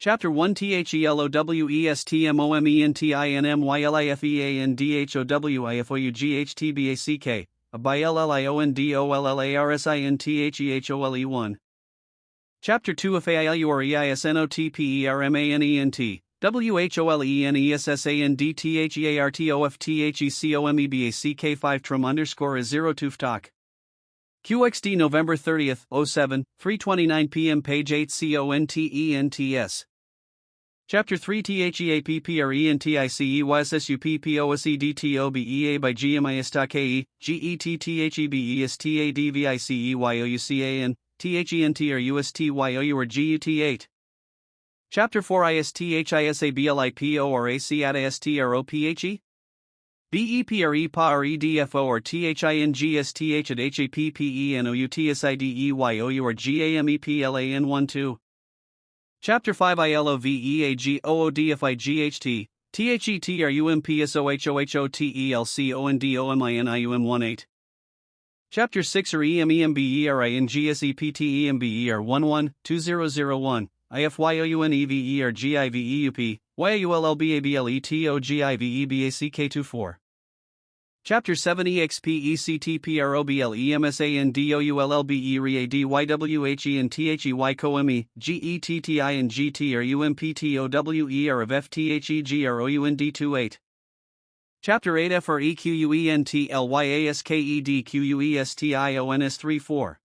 Chapter 1 THELOWESTMOMENTINMYLIFEANDIHOWIFOUGHTBACK, a by LLIONDOLLARSINTHEOLE1. Chapter 2 FAILUREISNOTPERMANENT, WHOLENESSANDTHEARTOFTHECOMEBACK 5 trum_0 tuftalk. QXD November 30, 07, 3:29 p.m. page 8 CONTENTS. Chapter 3 THEAPPRENTICEYSSUPPOSEDTOBEA by GMISTAKE, GETTHEBVICEYOUCAN, THENTRUSTYOU or GUT8. Chapter 4 ISTHISABLIPORACATASTROPHE? BEPRE PAREDFO or THINGSTH at HAPPENOUTSIDEYOU or GAMEPLAN12. Chapter 5 ILOVEAGOODFIGHT, THETRUMPSOHOHOTELCONDOMINIUM18. Chapter 6 EMEMBERINGSEPTEMBER11 2001, IFYOUNEVERGIVEUP, YULLBABLETOGIVEBACK24. Chapter 7 EXPECTPROBLEMSANDOULLBERADYWHENTHEY GETTINGTTINGTRUMPTOWER of FTHEGROUND28. Chapter 8 FREQUENTLYASKEDQUESTIONS34.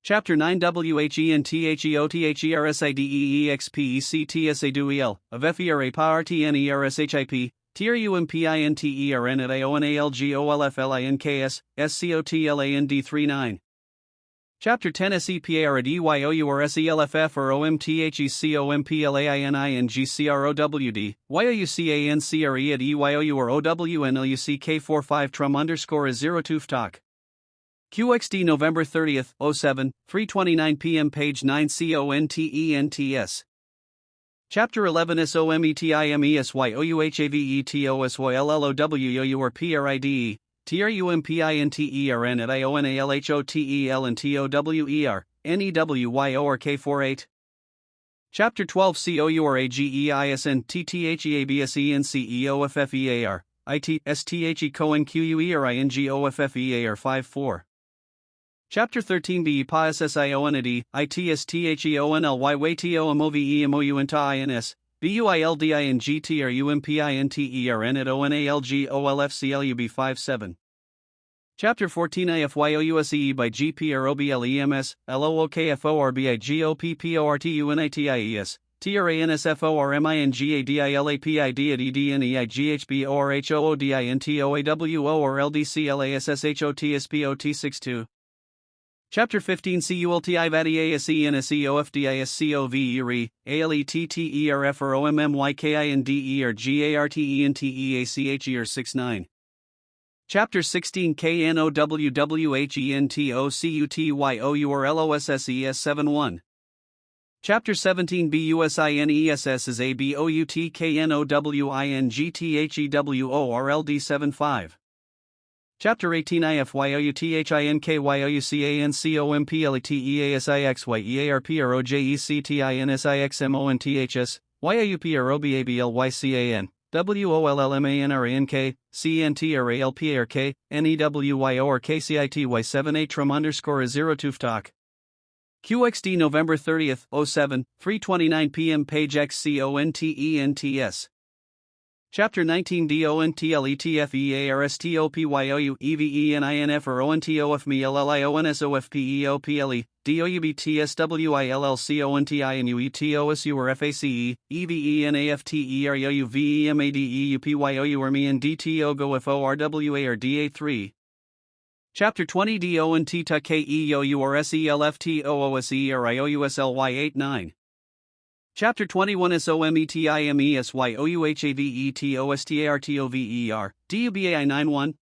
Chapter 9 WHENTHEOTHEREXPECTSADUEL, of FERA PARTNERSHIP, TRUMPINTERN at IONALGOLFLINKS, SCOTLAND39. Chapter 10 SEPARADYOU or SELFF or OMTHECOMPLAININGCROWD, YOUCANCRE at EYOU or OWNLUCK45 trum_0 tuftalk. QXD November 30, 07, 3:29 p.m. page 9 CONTENTS. Chapter 11 SOMETIMESYOUHAVETOSYLLOWYOU or PRIDE, TRUMPINTERN at IONALHOTEL and TOWER, NEWYO or K48. Chapter 12 COU or AGEISN TTHEABSENCEOFFEAR, ITSTHE CON QUE or INGOFFEAR 54. Chapter 13 BEPASSIONID, ITSTHEONLYWATOMOVEMOUNTINS, BUILDINGTRUMPINTERN at ONALGOLFCLUB57. Chapter 14 IFYOUSEE by GPROBLEMS, LOOKFORBIGOPPORTUNITIES, TRANSFORMINGADILAPID at EDNEIGHBORHOODINTOAWO or LDCLASSHOTSPOT62. Chapter 15 CULTIVADIASENSEOFDISCOVERE, ALETTERF or OMMYKINDE or GARTENTEACHE or 69. Chapter 16 KNOWWHENTOCUTYOU or LOSSES71. Chapter 17 BUSINESS is ABOUTKNOWINGTHEWO or LD75. Chapter 18 IFYOUTHINKYOUCANCOMPLETEASIXYEARPROJECTINSIXMONTHS, YOUPROBABLYCAN, WOLLMANRANK, CNTRALPRK, NEWYO or KCITY78 trum_0 tuftalk. QXD November 30, 07, 3:29 p.m. page XCONTENTS. Chapter 19 DONTLETFEARSTOPYOU EVENINF or ONTOFMELLIONSOFPEOPLE, DOUBTSWILLCONTINUETOSU or FACE, EVENAFTERUVEMADEUPYOU or MEANDTOGOFORWA or DA3. Chapter 20 DONTTKEOU or SELFTOOSE or IOUSLY89. Chapter 21 SOMETIMESYOUHAVETOSTARTOVER, DUBAI91.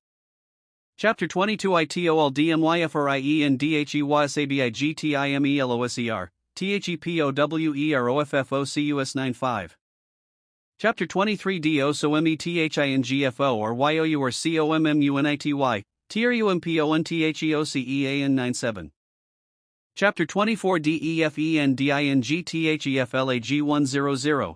Chapter 22 ITOLDMYFRIE and DHEYSABIGTIMELOSER, THEPOWEROFFOCUS95. Chapter 23 DOSOMETHINGFO or YOU or COMMUNITY, TRUMPONTHEOCEAN97. Chapter 24 DEFENDINGTHEFLAG100.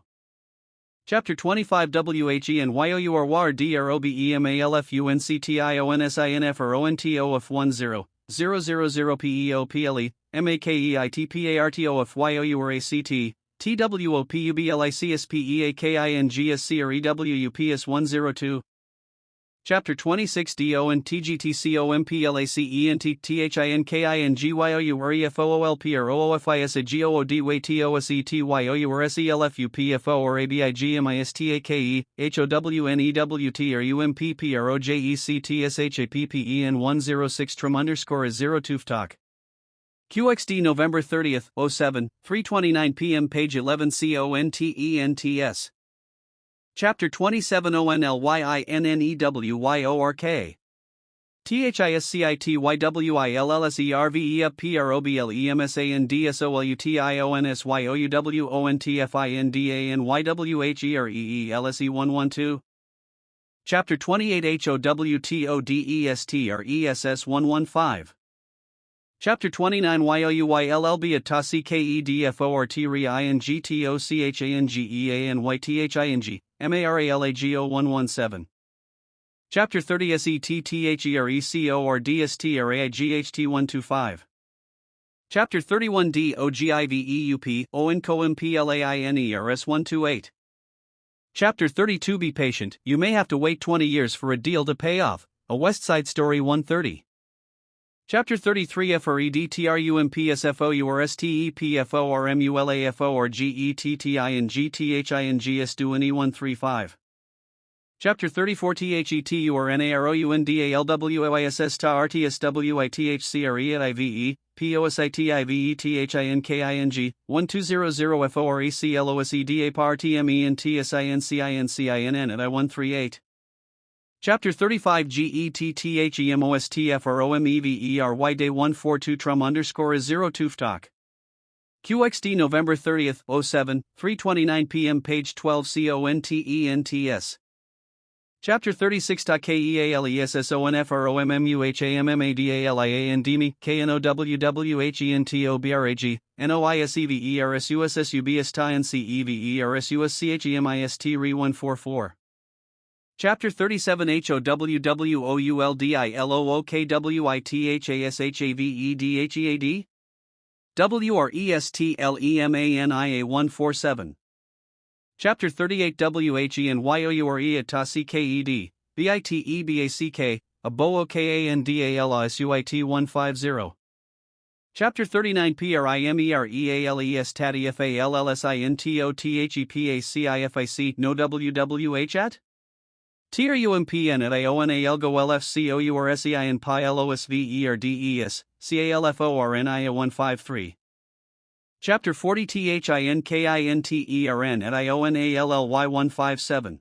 Chapter 25 WHENYOUR DROBEMALFUNCTIONSINFRONTOF10 000PEOPLE MAKEITPARTOFYOURACT TWOPUBLICSPEAKINGSCREWUPS102. Chapter 26 DONTGTCOMPLACENTTHINKINGYOUREFOOLPROOFISAGOODWATOSETYOSETYWETOSELFUPFORABIGMISTAKE HOWNEDWTRUMPPROJECTSHAPPEN106 Trum_0 QXD November 30, 07, 3:29 p.m. page 11 CONTENTS. Chapter 27 ONLYINNEWYORK. THISCITYWYLLSERVEPROBLEMSANDSOLUTIONTFINDASONTFINDASONTFINDASONTFINDASONTFINDASONTFINDASONTFINDASONTFINDASONTFINDASONT. Chapter 28 HOWDTODESTREEI15. Chapter 29 YOUYLLBATOSIKEDFORTREINGTOCHANGEANYTHING MARALAGO117. Chapter 30 SETTHERECORDSTRAIGHT125. Chapter 31 DOGIVEUP ONCOMPLAINERS128. Chapter 32 Be patient, you may have to wait 20 years for a deal to pay off, a West Side Story 130. Chapter 33 FREDTRUMPSFOURSTEPFORMULAFORGETTINGTHINGSDUNE135. Chapter 34 THETURNAROUNDALWISSTARTSWITHCREATIVE POSITIVETHINking 1200FORECLOSEDAPARTMENTSINCINCINCINN at I138. Chapter 35 GETTHEMOSTFROMEVERY Day 142 Trum_0 Talk. QXD November 30, 07, 3:29 p.m. page 12 CONTENTS. Chapter 36 KEALESSONFROMMUHAMMADALIANDME KNOWWHENTOBRAG NOISEVERSUSSUBSTINCEVERSUSCHEMIST RE 144. Chapter 37 HOWWOULDILOOKWITHASHAVEDHEAD WRESTLEMANIA 147. Chapter 38 WHENYOUREATOSIKED BITEBACK ABOOKANDALSUIT 150. Chapter 39 PRIMEREALES TADFALLSINTOTHEPACIFIC No WWH at TRUMPN at IONALGOLFCOURSEIN PILOSVERDES CALFORNIA 153. Chapter 40 THINKINTERN at IONALLY 157.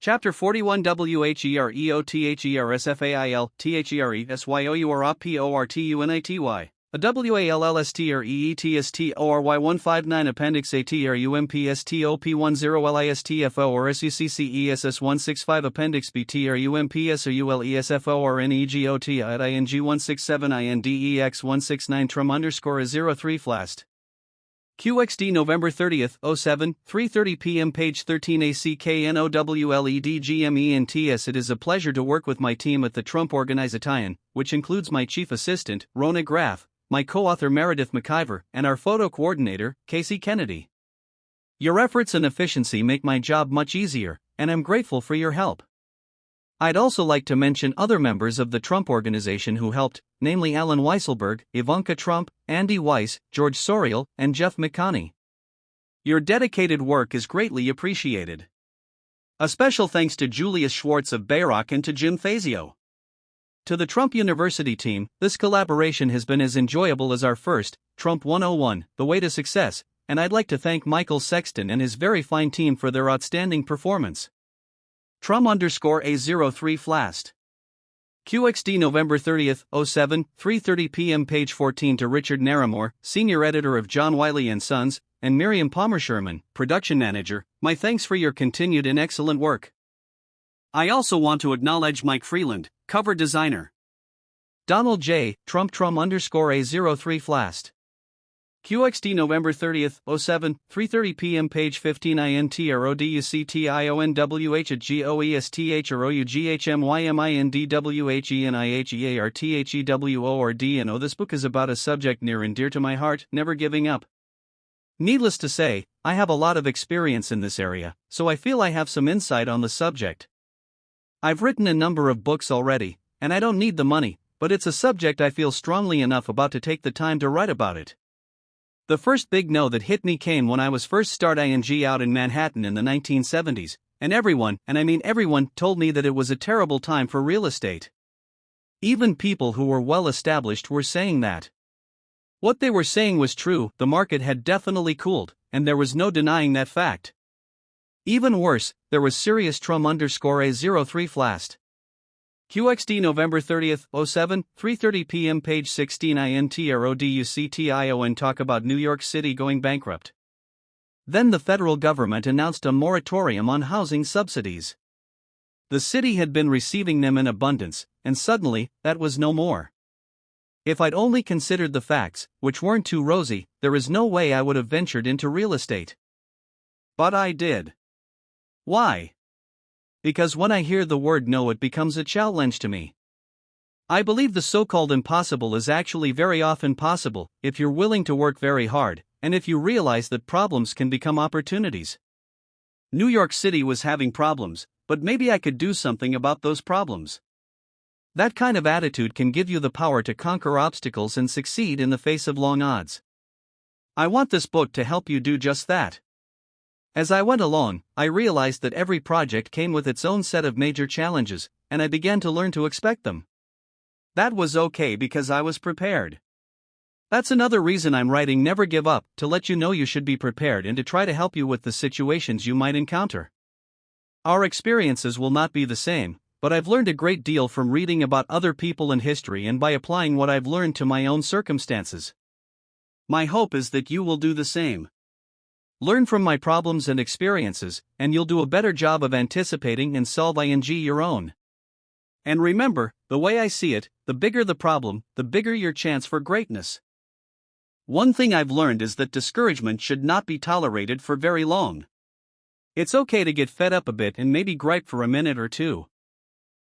Chapter 41 WHEREOTHERSFAIL THERESYOURAPORTUNITY a WALLSTREETSTORY 159 Appendix A TRUMPSTOP10LISTFO or SUCCESS 165 Appendix B TRUMPSOULESFO or NEGOT at ING 167 INDEX 169 Trum_03 Flast. QXD November 30, 07, 3:30 p.m. page 13 ACKNOWLEDGMENTS. It is a pleasure to work with my team at the Trump Organization, which includes my chief assistant, Rona Graff, my co-author Meredith McIver, and our photo coordinator, Casey Kennedy. Your efforts and efficiency make my job much easier, and I'm grateful for your help. I'd also like to mention other members of the Trump Organization who helped, namely Alan Weisselberg, Ivanka Trump, Andy Weiss, George Sorial, and Jeff McConney. Your dedicated work is greatly appreciated. A special thanks to Julius Schwartz of Bayrock and to Jim Fazio. To the Trump University team, this collaboration has been as enjoyable as our first, Trump 101, The Way to Success, and I'd like to thank Michael Sexton and his very fine team for their outstanding performance. Trum_A03 Flast. QXD November 30, 07, 3:30 p.m. page 14 to Richard Naramore, senior editor of John Wiley & Sons, and Miriam Palmer-Sherman, production manager, my thanks for your continued and excellent work. I also want to acknowledge Mike Freeland, cover designer. Donald J. Trump A03 Flast. QXD November 30th, 07, 3:30 p.m. page 15 INTRODUCTIONWHGOESTHROUGHMINDWHENIHEARTHEARTHEWORD. This book is about a subject near and dear to my heart, never giving up. Needless to say, I have a lot of experience in this area, so I feel I have some insight on the subject. I've written a number of books already, and I don't need the money, but it's a subject I feel strongly enough about to take the time to write about it. The first big no that hit me came when I was first starting out in Manhattan in the 1970s, and everyone, and I mean everyone, told me that it was a terrible time for real estate. Even people who were well established were saying that. What they were saying was true, the market had definitely cooled, and there was no denying that fact. Even worse, there was serious A03 Flast. QXD November 30th, 07, 3:30 p.m. page 16 INTRODUCTION. Talk about New York City going bankrupt. Then the federal government announced a moratorium on housing subsidies. The city had been receiving them in abundance, and suddenly, that was no more. If I'd only considered the facts, which weren't too rosy, there is no way I would have ventured into real estate. But I did. Why? Because when I hear the word no, it becomes a challenge to me. I believe the so-called impossible is actually very often possible, if you're willing to work very hard, and if you realize that problems can become opportunities. New York City was having problems, but maybe I could do something about those problems. That kind of attitude can give you the power to conquer obstacles and succeed in the face of long odds. I want this book to help you do just that. As I went along, I realized that every project came with its own set of major challenges, and I began to learn to expect them. That was okay because I was prepared. That's another reason I'm writing Never Give Up, to let you know you should be prepared and to try to help you with the situations you might encounter. Our experiences will not be the same, but I've learned a great deal from reading about other people and history and by applying what I've learned to my own circumstances. My hope is that you will do the same. Learn from my problems and experiences, and you'll do a better job of anticipating and solving your own. And remember, the way I see it, the bigger the problem, the bigger your chance for greatness. One thing I've learned is that discouragement should not be tolerated for very long. It's okay to get fed up a bit and maybe gripe for a minute or two.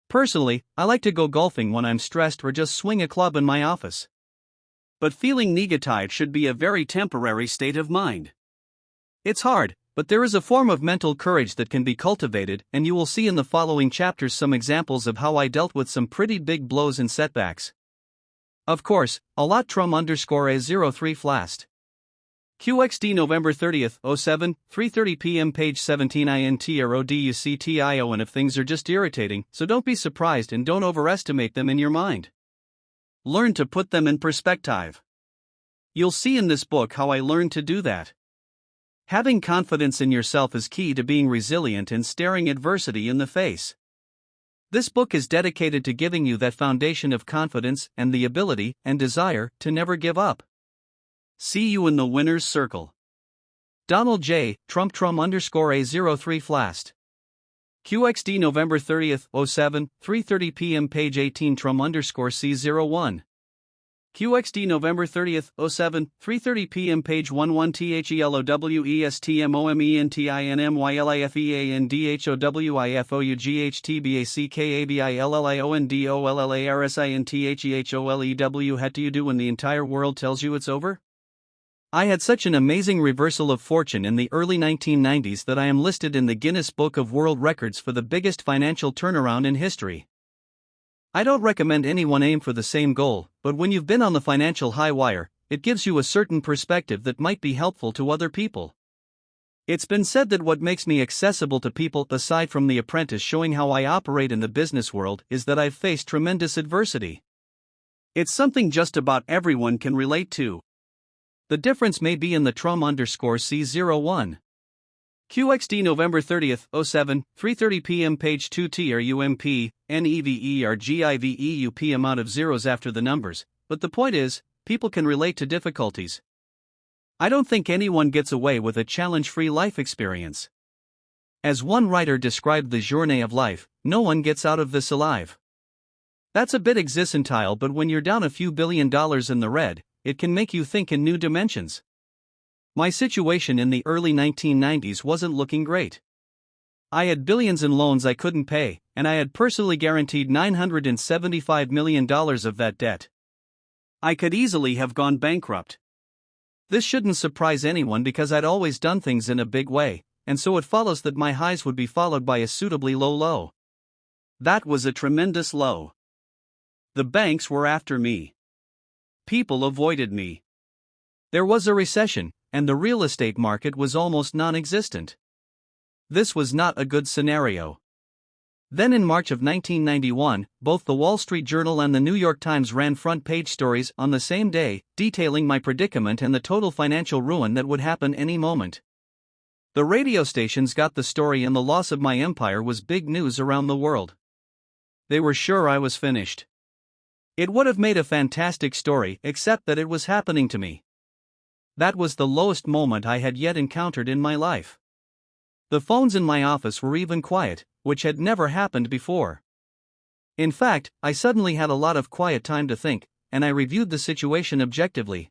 Personally, I like to go golfing when I'm stressed or just swing a club in my office. But feeling negative should be a very temporary state of mind. It's hard, but there is a form of mental courage that can be cultivated, and you will see in the following chapters some examples of how I dealt with some pretty big blows and setbacks. Of course, a lot A03 Flast. QXD November 30th, 07, 3:30 p.m. page 17 INTRODUCTION. If things are just irritating, so don't be surprised and don't overestimate them in your mind. Learn to put them in perspective. You'll see in this book how I learned to do that. Having confidence in yourself is key to being resilient and staring adversity in the face. This book is dedicated to giving you that foundation of confidence and the ability and desire to never give up. See you in the winner's circle. Donald J. Trump A03 Flast. QXD November 30th, 07, 3:30 p.m. page 18 C01. QXD November 30th, 07, 3:30 p.m. page 11 THELMOMENTINFOUGHTBACKABILLIFEANDHOWIFOUGHTBACKABILLIFIANDDHOWLIFOUGHTBACK. What do you do when the entire world tells you it's over? I had such an amazing reversal of fortune in the early 1990s that I am listed in the Guinness Book of World Records for the biggest financial turnaround in history. I don't recommend anyone aim for the same goal, but when you've been on the financial high wire, it gives you a certain perspective that might be helpful to other people. It's been said that what makes me accessible to people, aside from The Apprentice showing how I operate in the business world, is that I've faced tremendous adversity. It's something just about everyone can relate to. The difference may be in the C01. QXD November 30th, 07, 3:30 p.m. page 2 TRUMP, NEVERGIVEUP. Amount of zeros after the numbers, but the point is, people can relate to difficulties. I don't think anyone gets away with a challenge-free life experience. As one writer described the journey of life, no one gets out of this alive. That's a bit existential, but when you're down a few $1 billion in the red, it can make you think in new dimensions. My situation in the early 1990s wasn't looking great. I had billions in loans I couldn't pay, and I had personally guaranteed $975 million of that debt. I could easily have gone bankrupt. This shouldn't surprise anyone because I'd always done things in a big way, and so it follows that my highs would be followed by a suitably low low. That was a tremendous low. The banks were after me. People avoided me. There was a recession, and the real estate market was almost non-existent. This was not a good scenario. Then in March of 1991, both the Wall Street Journal and the New York Times ran front-page stories on the same day, detailing my predicament and the total financial ruin that would happen any moment. The radio stations got the story, and the loss of my empire was big news around the world. They were sure I was finished. It would have made a fantastic story, except that it was happening to me. That was the lowest moment I had yet encountered in my life. The phones in my office were even quiet, which had never happened before. In fact, I suddenly had a lot of quiet time to think, and I reviewed the situation objectively.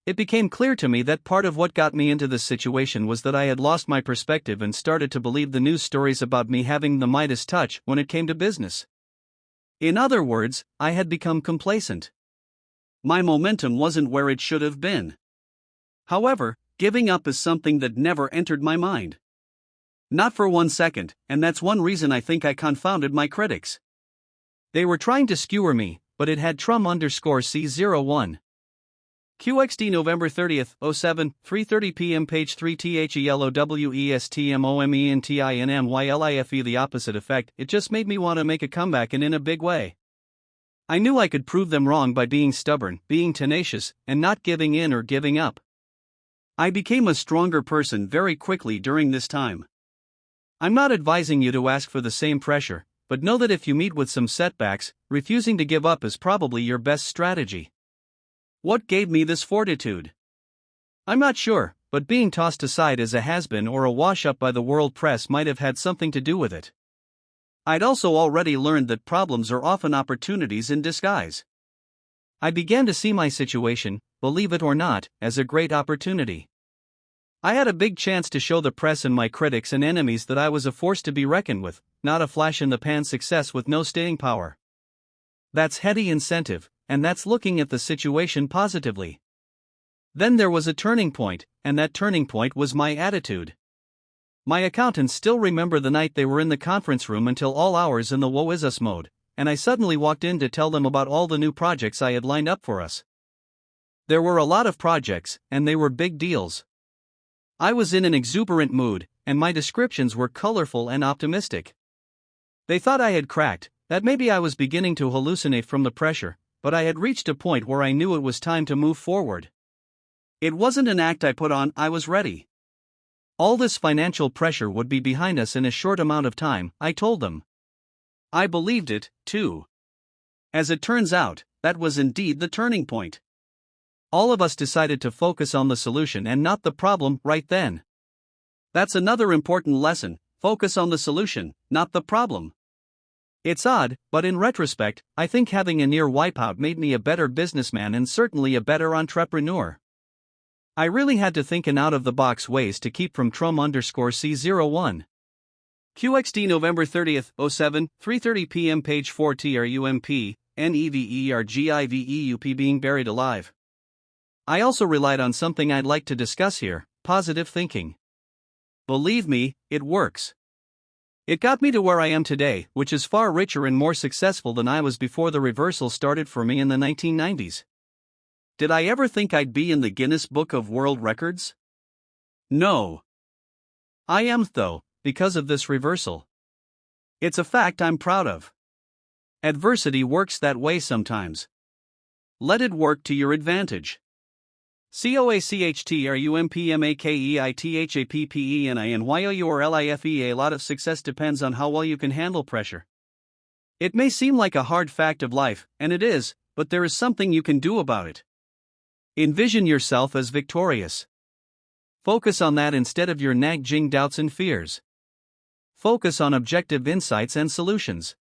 It became clear to me that part of what got me into this situation was that I had lost my perspective and started to believe the news stories about me having the Midas touch when it came to business. In other words, I had become complacent. My momentum wasn't where it should have been. However, giving up is something that never entered my mind. Not for 1 second, and that's one reason I think I confounded my critics. They were trying to skewer me, but it had Trum_C01. QXD November 30th, 07, 3:30 p.m. page 3 THELOWESTMOMENTINMYLIFE. The opposite effect, it just made me want to make a comeback, and in a big way. I knew I could prove them wrong by being stubborn, being tenacious, and not giving in or giving up. I became a stronger person very quickly during this time. I'm not advising you to ask for the same pressure, but know that if you meet with some setbacks, refusing to give up is probably your best strategy. What gave me this fortitude? I'm not sure, but being tossed aside as a has-been or a wash-up by the world press might have had something to do with it. I'd also already learned that problems are often opportunities in disguise. I began to see my situation, believe it or not, as a great opportunity. I had a big chance to show the press and my critics and enemies that I was a force to be reckoned with, not a flash-in-the-pan success with no staying power. That's heady incentive, and that's looking at the situation positively. Then there was a turning point, and that turning point was my attitude. My accountants still remember the night they were in the conference room until all hours in the woe is us mode, and I suddenly walked in to tell them about all the new projects I had lined up for us. There were a lot of projects, and they were big deals. I was in an exuberant mood, and my descriptions were colorful and optimistic. They thought I had cracked, that maybe I was beginning to hallucinate from the pressure, but I had reached a point where I knew it was time to move forward. It wasn't an act I put on, I was ready. All this financial pressure would be behind us in a short amount of time, I told them. I believed it, too. As it turns out, that was indeed the turning point. All of us decided to focus on the solution and not the problem right then. That's another important lesson, focus on the solution, not the problem. It's odd, but in retrospect, I think having a near wipeout made me a better businessman and certainly a better entrepreneur. I really had to think in out-of-the-box ways to keep from Trum_C01. QXD November 30th, 07, 3:30 p.m. page 4 TRUMP, NEVERGIVEUP. Being buried alive. I also relied on something I'd like to discuss here, positive thinking. Believe me, it works. It got me to where I am today, which is far richer and more successful than I was before the reversal started for me in the 1990s. Did I ever think I'd be in the Guinness Book of World Records? No. I am, though, because of this reversal. It's a fact I'm proud of. Adversity works that way sometimes. Let it work to your advantage. COACHTRUMPMAKEITHAPPENINYOURLIFE. A lot of success depends on how well you can handle pressure. It may seem like a hard fact of life, and it is, but there is something you can do about it. Envision yourself as victorious. Focus on that instead of your nagging doubts and fears. Focus on objective insights and solutions.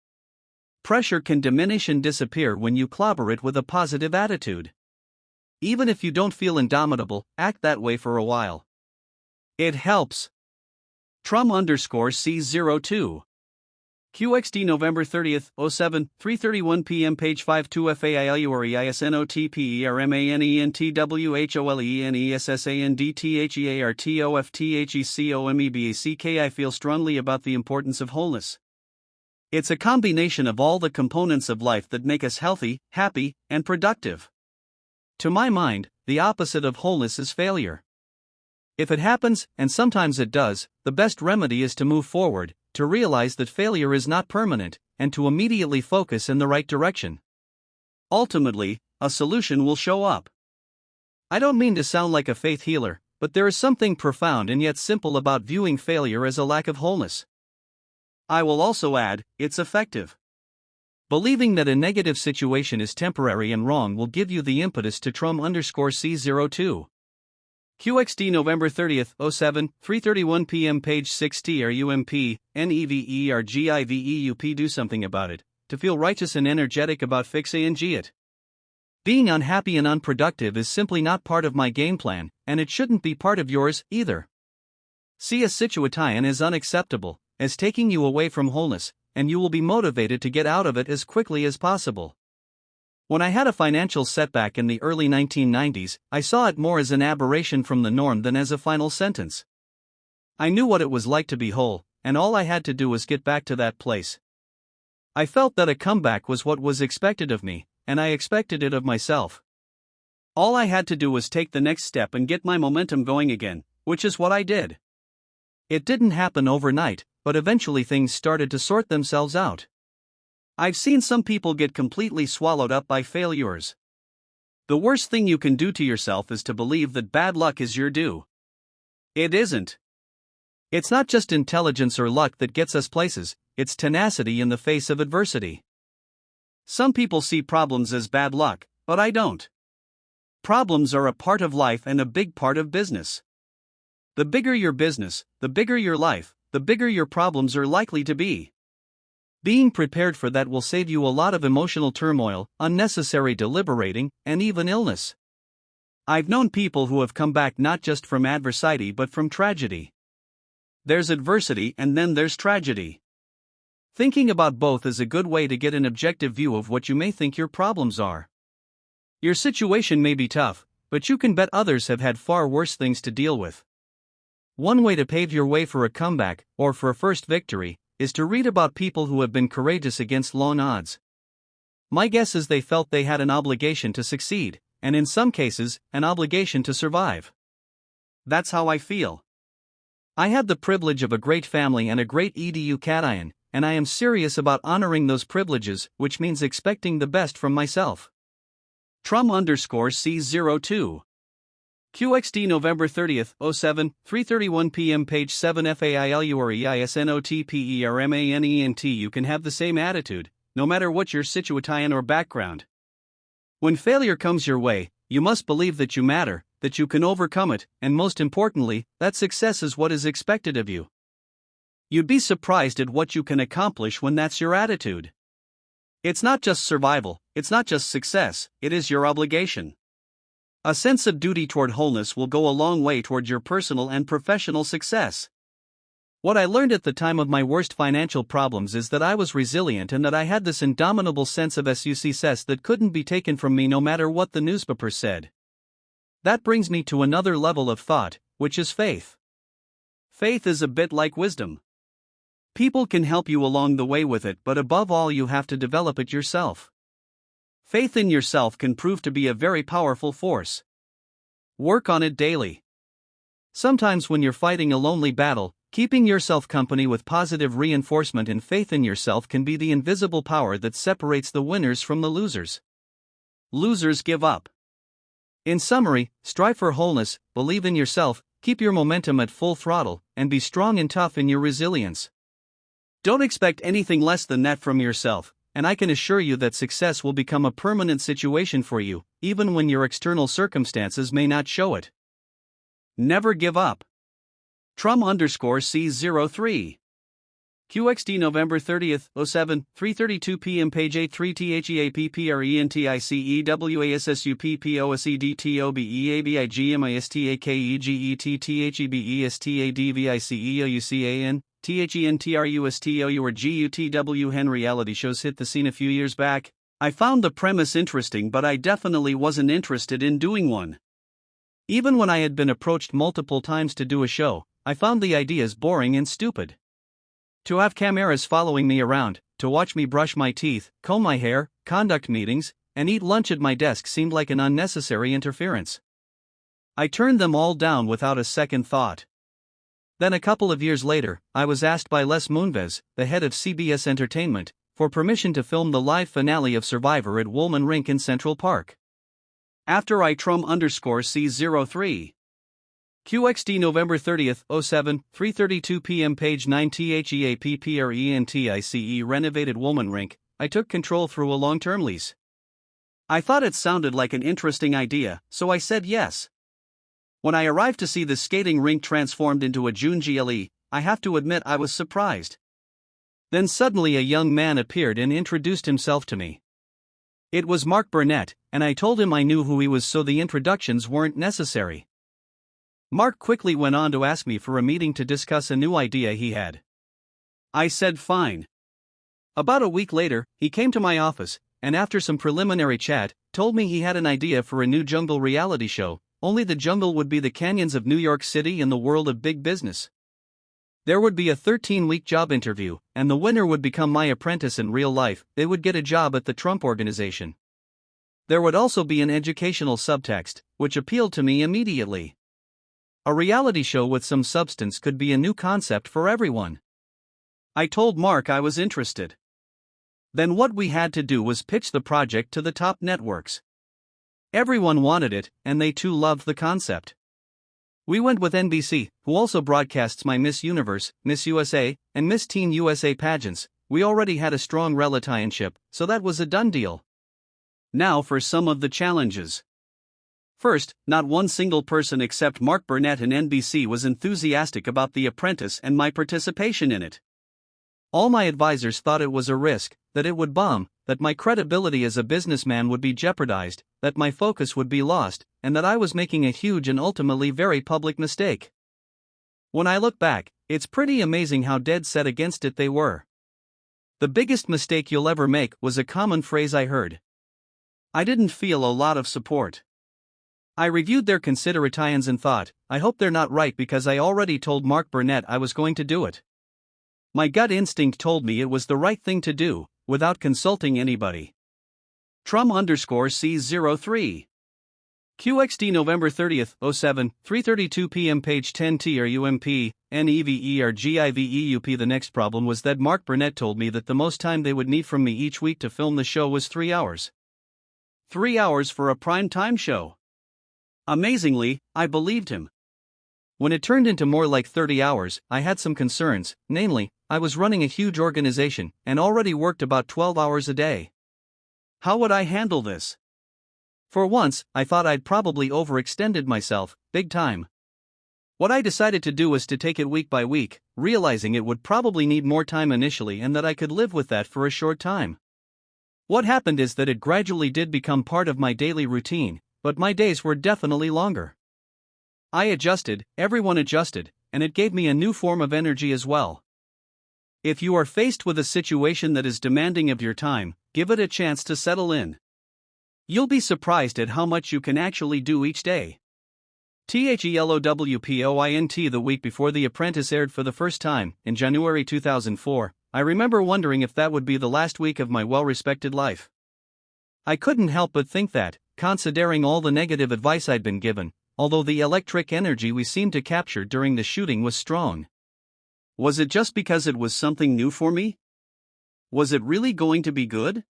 Pressure can diminish and disappear when you clobber it with a positive attitude. Even if you don't feel indomitable, act that way for a while. It helps. Trum_C02. QXD November 30th, 07, 3:31 p.m. page 52 FAILUREISNOTPERMANENTWHOLENESSANDTHEARTOFTHECOMEBACK. I feel strongly about the importance of wholeness. It's a combination of all the components of life that make us healthy, happy, and productive. To my mind, the opposite of wholeness is failure. If it happens, and sometimes it does, the best remedy is to move forward, to realize that failure is not permanent, and to immediately focus in the right direction. Ultimately, a solution will show up. I don't mean to sound like a faith healer, but there is something profound and yet simple about viewing failure as a lack of wholeness. I will also add, it's effective. Believing that a negative situation is temporary and wrong will give you the impetus to Trum_C02. QXD November 30th, 07, 3:31 p.m. page 60 RUMP, NEVERGIVEUP. Do something about it, to feel righteous and energetic about fixing it. Being unhappy and unproductive is simply not part of my game plan, and it shouldn't be part of yours either. See a situation as unacceptable, as taking you away from wholeness, and you will be motivated to get out of it as quickly as possible. When I had a financial setback in the early 1990s, I saw it more as an aberration from the norm than as a final sentence. I knew what it was like to be whole, and all I had to do was get back to that place. I felt that a comeback was what was expected of me, and I expected it of myself. All I had to do was take the next step and get my momentum going again, which is what I did. It didn't happen overnight, but eventually things started to sort themselves out. I've seen some people get completely swallowed up by failures. The worst thing you can do to yourself is to believe that bad luck is your due. It isn't. It's not just intelligence or luck that gets us places, it's tenacity in the face of adversity. Some people see problems as bad luck, but I don't. Problems are a part of life and a big part of business. The bigger your business, the bigger your life, the bigger your problems are likely to be. Being prepared for that will save you a lot of emotional turmoil, unnecessary deliberating, and even illness. I've known people who have come back not just from adversity but from tragedy. There's adversity and then there's tragedy. Thinking about both is a good way to get an objective view of what you may think your problems are. Your situation may be tough, but you can bet others have had far worse things to deal with. One way to pave your way for a comeback, or for a first victory, is to read about people who have been courageous against lone odds. My guess is they felt they had an obligation to succeed, and in some cases, an obligation to survive. That's how I feel. I had the privilege of a great family and a great edu cation, and I am serious about honoring those privileges, which means expecting the best from myself. Trum_C02. QXD November 30th, 07, 3:31 p.m. page 7 FAILUREISNOTPERMANENT. You can have the same attitude, no matter what your situation or background. When failure comes your way, you must believe that you matter, that you can overcome it, and most importantly, that success is what is expected of you. You'd be surprised at what you can accomplish when that's your attitude. It's not just survival, it's not just success, it is your obligation. A sense of duty toward wholeness will go a long way toward your personal and professional success. What I learned at the time of my worst financial problems is that I was resilient and that I had this indomitable sense of success that couldn't be taken from me no matter what the newspaper said. That brings me to another level of thought, which is faith. Faith is a bit like wisdom. People can help you along the way with it, but above all you have to develop it yourself. Faith in yourself can prove to be a very powerful force. Work on it daily. Sometimes when you're fighting a lonely battle, keeping yourself company with positive reinforcement and faith in yourself can be the invisible power that separates the winners from the losers. Losers give up. In summary, strive for wholeness, believe in yourself, keep your momentum at full throttle, and be strong and tough in your resilience. Don't expect anything less than that from yourself, and I can assure you that success will become a permanent situation for you, even when your external circumstances may not show it. Never give up. Trum_C03. QXD November 30th, 07, 3:32 p.m. Page 83 THEAPPERENTICEPPOSEDTOBEABIGMASTAKEEGETTHEADVICEOUCAN, THENTRUSTOU Hen reality shows hit the scene a few years back. I found the premise interesting, but I definitely wasn't interested in doing one. Even when I had been approached multiple times to do a show, I found the ideas boring and stupid. To have cameras following me around, to watch me brush my teeth, comb my hair, conduct meetings, and eat lunch at my desk seemed like an unnecessary interference. I turned them all down without a second thought. Then a couple of years later, I was asked by Les Moonves, the head of CBS Entertainment, for permission to film the live finale of Survivor at Woolman Rink in Central Park. After I Trum_C03. QXD November 30th, 07, 3:32 p.m. Page 9 THEAPPRENTICE renovated Woolman Rink, I took control through a long-term lease. I thought it sounded like an interesting idea, so I said yes. When I arrived to see the skating rink transformed into a June GLE, I have to admit I was surprised. Then suddenly a young man appeared and introduced himself to me. It was Mark Burnett, and I told him I knew who he was, so the introductions weren't necessary. Mark quickly went on to ask me for a meeting to discuss a new idea he had. I said fine. About a week later, he came to my office, and after some preliminary chat, told me he had an idea for a new jungle reality show, only the jungle would be the canyons of New York City and the world of big business. There would be a 13-week job interview, and the winner would become my apprentice in real life. They would get a job at the Trump Organization. There would also be an educational subtext, which appealed to me immediately. A reality show with some substance could be a new concept for everyone. I told Mark I was interested. Then what we had to do was pitch the project to the top networks. Everyone wanted it, and they too loved the concept. We went with NBC, who also broadcasts my Miss Universe, Miss USA, and Miss Teen USA pageants. We already had a strong relationship, so that was a done deal. Now for some of the challenges. First, not one single person except Mark Burnett and NBC was enthusiastic about The Apprentice and my participation in it. All my advisors thought it was a risk, that it would bomb, that my credibility as a businessman would be jeopardized, that my focus would be lost, and that I was making a huge and ultimately very public mistake. When I look back, it's pretty amazing how dead set against it they were. The biggest mistake you'll ever make was a common phrase I heard. I didn't feel a lot of support. I reviewed their considerations and thought, I hope they're not right, because I already told Mark Burnett I was going to do it. My gut instinct told me it was the right thing to do, without consulting anybody. Trum_C03. QXD November 30th, 07, 3:32 p.m. Page 10 TRUMP, NEVERGIVEUP. The next problem was that Mark Burnett told me that the most time they would need from me each week to film the show was 3 hours. 3 hours for a prime time show. Amazingly, I believed him. When it turned into more like 30 hours, I had some concerns, namely, I was running a huge organization and already worked about 12 hours a day. How would I handle this? For once, I thought I'd probably overextended myself, big time. What I decided to do was to take it week by week, realizing it would probably need more time initially and that I could live with that for a short time. What happened is that it gradually did become part of my daily routine, but my days were definitely longer. I adjusted, everyone adjusted, and it gave me a new form of energy as well. If you are faced with a situation that is demanding of your time, give it a chance to settle in. You'll be surprised at how much you can actually do each day. THELOWPOINT. The week before The Apprentice aired for the first time, in January 2004, I remember wondering if that would be the last week of my well-respected life. I couldn't help but think that, considering all the negative advice I'd been given, although the electric energy we seemed to capture during the shooting was strong. Was it just because it was something new for me? Was it really going to be good?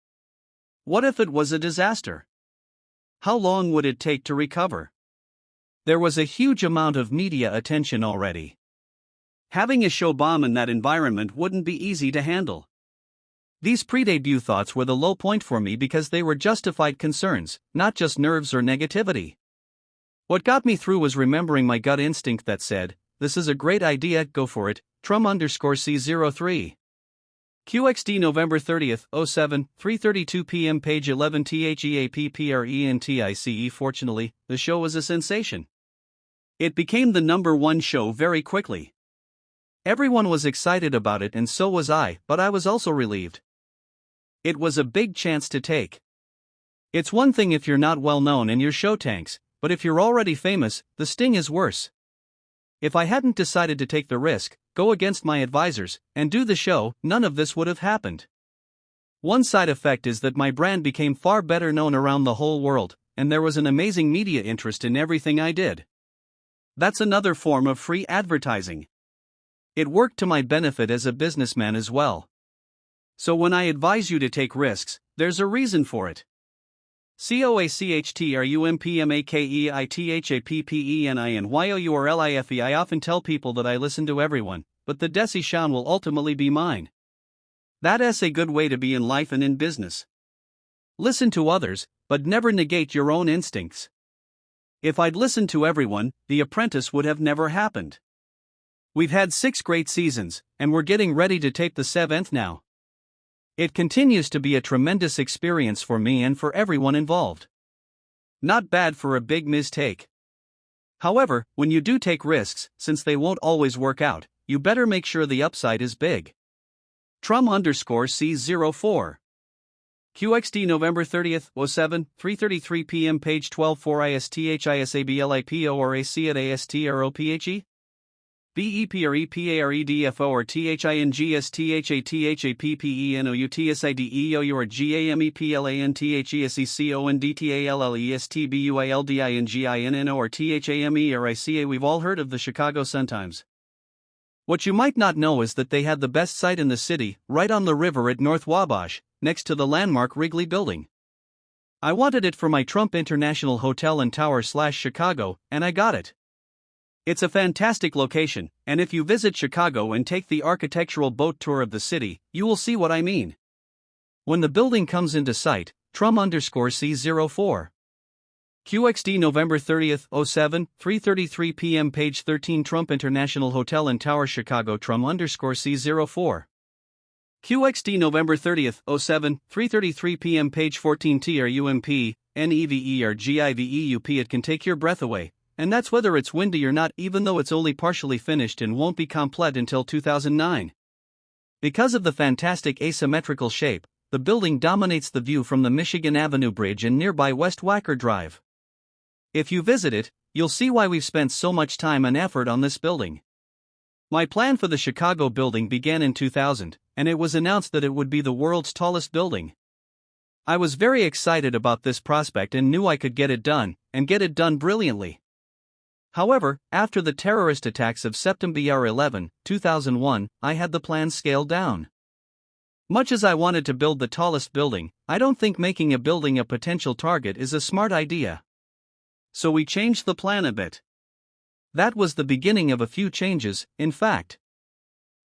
What if it was a disaster? How long would it take to recover? There was a huge amount of media attention already. Having a show bomb in that environment wouldn't be easy to handle. These pre-debut thoughts were the low point for me because they were justified concerns, not just nerves or negativity. What got me through was remembering my gut instinct that said, "This is a great idea, go for it, Trum_C03. QXD November 30th, 07, 3:32 p.m. Page 11 THEAPPRENTICE. Fortunately, the show was a sensation. It became the #1 show very quickly. Everyone was excited about it and so was I, but I was also relieved. It was a big chance to take. It's one thing if you're not well known and your show tanks, but if you're already famous, the sting is worse. If I hadn't decided to take the risk, go against my advisors, and do the show, none of this would have happened. One side effect is that my brand became far better known around the whole world, and there was an amazing media interest in everything I did. That's another form of free advertising. It worked to my benefit as a businessman as well. So when I advise you to take risks, there's a reason for it. COACHTRUMPMAKEITHAPPENINYOURLIFE. I often tell people that I listen to everyone, but the decision will ultimately be mine. That's a good way to be in life and in business. Listen to others, but never negate your own instincts. If I'd listened to everyone, The Apprentice would have never happened. We've had 6 great seasons, and we're getting ready to tape the 7th now. It continues to be a tremendous experience for me and for everyone involved. Not bad for a big mistake. However, when you do take risks, since they won't always work out, you better make sure the upside is big. Trum_C04. QXD November 30th, 07, 3:33 p.m. Page 12 for ISTHISABLIPORAC@ASTROPHE? BEPREPAREDFO or THINGSTHATHAPPENOUTSIDEO GAMEPLANTHECONDTALLESTBUILDINGINNO or THAMERICA. We've all heard of the Chicago Sun-Times. What you might not know is that they had the best site in the city, right on the river at North Wabash, next to the landmark Wrigley Building. I wanted it for my Trump International Hotel and Tower/Chicago, and I got it. It's a fantastic location, and if you visit Chicago and take the architectural boat tour of the city, you will see what I mean. When the building comes into sight, Trum_C04. QXD November 30th, 07, 3:33 p.m. Page 13 Trump International Hotel and Tower Chicago Trum_C04. QXD November 30th, 07, 3:33 p.m. Page 14 TRUMP, NEVERGIVEUP. It can take your breath away. And that's whether it's windy or not, even though it's only partially finished and won't be complete until 2009. Because of the fantastic asymmetrical shape, the building dominates the view from the Michigan Avenue Bridge and nearby West Wacker Drive. If you visit it, you'll see why we've spent so much time and effort on this building. My plan for the Chicago building began in 2000, and it was announced that it would be the world's tallest building. I was very excited about this prospect and knew I could get it done, and get it done brilliantly. However, after the terrorist attacks of September 11, 2001, I had the plan scaled down. Much as I wanted to build the tallest building, I don't think making a building a potential target is a smart idea. So we changed the plan a bit. That was the beginning of a few changes, in fact.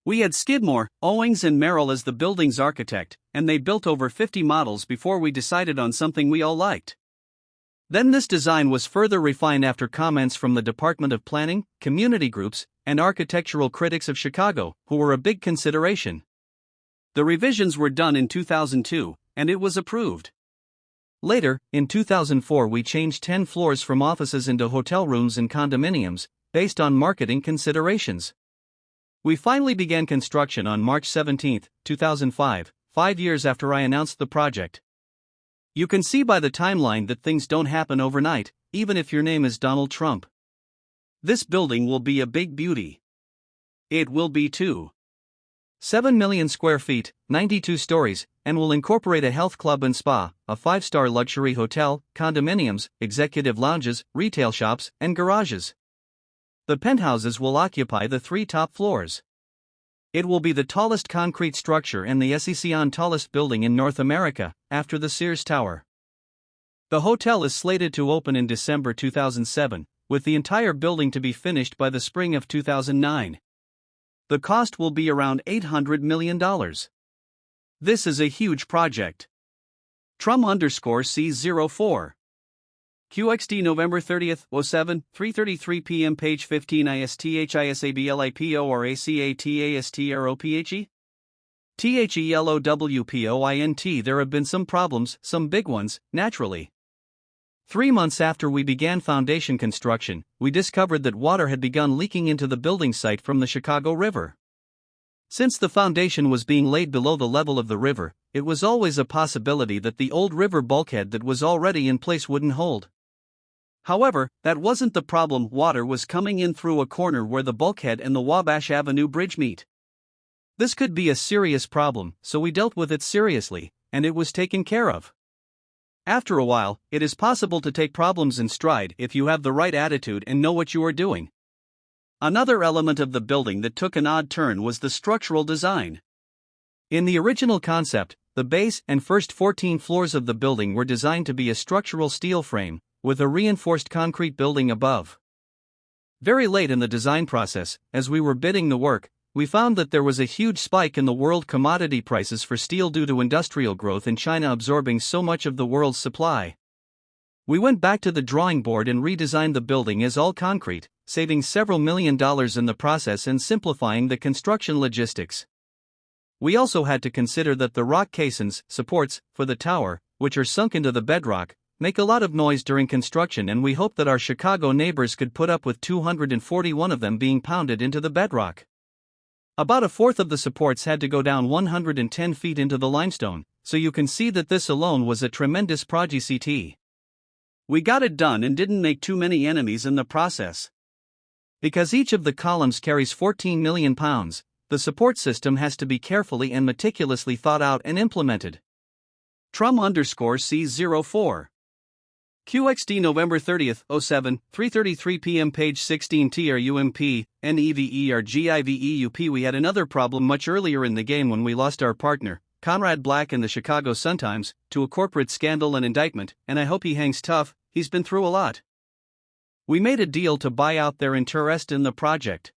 We had Skidmore, Owings and Merrill as the building's architect, and they built over 50 models before we decided on something we all liked. Then this design was further refined after comments from the Department of Planning, community groups, and architectural critics of Chicago, who were a big consideration. The revisions were done in 2002, and it was approved. Later, in 2004, we changed 10 floors from offices into hotel rooms and condominiums, based on marketing considerations. We finally began construction on March 17, 2005, 5 years after I announced the project. You can see by the timeline that things don't happen overnight, even if your name is Donald Trump. This building will be a big beauty. It will be 7 million square feet, 92 stories, and will incorporate a health club and spa, a 5-star luxury hotel, condominiums, executive lounges, retail shops, and garages. The penthouses will occupy the 3 top floors. It will be the tallest concrete structure and the SECon tallest building in North America, after the Sears Tower. The hotel is slated to open in December 2007, with the entire building to be finished by the spring of 2009. The cost will be around $800 million. This is a huge project. Trum_C04. QXD November 30th, 07, 3:33 p.m. Page 15 ISTHISABLIPORACATASTROPHE? THELOWPOINT. There have been some problems, some big ones, naturally. 3 months after we began foundation construction, we discovered that water had begun leaking into the building site from the Chicago River. Since the foundation was being laid below the level of the river, it was always a possibility that the old river bulkhead that was already in place wouldn't hold. However, that wasn't the problem. Water was coming in through a corner where the bulkhead and the Wabash Avenue Bridge meet. This could be a serious problem, so we dealt with it seriously, and it was taken care of. After a while, it is possible to take problems in stride if you have the right attitude and know what you are doing. Another element of the building that took an odd turn was the structural design. In the original concept, the base and first 14 floors of the building were designed to be a structural steel frame, with a reinforced concrete building above. Very late in the design process, as we were bidding the work, we found that there was a huge spike in the world commodity prices for steel due to industrial growth in China absorbing so much of the world's supply. We went back to the drawing board and redesigned the building as all concrete, saving several $1 million in the process and simplifying the construction logistics. We also had to consider that the rock caissons, supports, for the tower, which are sunk into the bedrock, make a lot of noise during construction, and we hoped that our Chicago neighbors could put up with 241 of them being pounded into the bedrock. About a fourth of the supports had to go down 110 feet into the limestone, so you can see that this alone was a tremendous project. We got it done and didn't make too many enemies in the process. Because each of the columns carries 14 million pounds, the support system has to be carefully and meticulously thought out and implemented. Trum_C04. QXD November 30th, 07, 3:33 p.m. Page 16 TRUMP, NEVERGIVEUP. We had another problem much earlier in the game when we lost our partner, Conrad Black in the Chicago Sun-Times, to a corporate scandal and indictment, and I hope he hangs tough. He's been through a lot. We made a deal to buy out their interest in the project.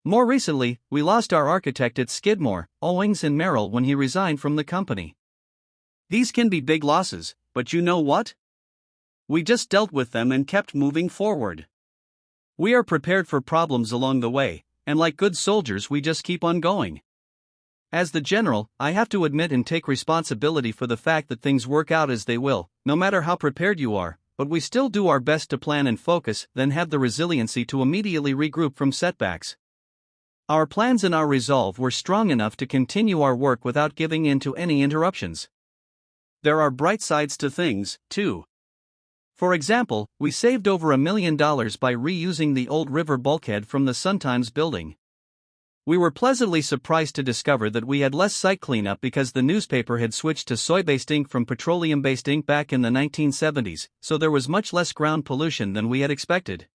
More recently, we lost our architect at Skidmore, Owings and Merrill, when he resigned from the company. These can be big losses, but you know what? We just dealt with them and kept moving forward. We are prepared for problems along the way, and like good soldiers we just keep on going. As the general, I have to admit and take responsibility for the fact that things work out as they will, no matter how prepared you are, but we still do our best to plan and focus, then have the resiliency to immediately regroup from setbacks. Our plans and our resolve were strong enough to continue our work without giving in to any interruptions. There are bright sides to things, too. For example, we saved over $1 million by reusing the old river bulkhead from the Sun-Times building. We were pleasantly surprised to discover that we had less site cleanup because the newspaper had switched to soy-based ink from petroleum-based ink back in the 1970s, so there was much less ground pollution than we had expected.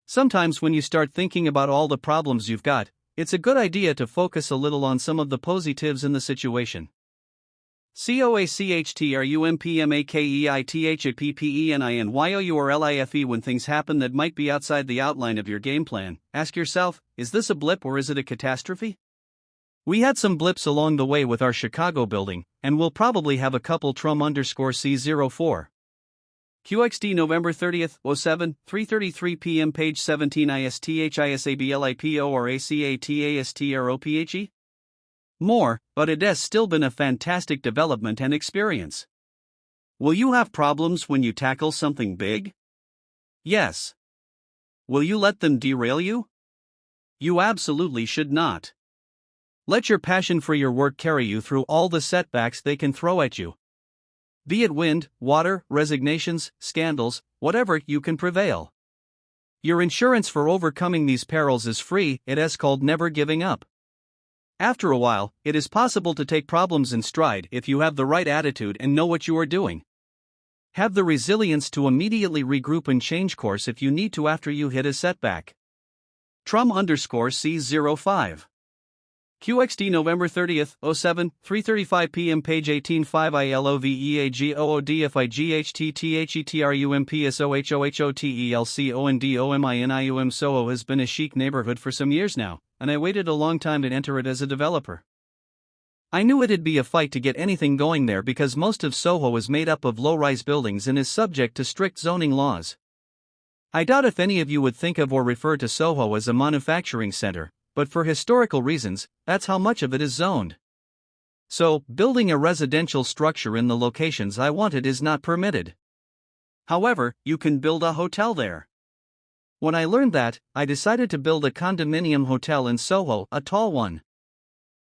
Sometimes when you start thinking about all the problems you've got, it's a good idea to focus a little on some of the positives in the situation. COACHTRUMPMAKEITHAPPENINYOURLIFE. When things happen that might be outside the outline of your game plan, ask yourself, is this a blip or is it a catastrophe? We had some blips along the way with our Chicago building, and we'll probably have a couple. Trum_C04. QXD November 30th, 07, 3:33 p.m. Page 17 ISTHISABLIPO or ACATASTROPHE? More, but it has still been a fantastic development and experience. Will you have problems when you tackle something big? Yes. Will you let them derail you? You absolutely should not. Let your passion for your work carry you through all the setbacks they can throw at you. Be it wind, water, resignations, scandals, whatever, you can prevail. Your insurance for overcoming these perils is free. It is called never giving up. After a while, it is possible to take problems in stride if you have the right attitude and know what you are doing. Have the resilience to immediately regroup and change course if you need to after you hit a setback. Trum_C05. QXD November 30th, 07, 3:35 p.m. Page 18 5 ILOVEAGOODFIGHTTHETRUMPSOHOHOTELCONDOMINIUM. Soho has been a chic neighborhood for some years now, and I waited a long time to enter it as a developer. I knew it'd be a fight to get anything going there because most of Soho is made up of low-rise buildings and is subject to strict zoning laws. I doubt if any of you would think of or refer to Soho as a manufacturing center, but for historical reasons, that's how much of it is zoned. So, building a residential structure in the locations I wanted is not permitted. However, you can build a hotel there. When I learned that, I decided to build a condominium hotel in Soho, a tall one.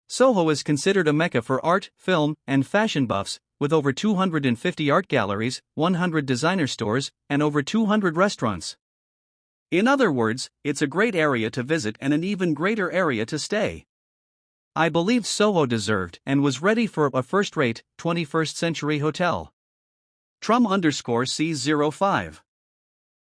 Soho is considered a mecca for art, film, and fashion buffs, with over 250 art galleries, 100 designer stores, and over 200 restaurants. In other words, it's a great area to visit and an even greater area to stay. I believed Soho deserved and was ready for a first-rate, 21st century hotel. Trum_C05.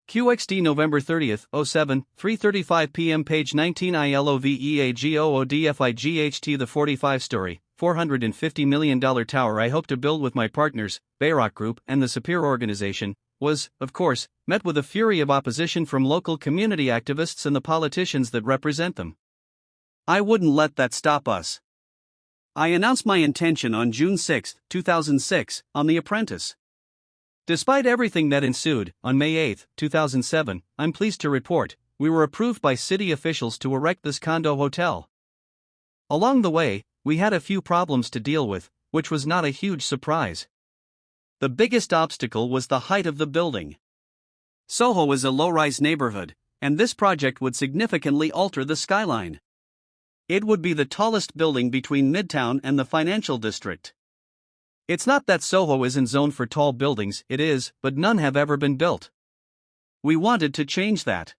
QXD November 30, 07, 3:35 p.m. Page 19 ILOVEAGOODFIGHT. The 45-story, $450 million tower I hope to build with my partners, Bayrock Group and the Sapir Organization, was, of course, met with a fury of opposition from local community activists and the politicians that represent them. I wouldn't let that stop us. I announced my intention on June 6, 2006, on The Apprentice. Despite everything that ensued, on May 8, 2007, I'm pleased to report, we were approved by city officials to erect this condo hotel. Along the way, we had a few problems to deal with, which was not a huge surprise. The biggest obstacle was the height of the building. Soho is a low-rise neighborhood, and this project would significantly alter the skyline. It would be the tallest building between Midtown and the financial district. It's not that Soho isn't zoned for tall buildings, it is, but none have ever been built. We wanted to change that.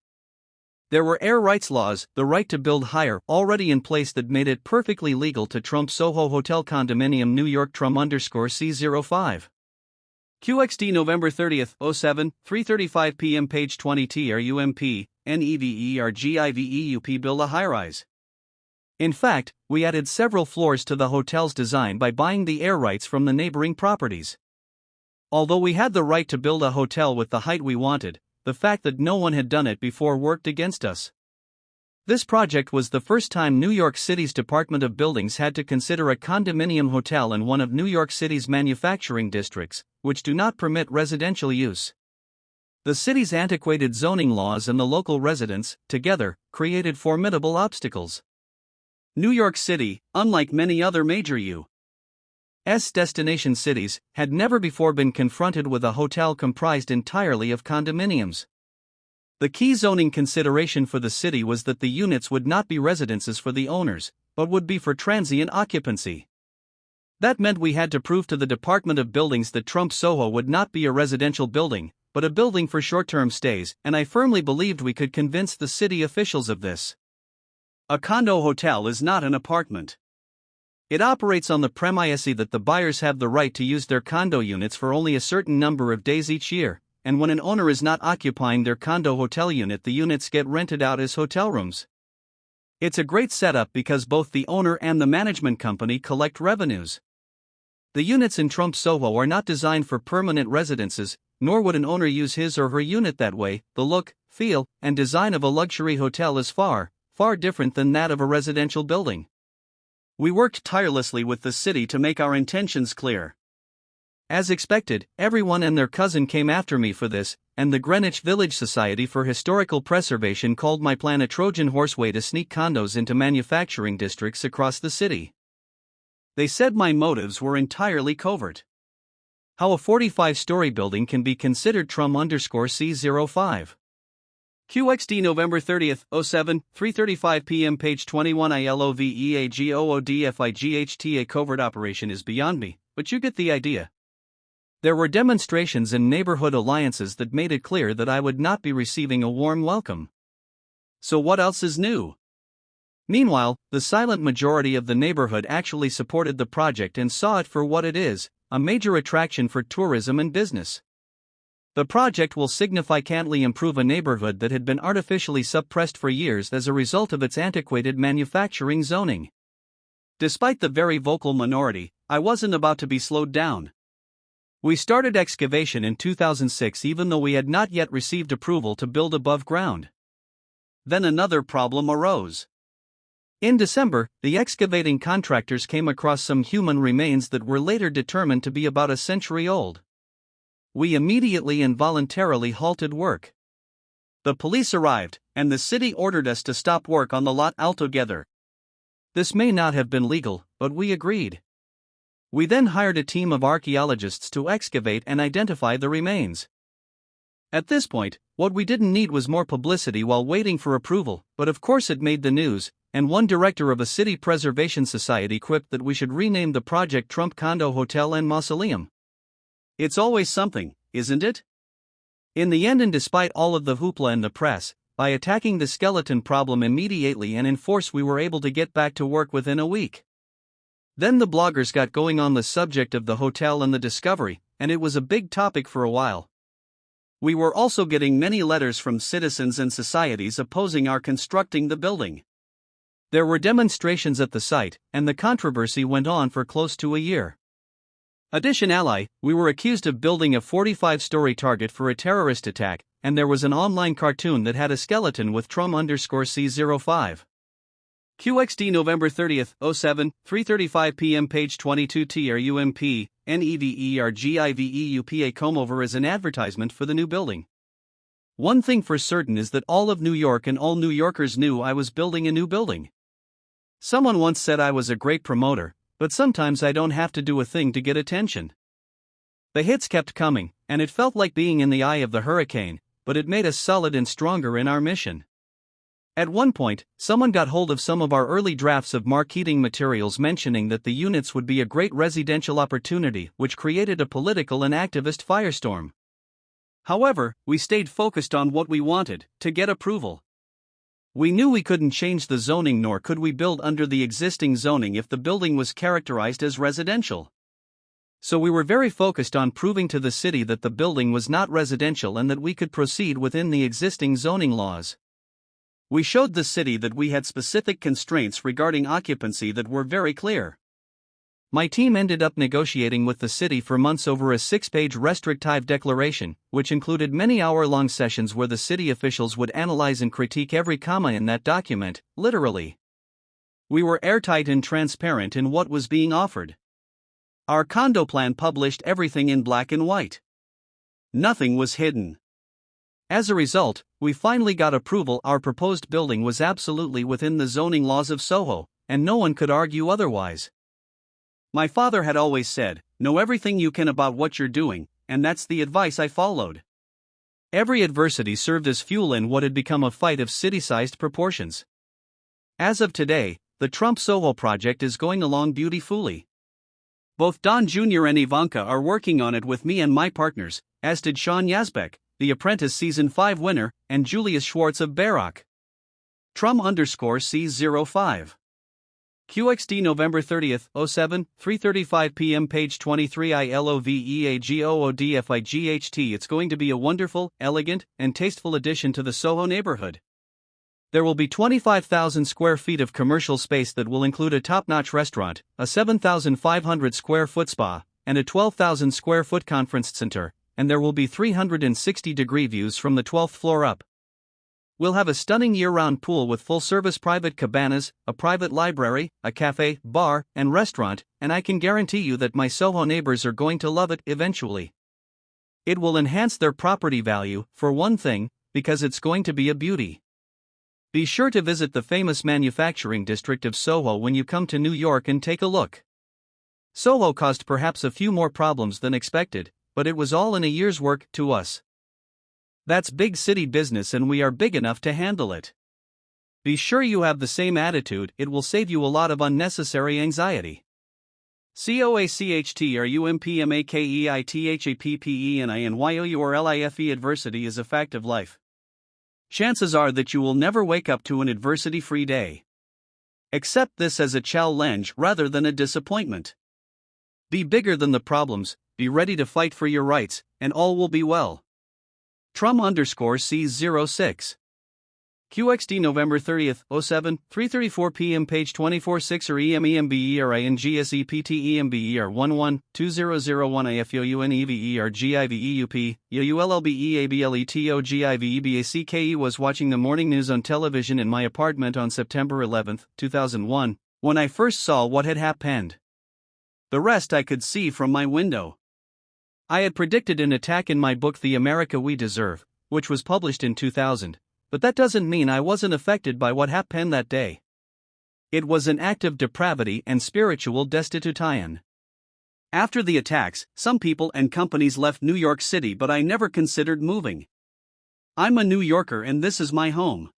There were air rights laws, the right to build higher, already in place that made it perfectly legal to trump Soho Hotel Condominium New York Trum_C05. QXD November 30, 07, 3:35 p.m. Page 20 TRUMP, NEVERGIVEUP. Build a high-rise. In fact, we added several floors to the hotel's design by buying the air rights from the neighboring properties. Although we had the right to build a hotel with the height we wanted, the fact that no one had done it before worked against us. This project was the first time New York City's Department of Buildings had to consider a condominium hotel in one of New York City's manufacturing districts, which do not permit residential use. The city's antiquated zoning laws and the local residents, together, created formidable obstacles. New York City, unlike many other major U.S. destination cities, had never before been confronted with a hotel comprised entirely of condominiums. The key zoning consideration for the city was that the units would not be residences for the owners, but would be for transient occupancy. That meant we had to prove to the Department of Buildings that Trump Soho would not be a residential building, but a building for short-term stays, and I firmly believed we could convince the city officials of this. A condo hotel is not an apartment. It operates on the premise that the buyers have the right to use their condo units for only a certain number of days each year, and when an owner is not occupying their condo hotel unit, the units get rented out as hotel rooms. It's a great setup because both the owner and the management company collect revenues. The units in Trump Soho are not designed for permanent residences, nor would an owner use his or her unit that way. The look, feel, and design of a luxury hotel is far different than that of a residential building. We worked tirelessly with the city to make our intentions clear. As expected, everyone and their cousin came after me for this, and the Greenwich Village Society for Historical Preservation called my plan a Trojan horse way to sneak condos into manufacturing districts across the city. They said my motives were entirely covert. How a 45-story building can be considered Trum_C05. QXD November 30, 07, 3:35 p.m. Page 21 ILOVEAGOODFIGHT. A covert operation is beyond me, but you get the idea. There were demonstrations and neighborhood alliances that made it clear that I would not be receiving a warm welcome. So what else is new? Meanwhile, the silent majority of the neighborhood actually supported the project and saw it for what it is, a major attraction for tourism and business. The project will significantly improve a neighborhood that had been artificially suppressed for years as a result of its antiquated manufacturing zoning. Despite the very vocal minority, I wasn't about to be slowed down. We started excavation in 2006 even though we had not yet received approval to build above ground. Then another problem arose. In December, the excavating contractors came across some human remains that were later determined to be about a century old. We immediately and voluntarily halted work. The police arrived, and the city ordered us to stop work on the lot altogether. This may not have been legal, but we agreed. We then hired a team of archaeologists to excavate and identify the remains. At this point, what we didn't need was more publicity while waiting for approval, but of course it made the news, and one director of a city preservation society quipped that we should rename the project Trump Condo Hotel and Mausoleum. It's always something, isn't it? In the end, and despite all of the hoopla in the press, by attacking the skeleton problem immediately and in force, we were able to get back to work within a week. Then the bloggers got going on the subject of the hotel and the discovery, and it was a big topic for a while. We were also getting many letters from citizens and societies opposing our constructing the building. There were demonstrations at the site, and the controversy went on for close to a year. Additionally, we were accused of building a 45-story target for a terrorist attack, and there was an online cartoon that had a skeleton with Trum_C05. QXD November 30th, 07, 3:35 p.m. Page 22 TRUMP, NEVERGIVEUPA Comeover as an advertisement for the new building. One thing for certain is that all of New York and all New Yorkers knew I was building a new building. Someone once said I was a great promoter, but sometimes I don't have to do a thing to get attention. The hits kept coming, and it felt like being in the eye of the hurricane, but it made us solid and stronger in our mission. At one point, someone got hold of some of our early drafts of marketing materials mentioning that the units would be a great residential opportunity, which created a political and activist firestorm. However, we stayed focused on what we wanted, to get approval. We knew we couldn't change the zoning, nor could we build under the existing zoning if the building was characterized as residential. So we were very focused on proving to the city that the building was not residential and that we could proceed within the existing zoning laws. We showed the city that we had specific constraints regarding occupancy that were very clear. My team ended up negotiating with the city for months over a 6-page restrictive declaration, which included many hour-long sessions where the city officials would analyze and critique every comma in that document, literally. We were airtight and transparent in what was being offered. Our condo plan published everything in black and white. Nothing was hidden. As a result, we finally got approval. Our proposed building was absolutely within the zoning laws of Soho, and no one could argue otherwise. My father had always said, "Know everything you can about what you're doing," and that's the advice I followed. Every adversity served as fuel in what had become a fight of city-sized proportions. As of today, the Trump Soho project is going along beautifully. Both Don Jr. and Ivanka are working on it with me and my partners, as did Sean Yazbek, The Apprentice Season 5 winner, and Julius Schwartz of Barak. Trum_C05. QXD November 30th, 07, 3:35 p.m. Page 23 ILOVEAGOODFIGHT. It's going to be a wonderful, elegant, and tasteful addition to the Soho neighborhood. There will be 25,000 square feet of commercial space that will include a top-notch restaurant, a 7,500 square foot spa, and a 12,000 square foot conference center, and there will be 360-degree views from the 12th floor up. We'll have a stunning year-round pool with full-service private cabanas, a private library, a cafe, bar, and restaurant, and I can guarantee you that my Soho neighbors are going to love it eventually. It will enhance their property value, for one thing, because it's going to be a beauty. Be sure to visit the famous manufacturing district of Soho when you come to New York and take a look. Soho caused perhaps a few more problems than expected, but it was all in a year's work to us. That's big city business and we are big enough to handle it. Be sure you have the same attitude, it will save you a lot of unnecessary anxiety. COACHTRUMPMAKEITHAPPENINYOURLIFE. Adversity is a fact of life. Chances are that you will never wake up to an adversity-free day. Accept this as a challenge rather than a disappointment. Be bigger than the problems, be ready to fight for your rights, and all will be well. Trum_C06. QXD November 30th, 07, 3:34 p.m. Page 24 6er EMEMBERINGSEPTEMBER11, 2001 IFOUNEVERGIVEUP, YULLBEABLETOGIVEBACKE. Was watching the morning news on television in my apartment on September 11, 2001, when I first saw what had happened. The rest I could see from my window. I had predicted an attack in my book The America We Deserve, which was published in 2000, but that doesn't mean I wasn't affected by what happened that day. It was an act of depravity and spiritual destitution. After the attacks, some people and companies left New York City, but I never considered moving. I'm a New Yorker and this is my home.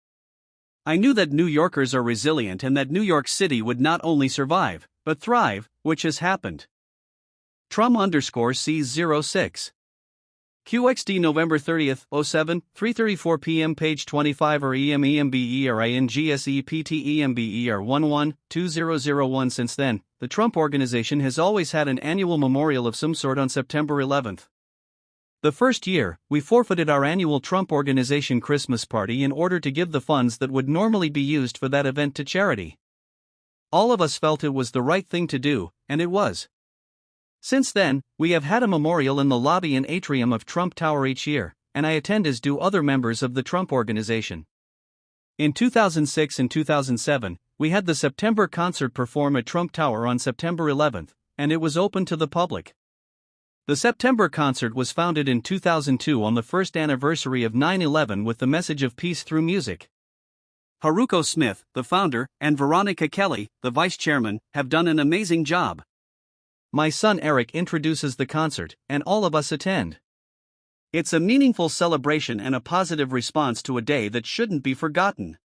I knew that New Yorkers are resilient and that New York City would not only survive, but thrive, which has happened. Trum_C06. QXD November 30th, 07, 3:34 p.m. page 25 or EMEMBERINGSEPTEMBER112001. Since then, the Trump Organization has always had an annual memorial of some sort on September 11th. The first year, we forfeited our annual Trump Organization Christmas party in order to give the funds that would normally be used for that event to charity. All of us felt it was the right thing to do, and it was. Since then, we have had a memorial in the lobby and atrium of Trump Tower each year, and I attend as do other members of the Trump Organization. In 2006 and 2007, we had the September concert perform at Trump Tower on September 11th, and it was open to the public. The September concert was founded in 2002 on the first anniversary of 9/11 with the message of peace through music. Haruko Smith, the founder, and Veronica Kelly, the vice chairman, have done an amazing job. My son Eric introduces the concert, and all of us attend. It's a meaningful celebration and a positive response to a day that shouldn't be forgotten.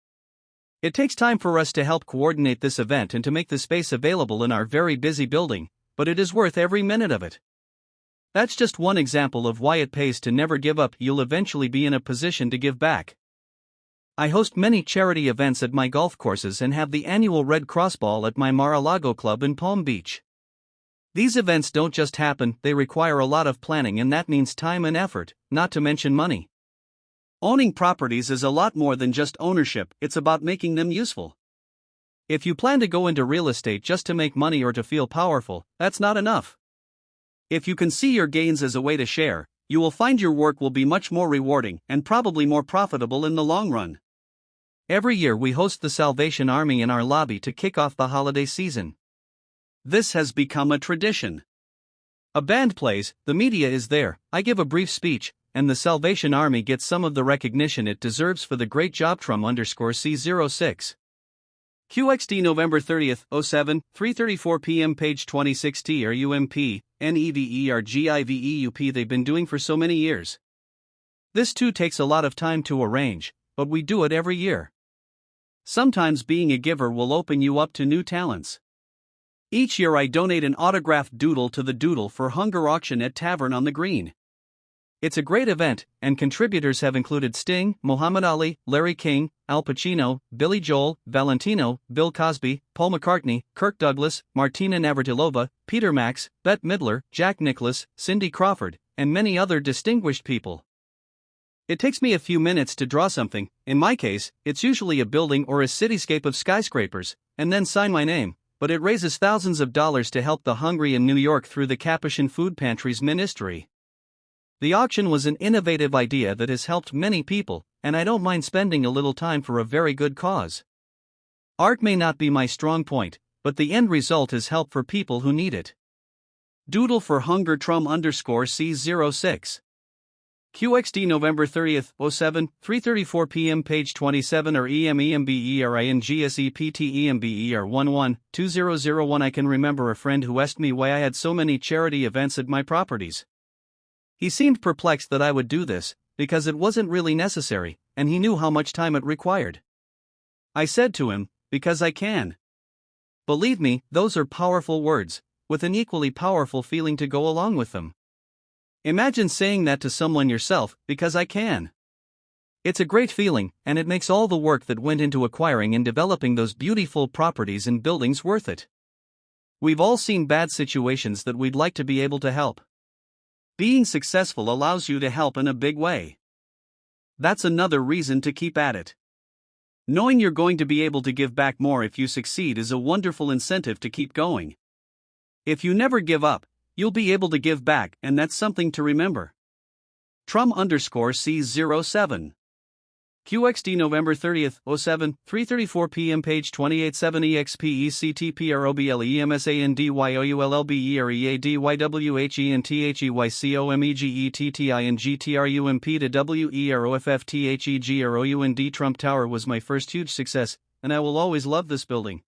It takes time for us to help coordinate this event and to make the space available in our very busy building, but it is worth every minute of it. That's just one example of why it pays to never give up. You'll eventually be in a position to give back. I host many charity events at my golf courses and have the annual Red Cross Ball at my Mar-a-Lago club in Palm Beach. These events don't just happen, they require a lot of planning, and that means time and effort, not to mention money. Owning properties is a lot more than just ownership, it's about making them useful. If you plan to go into real estate just to make money or to feel powerful, that's not enough. If you can see your gains as a way to share, you will find your work will be much more rewarding and probably more profitable in the long run. Every year we host the Salvation Army in our lobby to kick off the holiday season. This has become a tradition. A band plays, the media is there, I give a brief speech, and the Salvation Army gets some of the recognition it deserves for the great job. Trum_C06. QXD November 30th, 07, 3:34 p.m. page 26 TRUMP, NEVERGIVEUP. They've been doing for so many years. This too takes a lot of time to arrange, but we do it every year. Sometimes being a giver will open you up to new talents. Each year I donate an autographed doodle to the Doodle for Hunger auction at Tavern on the Green. It's a great event, and contributors have included Sting, Muhammad Ali, Larry King, Al Pacino, Billy Joel, Valentino, Bill Cosby, Paul McCartney, Kirk Douglas, Martina Navratilova, Peter Max, Bette Midler, Jack Nicklaus, Cindy Crawford, and many other distinguished people. It takes me a few minutes to draw something, in my case, it's usually a building or a cityscape of skyscrapers, and then sign my name. But it raises thousands of dollars to help the hungry in New York through the Capuchin Food Pantry's ministry. The auction was an innovative idea that has helped many people, and I don't mind spending a little time for a very good cause. Art may not be my strong point, but the end result is help for people who need it. Doodle for Hunger. Trum_C06. QXD November 30th, 07, 3:34 p.m. page 27 or EMEMBERINGSEPTEMBER112001. I can remember a friend who asked me why I had so many charity events at my properties. He seemed perplexed that I would do this, because it wasn't really necessary, and he knew how much time it required. I said to him, because I can. Believe me, those are powerful words, with an equally powerful feeling to go along with them. Imagine saying that to someone yourself, because I can. It's a great feeling, and it makes all the work that went into acquiring and developing those beautiful properties and buildings worth it. We've all seen bad situations that we'd like to be able to help. Being successful allows you to help in a big way. That's another reason to keep at it. Knowing you're going to be able to give back more if you succeed is a wonderful incentive to keep going. If you never give up, you'll be able to give back, and that's something to remember. Trum_C07. QXD November 30th, 07, 3:34 p.m. page 287 EXPECTPROBLEMSANDYOULLBEREADYWHECOMEGETTINGTRUMP to WEROFFTHEGROUND. Trump Tower was my first huge success, and I will always love this building.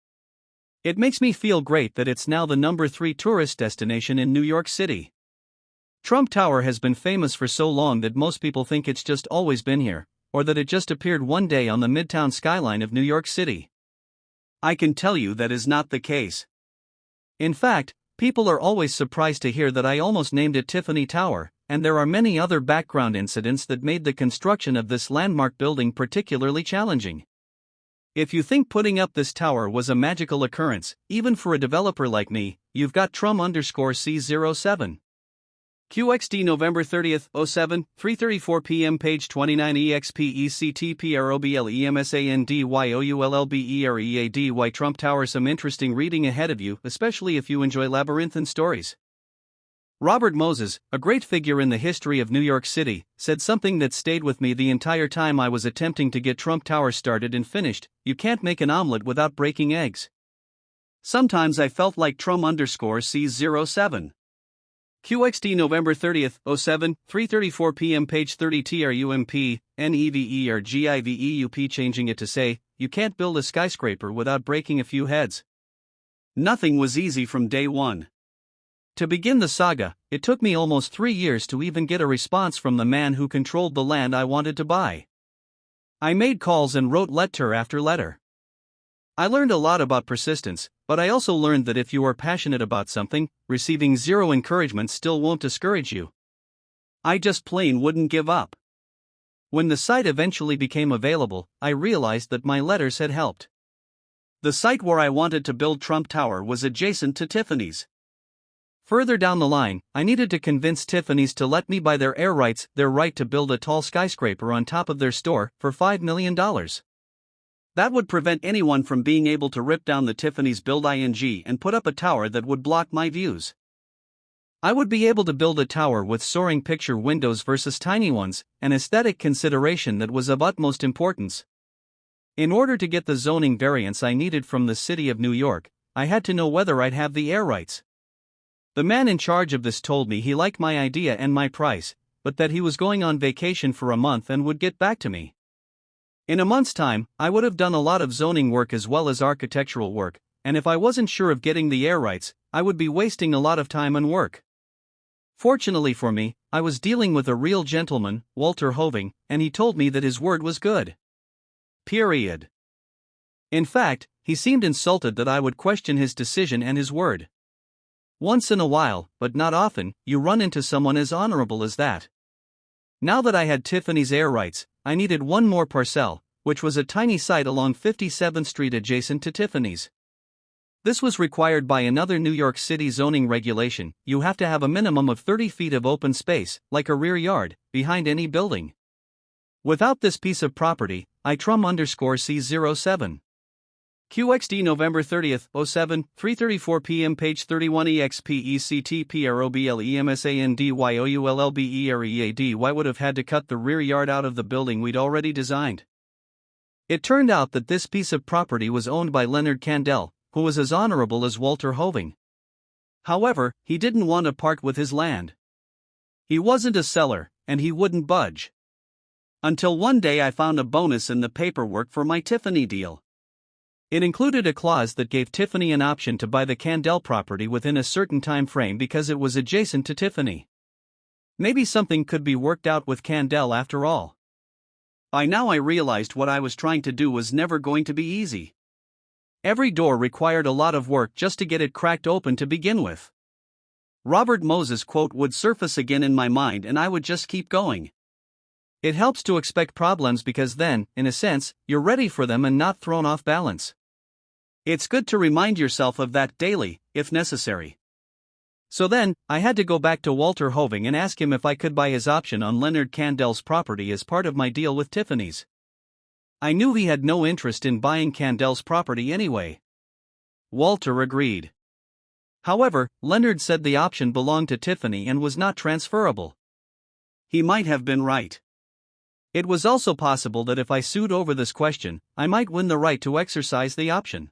It makes me feel great that it's now the #3 tourist destination in New York City. Trump Tower has been famous for so long that most people think it's just always been here, or that it just appeared one day on the midtown skyline of New York City. I can tell you that is not the case. In fact, people are always surprised to hear that I almost named it Tiffany Tower, and there are many other background incidents that made the construction of this landmark building particularly challenging. If you think putting up this tower was a magical occurrence, even for a developer like me, you've got Trum_C07. QXD November 30th, 07, 3:34 p.m. Page 29 EXPECTPROBLEMSANDYOULLBEREADY Trump Tower. Some interesting reading ahead of you, especially if you enjoy labyrinthine stories. Robert Moses, a great figure in the history of New York City, said something that stayed with me the entire time I was attempting to get Trump Tower started and finished: you can't make an omelet without breaking eggs. Sometimes I felt like Trum_C07. QXD November 30th, 07, 3:34 p.m. Page 30 TRUMP, NEVERGIVEUP changing it to say, you can't build a skyscraper without breaking a few heads. Nothing was easy from day one. To begin the saga, it took me almost 3 years to even get a response from the man who controlled the land I wanted to buy. I made calls and wrote letter after letter. I learned a lot about persistence, but I also learned that if you are passionate about something, receiving zero encouragement still won't discourage you. I just plain wouldn't give up. When the site eventually became available, I realized that my letters had helped. The site where I wanted to build Trump Tower was adjacent to Tiffany's. Further down the line, I needed to convince Tiffany's to let me buy their air rights, their right to build a tall skyscraper on top of their store, for $5 million. That would prevent anyone from being able to rip down the Tiffany's building and put up a tower that would block my views. I would be able to build a tower with soaring picture windows versus tiny ones, an aesthetic consideration that was of utmost importance. In order to get the zoning variance I needed from the city of New York, I had to know whether I'd have the air rights. The man in charge of this told me he liked my idea and my price, but that he was going on vacation for a month and would get back to me. In a month's time, I would have done a lot of zoning work as well as architectural work, and if I wasn't sure of getting the air rights, I would be wasting a lot of time and work. Fortunately for me, I was dealing with a real gentleman, Walter Hoving, and he told me that his word was good. Period. In fact, he seemed insulted that I would question his decision and his word. Once in a while, but not often, you run into someone as honorable as that. Now that I had Tiffany's air rights, I needed one more parcel, which was a tiny site along 57th Street adjacent to Tiffany's. This was required by another New York City zoning regulation. You have to have a minimum of 30 feet of open space, like a rear yard, behind any building. Without this piece of property, I Trum_C07. QXD November 30th, 07, 3:34 p.m. Page 31 EXPECTPROBLEMSANDYOULLBEREADY would have had to cut the rear yard out of the building we'd already designed. It turned out that this piece of property was owned by Leonard Kandel, who was as honorable as Walter Hoving. However, he didn't want to part with his land. He wasn't a seller, and he wouldn't budge. Until one day I found a bonus in the paperwork for my Tiffany deal. It included a clause that gave Tiffany an option to buy the Kandel property within a certain time frame because it was adjacent to Tiffany. Maybe something could be worked out with Kandel after all. By now I realized what I was trying to do was never going to be easy. Every door required a lot of work just to get it cracked open to begin with. Robert Moses' quote would surface again in my mind and I would just keep going. It helps to expect problems because then, in a sense, you're ready for them and not thrown off balance. It's good to remind yourself of that daily, if necessary. So then, I had to go back to Walter Hoving and ask him if I could buy his option on Leonard Kandel's property as part of my deal with Tiffany's. I knew he had no interest in buying Kandel's property anyway. Walter agreed. However, Leonard said the option belonged to Tiffany and was not transferable. He might have been right. It was also possible that if I sued over this question, I might win the right to exercise the option.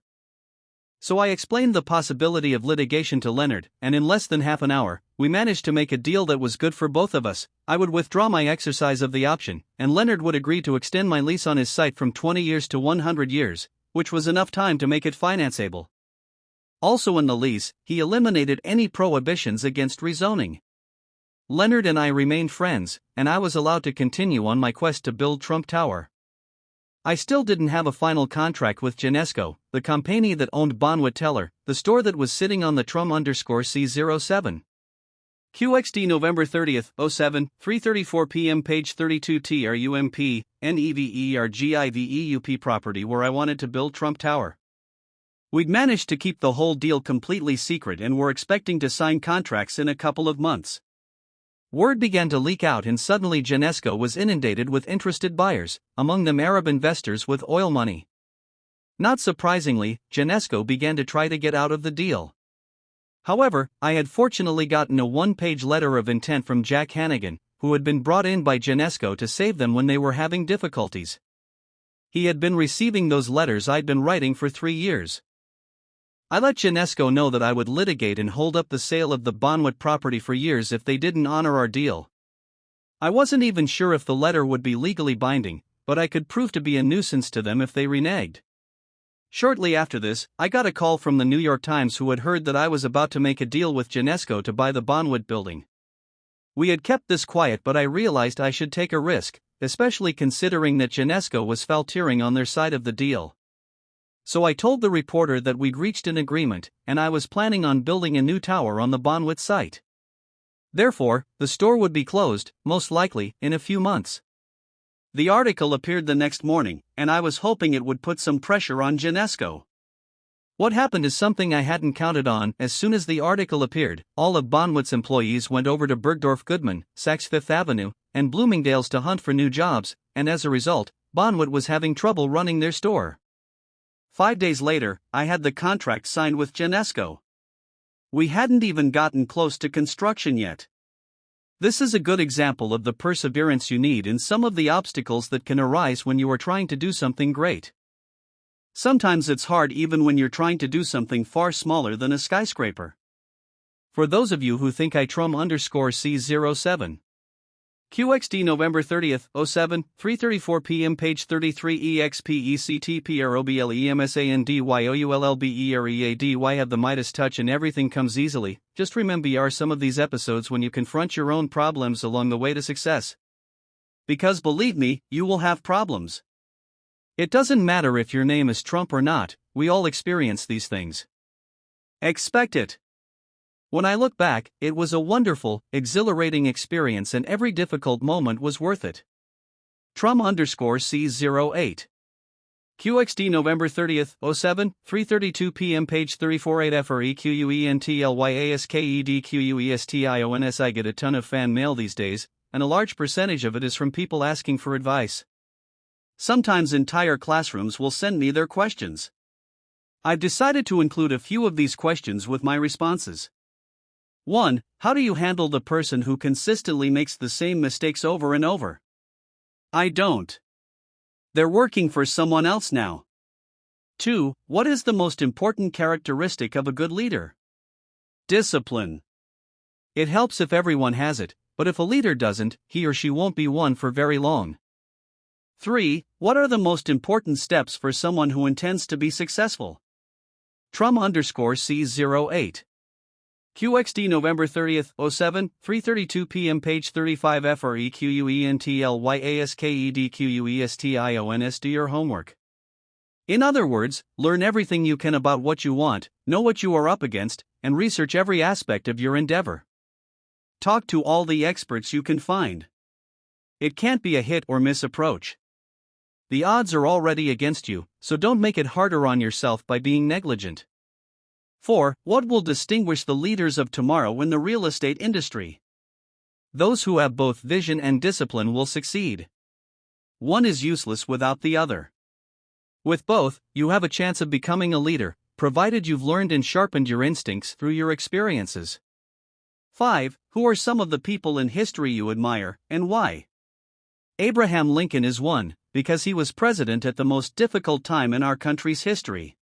So I explained the possibility of litigation to Leonard, and in less than half an hour, we managed to make a deal that was good for both of us. I would withdraw my exercise of the option, and Leonard would agree to extend my lease on his site from 20 years to 100 years, which was enough time to make it financeable. Also in the lease, he eliminated any prohibitions against rezoning. Leonard and I remained friends, and I was allowed to continue on my quest to build Trump Tower. I still didn't have a final contract with Genesco, the company that owned Bonwit Teller, the store that was sitting on the Trum_C07. QXD November 30th, 07, 3:34 p.m. Page 32 TRUMP, NEVERGIVEUP property where I wanted to build Trump Tower. We'd managed to keep the whole deal completely secret and were expecting to sign contracts in a couple of months. Word began to leak out and suddenly Genesco was inundated with interested buyers, among them Arab investors with oil money. Not surprisingly, Genesco began to try to get out of the deal. However, I had fortunately gotten a one-page letter of intent from Jack Hannigan, who had been brought in by Genesco to save them when they were having difficulties. He had been receiving those letters I'd been writing for 3 years. I let Genesco know that I would litigate and hold up the sale of the Bonwit property for years if they didn't honor our deal. I wasn't even sure if the letter would be legally binding, but I could prove to be a nuisance to them if they reneged. Shortly after this, I got a call from the New York Times who had heard that I was about to make a deal with Genesco to buy the Bonwit building. We had kept this quiet, but I realized I should take a risk, especially considering that Genesco was faltering on their side of the deal. So I told the reporter that we'd reached an agreement, and I was planning on building a new tower on the Bonwit site. Therefore, the store would be closed, most likely, in a few months. The article appeared the next morning, and I was hoping it would put some pressure on Genesco. What happened is something I hadn't counted on. As soon as the article appeared, all of Bonwit's employees went over to Bergdorf Goodman, Saks Fifth Avenue, and Bloomingdale's to hunt for new jobs, and as a result, Bonwit was having trouble running their store. 5 days later, I had the contract signed with Genesco. We hadn't even gotten close to construction yet. This is a good example of the perseverance you need in some of the obstacles that can arise when you are trying to do something great. Sometimes it's hard even when you're trying to do something far smaller than a skyscraper. For those of you who think I Trum_C07. QXD November 30th, 07, 3:34 p.m. Page 33 EXPECTPROBLEMSANDYOULLBEREADY have the Midas touch and everything comes easily. Just remember are some of these episodes when you confront your own problems along the way to success. Because believe me, you will have problems. It doesn't matter if your name is Trump or not, we all experience these things. Expect it. When I look back, it was a wonderful, exhilarating experience and every difficult moment was worth it. Trum_C08. QXD November 30th, 07, 3:32 p.m. Page 34 8FREQUENTLYASKEDQUESTIONS I get a ton of fan mail these days, and a large percentage of it is from people asking for advice. Sometimes entire classrooms will send me their questions. I've decided to include a few of these questions with my responses. 1. How do you handle the person who consistently makes the same mistakes over and over? I don't. They're working for someone else now. 2. What is the most important characteristic of a good leader? Discipline. It helps if everyone has it, but if a leader doesn't, he or she won't be one for very long. 3. What are the most important steps for someone who intends to be successful? Trum_C08. QXD November 30th, 07, 3:32 p.m. Page 35 FREQUENTLYASKEDQUESTIONS Do your homework. In other words, learn everything you can about what you want, know what you are up against, and research every aspect of your endeavor. Talk to all the experts you can find. It can't be a hit or miss approach. The odds are already against you, so don't make it harder on yourself by being negligent. 4. What will distinguish the leaders of tomorrow in the real estate industry? Those who have both vision and discipline will succeed. One is useless without the other. With both, you have a chance of becoming a leader, provided you've learned and sharpened your instincts through your experiences. 5. Who are some of the people in history you admire, and why? Abraham Lincoln is one, because he was president at the most difficult time in our country's history.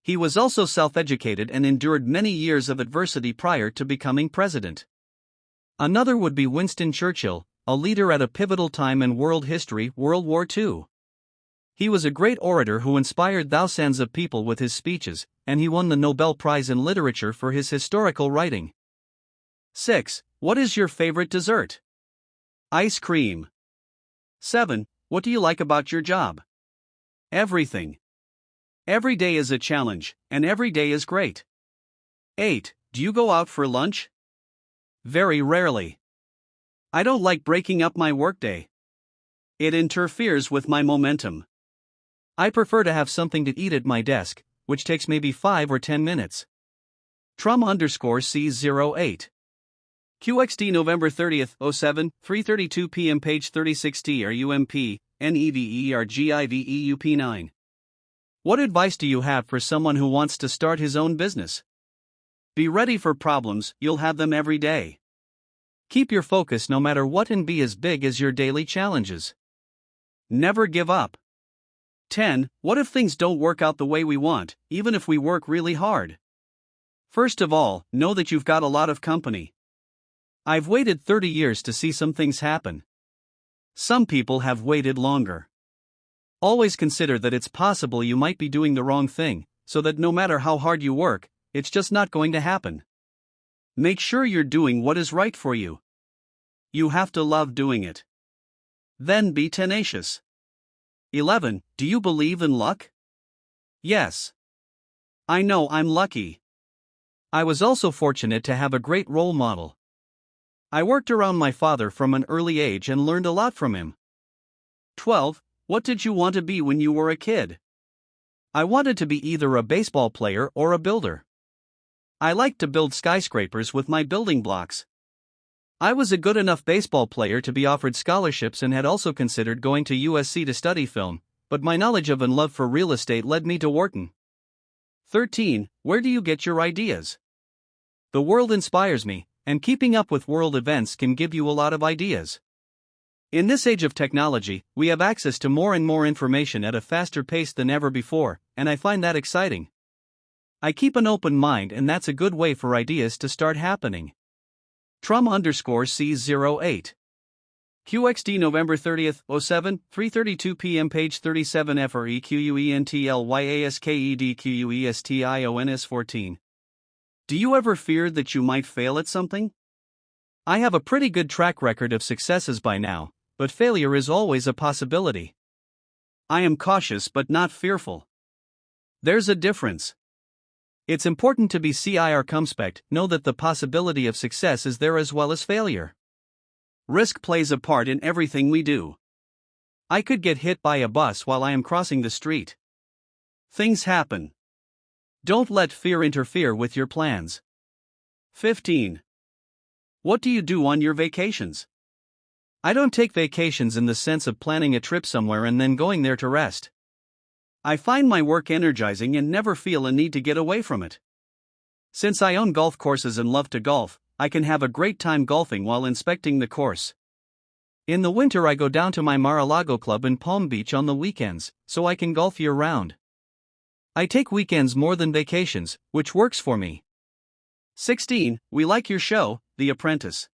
He was also self-educated and endured many years of adversity prior to becoming president. Another would be Winston Churchill, a leader at a pivotal time in world history, World War II. He was a great orator who inspired thousands of people with his speeches, and he won the Nobel Prize in Literature for his historical writing. 6. What is your favorite dessert? Ice cream. 7. What do you like about your job? Everything. Every day is a challenge, and every day is great. 8. Do you go out for lunch? Very rarely. I don't like breaking up my workday. It interferes with my momentum. I prefer to have something to eat at my desk, which takes maybe 5 or 10 minutes. Trum_C08. QXD November 30th, 07, 3:32 p.m. page 36T RUMP, NEVERGIVEUP9. What advice do you have for someone who wants to start his own business? Be ready for problems, you'll have them every day. Keep your focus no matter what and be as big as your daily challenges. Never give up. 10. What if things don't work out the way we want, even if we work really hard? First of all, know that you've got a lot of company. I've waited 30 years to see some things happen. Some people have waited longer. Always consider that it's possible you might be doing the wrong thing, so that no matter how hard you work, it's just not going to happen. Make sure you're doing what is right for you. You have to love doing it. Then be tenacious. 11. Do you believe in luck? Yes. I know I'm lucky. I was also fortunate to have a great role model. I worked around my father from an early age and learned a lot from him. 12. What did you want to be when you were a kid? I wanted to be either a baseball player or a builder. I liked to build skyscrapers with my building blocks. I was a good enough baseball player to be offered scholarships and had also considered going to USC to study film, but my knowledge of and love for real estate led me to Wharton. 13. Where do you get your ideas? The world inspires me, and keeping up with world events can give you a lot of ideas. In this age of technology, we have access to more and more information at a faster pace than ever before, and I find that exciting. I keep an open mind, and that's a good way for ideas to start happening. Trum_C08. QXD November 30th, 07, 3:32 p.m. page 37 FREQUENTLYASKEDQUESTIONS14. Do you ever fear that you might fail at something? I have a pretty good track record of successes by now, but failure is always a possibility. I am cautious but not fearful. There's a difference. It's important to be circumspect, know that the possibility of success is there as well as failure. Risk plays a part in everything we do. I could get hit by a bus while I am crossing the street. Things happen. Don't let fear interfere with your plans. 15. What do you do on your vacations? I don't take vacations in the sense of planning a trip somewhere and then going there to rest. I find my work energizing and never feel a need to get away from it. Since I own golf courses and love to golf, I can have a great time golfing while inspecting the course. In the winter I go down to my Mar-a-Lago club in Palm Beach on the weekends, so I can golf year-round. I take weekends more than vacations, which works for me. 16. We like your show, The Apprentice.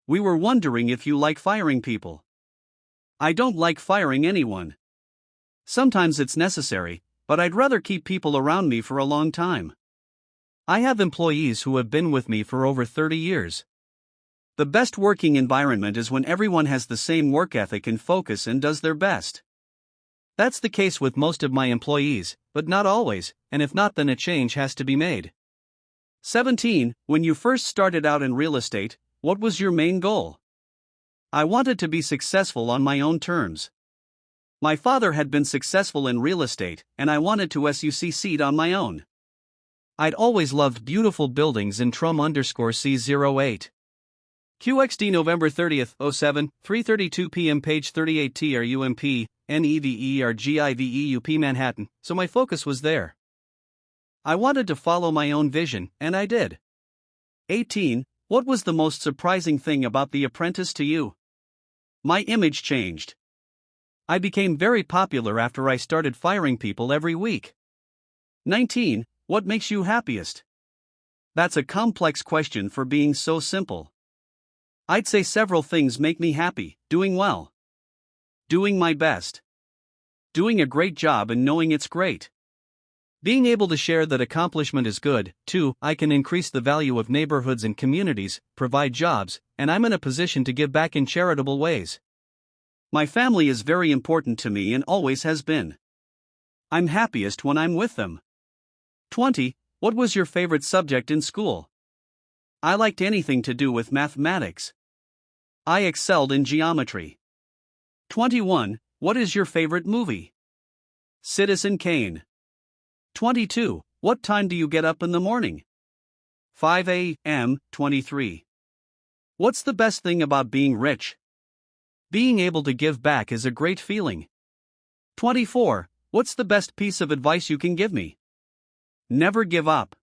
We were wondering if you like firing people. I don't like firing anyone. Sometimes it's necessary, but I'd rather keep people around me for a long time. I have employees who have been with me for over 30 years. The best working environment is when everyone has the same work ethic and focus and does their best. That's the case with most of my employees, but not always, and if not, then a change has to be made. 17. When you first started out in real estate, what was your main goal? I wanted to be successful on my own terms. My father had been successful in real estate, and I wanted to succeed on my own. I'd always loved beautiful buildings in Trum_C08. QXD November 30th, 07, 3:32 p.m. page 38 TRUMP, NEVERGIVEUP Manhattan, so my focus was there. I wanted to follow my own vision, and I did. 18. What was the most surprising thing about The Apprentice to you? My image changed. I became very popular after I started firing people every week. 19. What makes you happiest? That's a complex question for being so simple. I'd say several things make me happy: doing well, doing my best, Doing a great job and knowing it's great. Being able to share that accomplishment is good. 2. I can increase the value of neighborhoods and communities, provide jobs, and I'm in a position to give back in charitable ways. My family is very important to me and always has been. I'm happiest when I'm with them. 20. What was your favorite subject in school? I liked anything to do with mathematics. I excelled in geometry. 21. What is your favorite movie? Citizen Kane. 22. What time do you get up in the morning? 5 a.m. 23. What's the best thing about being rich? Being able to give back is a great feeling. 24. What's the best piece of advice you can give me? Never give up.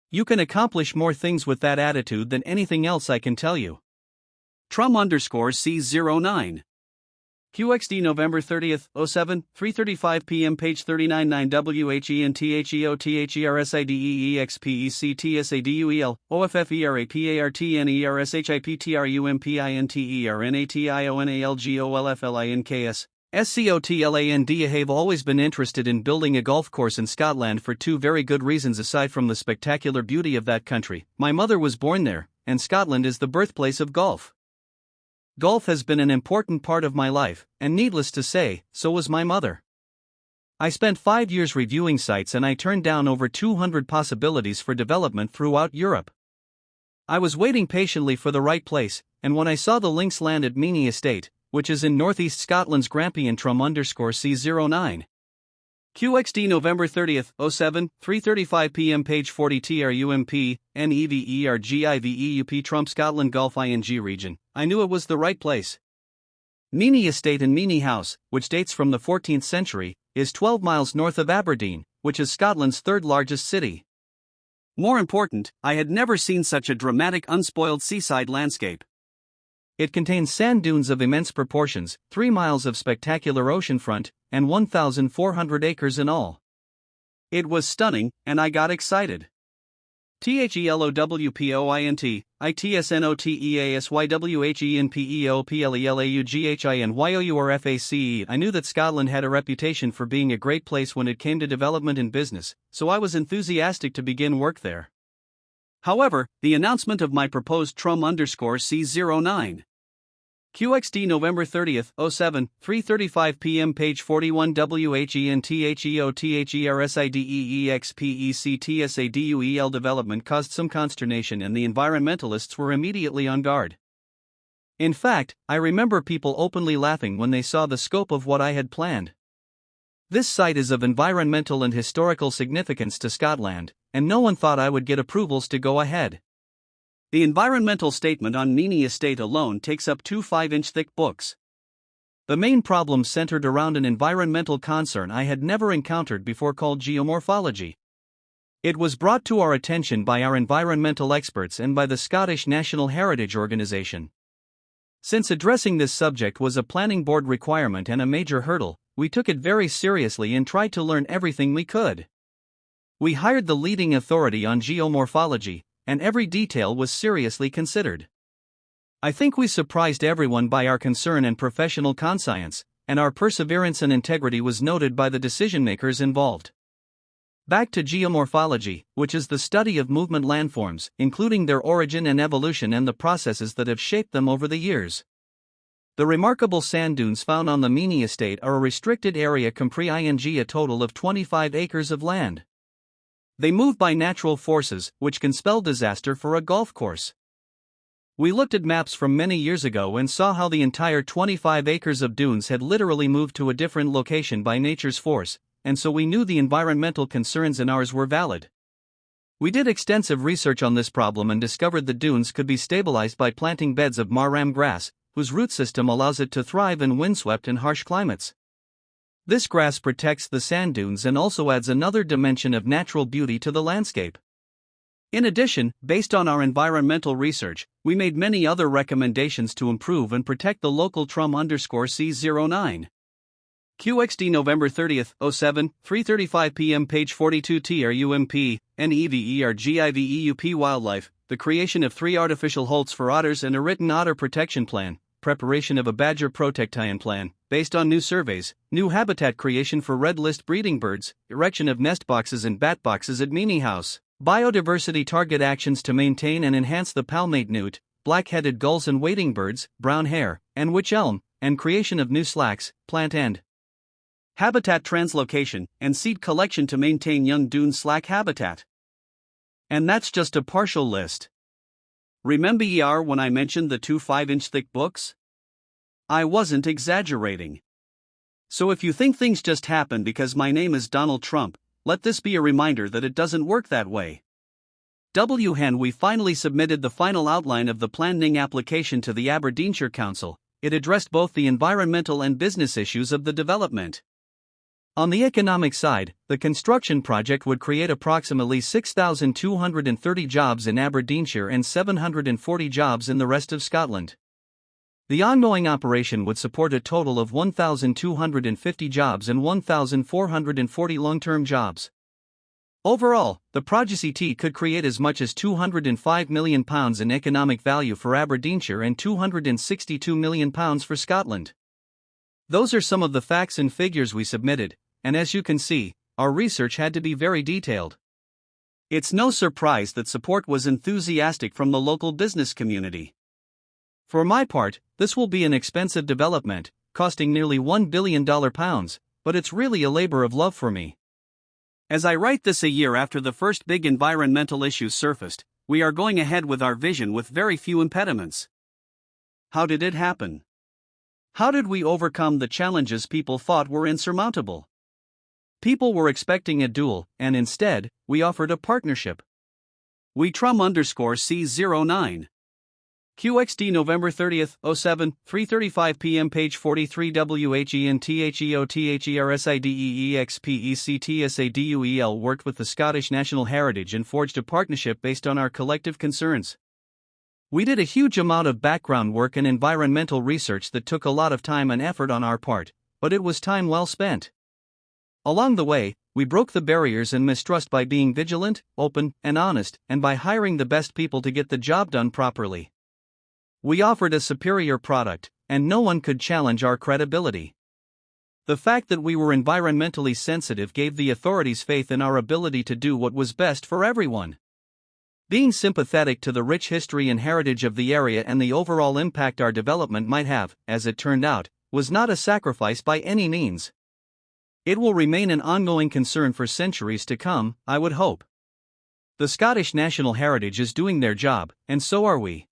You can accomplish more things with that attitude than anything else I can tell you. Trum_C09. QXD November 30th, 07, 3:35 p.m. page 39 9 WHENTHEOTHERSIDEEXPECTSADUEL OFFERAPARTNERSHIPTRUMPINTERNATIONALGOLFLINKS SCOTLAND. I have always been interested in building a golf course in Scotland for two very good reasons aside from the spectacular beauty of that country. My mother was born there, and Scotland is the birthplace of golf. Golf has been an important part of my life, and needless to say, so was my mother. I spent 5 years reviewing sites and I turned down over 200 possibilities for development throughout Europe. I was waiting patiently for the right place, and when I saw the links land at Meany Estate, which is in northeast Scotland's Grampian Trum_C09. QXD November 30th, 07, 3:35 p.m. page 40 TRUMP, NEVERGIVEUP Trump Scotland Golf ING region. I knew it was the right place. Meany Estate and Meany House, which dates from the 14th century, is 12 miles north of Aberdeen, which is Scotland's third largest city. More important, I had never seen such a dramatic unspoiled seaside landscape. It contains sand dunes of immense proportions, 3 miles of spectacular oceanfront, and 1,400 acres in all. It was stunning, and I got excited. THELOWPOINT, ITSNOTEASYWHENPEOPLELAUGHINYOURFACE. I knew that Scotland had a reputation for being a great place when it came to development and business, so I was enthusiastic to begin work there. However, the announcement of my proposed Trum_C09. QXD November 30th, 07, 3:35 p.m. page 41 WHENTHEOTHERSIDEEXPECTSADUEL development caused some consternation and the environmentalists were immediately on guard. In fact, I remember people openly laughing when they saw the scope of what I had planned. This site is of environmental and historical significance to Scotland, and no one thought I would get approvals to go ahead. The environmental statement on Meany Estate alone takes up 2 5-inch thick books. The main problem centered around an environmental concern I had never encountered before called geomorphology. It was brought to our attention by our environmental experts and by the Scottish National Heritage Organisation. Since addressing this subject was a planning board requirement and a major hurdle, we took it very seriously and tried to learn everything we could. We hired the leading authority on geomorphology, and every detail was seriously considered. I think we surprised everyone by our concern and professional conscience, and our perseverance and integrity was noted by the decision-makers involved. Back to geomorphology, which is the study of movement landforms, including their origin and evolution and the processes that have shaped them over the years. The remarkable sand dunes found on the Meany Estate are a restricted area comprising a total of 25 acres of land. They move by natural forces, which can spell disaster for a golf course. We looked at maps from many years ago and saw how the entire 25 acres of dunes had literally moved to a different location by nature's force, and so we knew the environmental concerns in ours were valid. We did extensive research on this problem and discovered the dunes could be stabilized by planting beds of marram grass, whose root system allows it to thrive in windswept and harsh climates. This grass protects the sand dunes and also adds another dimension of natural beauty to the landscape. In addition, based on our environmental research, we made many other recommendations to improve and protect the local Trum_C09. QXD November 30th, 07, 3:35 p.m. page 42 TRUMP, NEVERGIVEUP Wildlife, the creation of 3 artificial holts for otters and a written otter protection plan. preparation of a badger protection plan, based on new surveys, new habitat creation for red list breeding birds, erection of nest boxes and bat boxes at Meany House, biodiversity target actions to maintain and enhance the palmate newt, black-headed gulls and wading birds, brown hare, and wych elm, and creation of new slacks, plant and habitat translocation, and seed collection to maintain young dune slack habitat. And that's just a partial list. Remember when I mentioned the 2 5-inch thick books? I wasn't exaggerating. So if you think things just happen because my name is Donald Trump, let this be a reminder that it doesn't work that way. We finally submitted the final outline of the planning application to the Aberdeenshire Council. It addressed both the environmental and business issues of the development. On the economic side, the construction project would create approximately 6,230 jobs in Aberdeenshire and 740 jobs in the rest of Scotland. The ongoing operation would support a total of 1,250 jobs and 1,440 long-term jobs. Overall, the project could create as much as £205 million in economic value for Aberdeenshire and £262 million for Scotland. Those are some of the facts and figures we submitted, and as you can see, our research had to be very detailed. It's no surprise that support was enthusiastic from the local business community. For my part, this will be an expensive development, costing nearly £1 billion, but it's really a labor of love for me. As I write this a year after the first big environmental issues surfaced, we are going ahead with our vision with very few impediments. How did it happen? How did we overcome the challenges people thought were insurmountable? People were expecting a duel, and instead, we offered a partnership. We Trum_C09. QXD November 30th, 07, 3:35 p.m. page 43 WHENTHEOTHERSIDEEXPECTSADUEL worked with the Scottish National Heritage and forged a partnership based on our collective concerns. We did a huge amount of background work and environmental research that took a lot of time and effort on our part, but it was time well spent. Along the way, we broke the barriers and mistrust by being vigilant, open, and honest, and by hiring the best people to get the job done properly. We offered a superior product, and no one could challenge our credibility. The fact that we were environmentally sensitive gave the authorities faith in our ability to do what was best for everyone. Being sympathetic to the rich history and heritage of the area and the overall impact our development might have, as it turned out, was not a sacrifice by any means. It will remain an ongoing concern for centuries to come, I would hope. The Scottish National Heritage is doing their job, and so are we.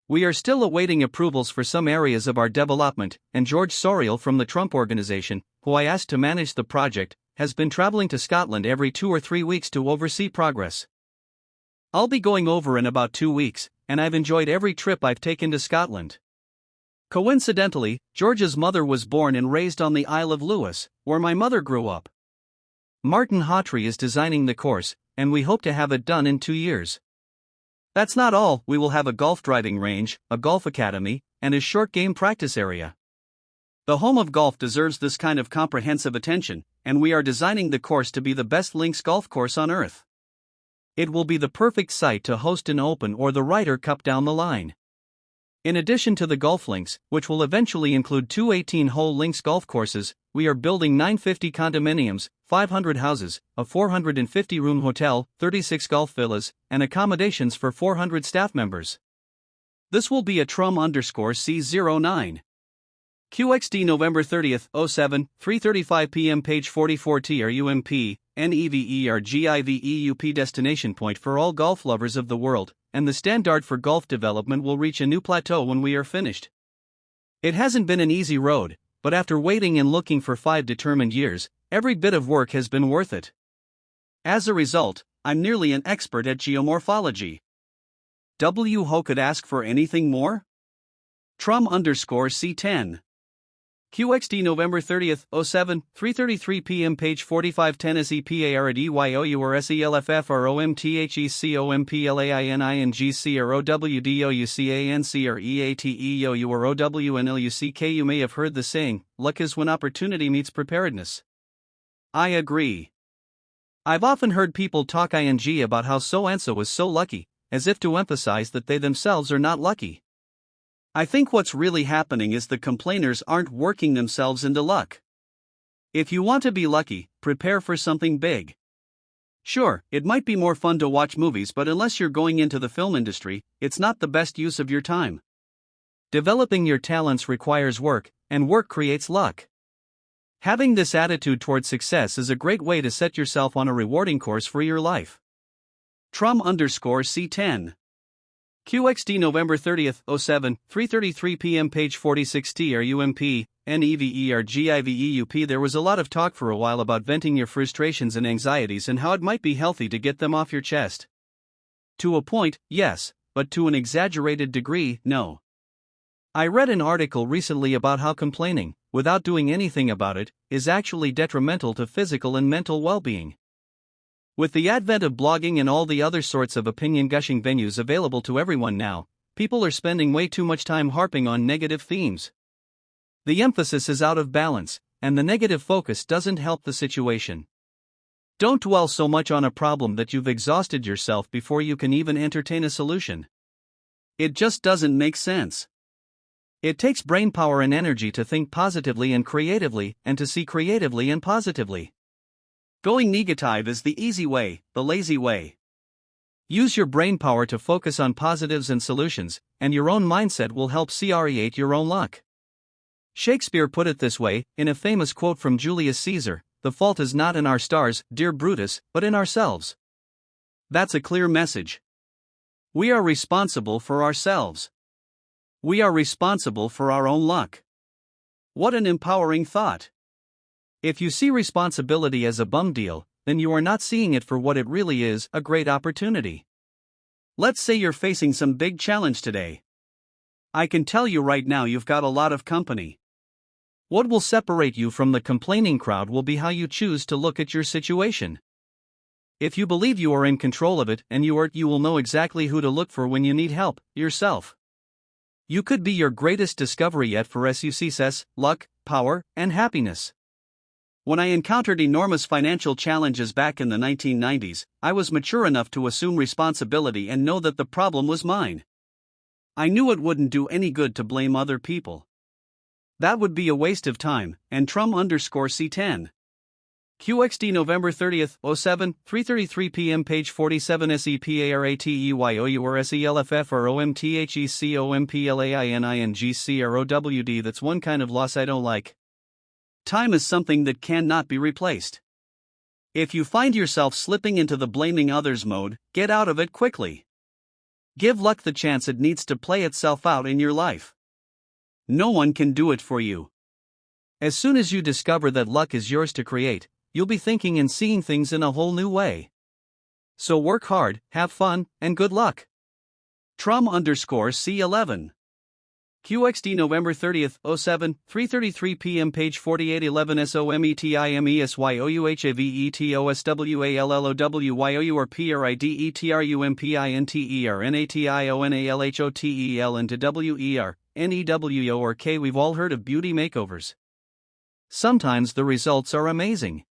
We are still awaiting approvals for some areas of our development, and George Soriel from the Trump Organization, who I asked to manage the project, has been traveling to Scotland every 2 or 3 weeks to oversee progress. I'll be going over in about 2 weeks, and I've enjoyed every trip I've taken to Scotland. Coincidentally, George's mother was born and raised on the Isle of Lewis, where my mother grew up. Martin Hawtrey is designing the course, and we hope to have it done in 2 years. That's not all, we will have a golf driving range, a golf academy, and a short game practice area. The home of golf deserves this kind of comprehensive attention, and we are designing the course to be the best links golf course on earth. It will be the perfect site to host an Open or the Ryder Cup down the line. In addition to the golf links, which will eventually include 2 18-hole links golf courses, we are building 950 condominiums, 500 houses, a 450-room hotel, 36 golf villas, and accommodations for 400 staff members. This will be a Trum_C09. QXD November 30th, 07, 3:35 p.m. page 44 TRUMP, NEVERGIVEUP destination point for all golf lovers of the world, and the standard for golf development will reach a new plateau when we are finished. It hasn't been an easy road, but after waiting and looking for 5 determined years, every bit of work has been worth it. As a result, I'm nearly an expert at geomorphology. Who could ask for anything more? Trum_C10. QXD November 30th, 07, 3:33 p.m. page 45 Tennessee PARDYOURSELFFROMTHECOMPLAININGCROWDDOUCANCEREEATEOUROWNLUCKU. You may have heard the saying, luck is when opportunity meets preparedness. I agree. I've often heard people talk ing about how so-and-so is so lucky, as if to emphasize that they themselves are not lucky. I think what's really happening is the complainers aren't working themselves into luck. If you want to be lucky, prepare for something big. Sure, it might be more fun to watch movies, but unless you're going into the film industry, it's not the best use of your time. Developing your talents requires work, and work creates luck. Having this attitude toward success is a great way to set yourself on a rewarding course for your life. Trum_C10. QXD November 30th, 07, 3:33 p.m. page 46 TRUMP, NEVERGIVEUP. There was a lot of talk for a while about venting your frustrations and anxieties and how it might be healthy to get them off your chest. To a point, yes, but to an exaggerated degree, no. I read an article recently about how complaining, without doing anything about it, is actually detrimental to physical and mental well-being. With the advent of blogging and all the other sorts of opinion-gushing venues available to everyone now, people are spending way too much time harping on negative themes. The emphasis is out of balance, and the negative focus doesn't help the situation. Don't dwell so much on a problem that you've exhausted yourself before you can even entertain a solution. It just doesn't make sense. It takes brainpower and energy to think positively and creatively, and to see creatively and positively. Going negative is the easy way, the lazy way. Use your brainpower to focus on positives and solutions, and your own mindset will help create your own luck. Shakespeare put it this way, in a famous quote from Julius Caesar: "The fault is not in our stars, dear Brutus, but in ourselves." That's a clear message. We are responsible for ourselves. We are responsible for our own luck. What an empowering thought. If you see responsibility as a bum deal, then you are not seeing it for what it really is, a great opportunity. Let's say you're facing some big challenge today. I can tell you right now you've got a lot of company. What will separate you from the complaining crowd will be how you choose to look at your situation. If you believe you are in control of it and you will know exactly who to look for when you need help, yourself. You could be your greatest discovery yet for success, luck, power, and happiness. When I encountered enormous financial challenges back in the 1990s, I was mature enough to assume responsibility and know that the problem was mine. I knew it wouldn't do any good to blame other people. That would be a waste of time, and Trum_C10. QXD November 30th, 07, 3:33 p.m. page 47 SEPARATEYOURSELFFROMTHECOMPLAININGCROWD. That's one kind of loss I don't like. Time is something that cannot be replaced. If you find yourself slipping into the blaming others mode, get out of it quickly. Give luck the chance it needs to play itself out in your life. No one can do it for you. As soon as you discover that luck is yours to create, you'll be thinking and seeing things in a whole new way. So work hard, have fun, and good luck. Trum_C11. QXD November 30th, 07, 3:33 p.m. page 4811 SOMETIMESYOUHAVETOSWALLOWYOURPRIDETRUMPERNATIONALHOTEL and WER. We've all heard of beauty makeovers. Sometimes the results are amazing.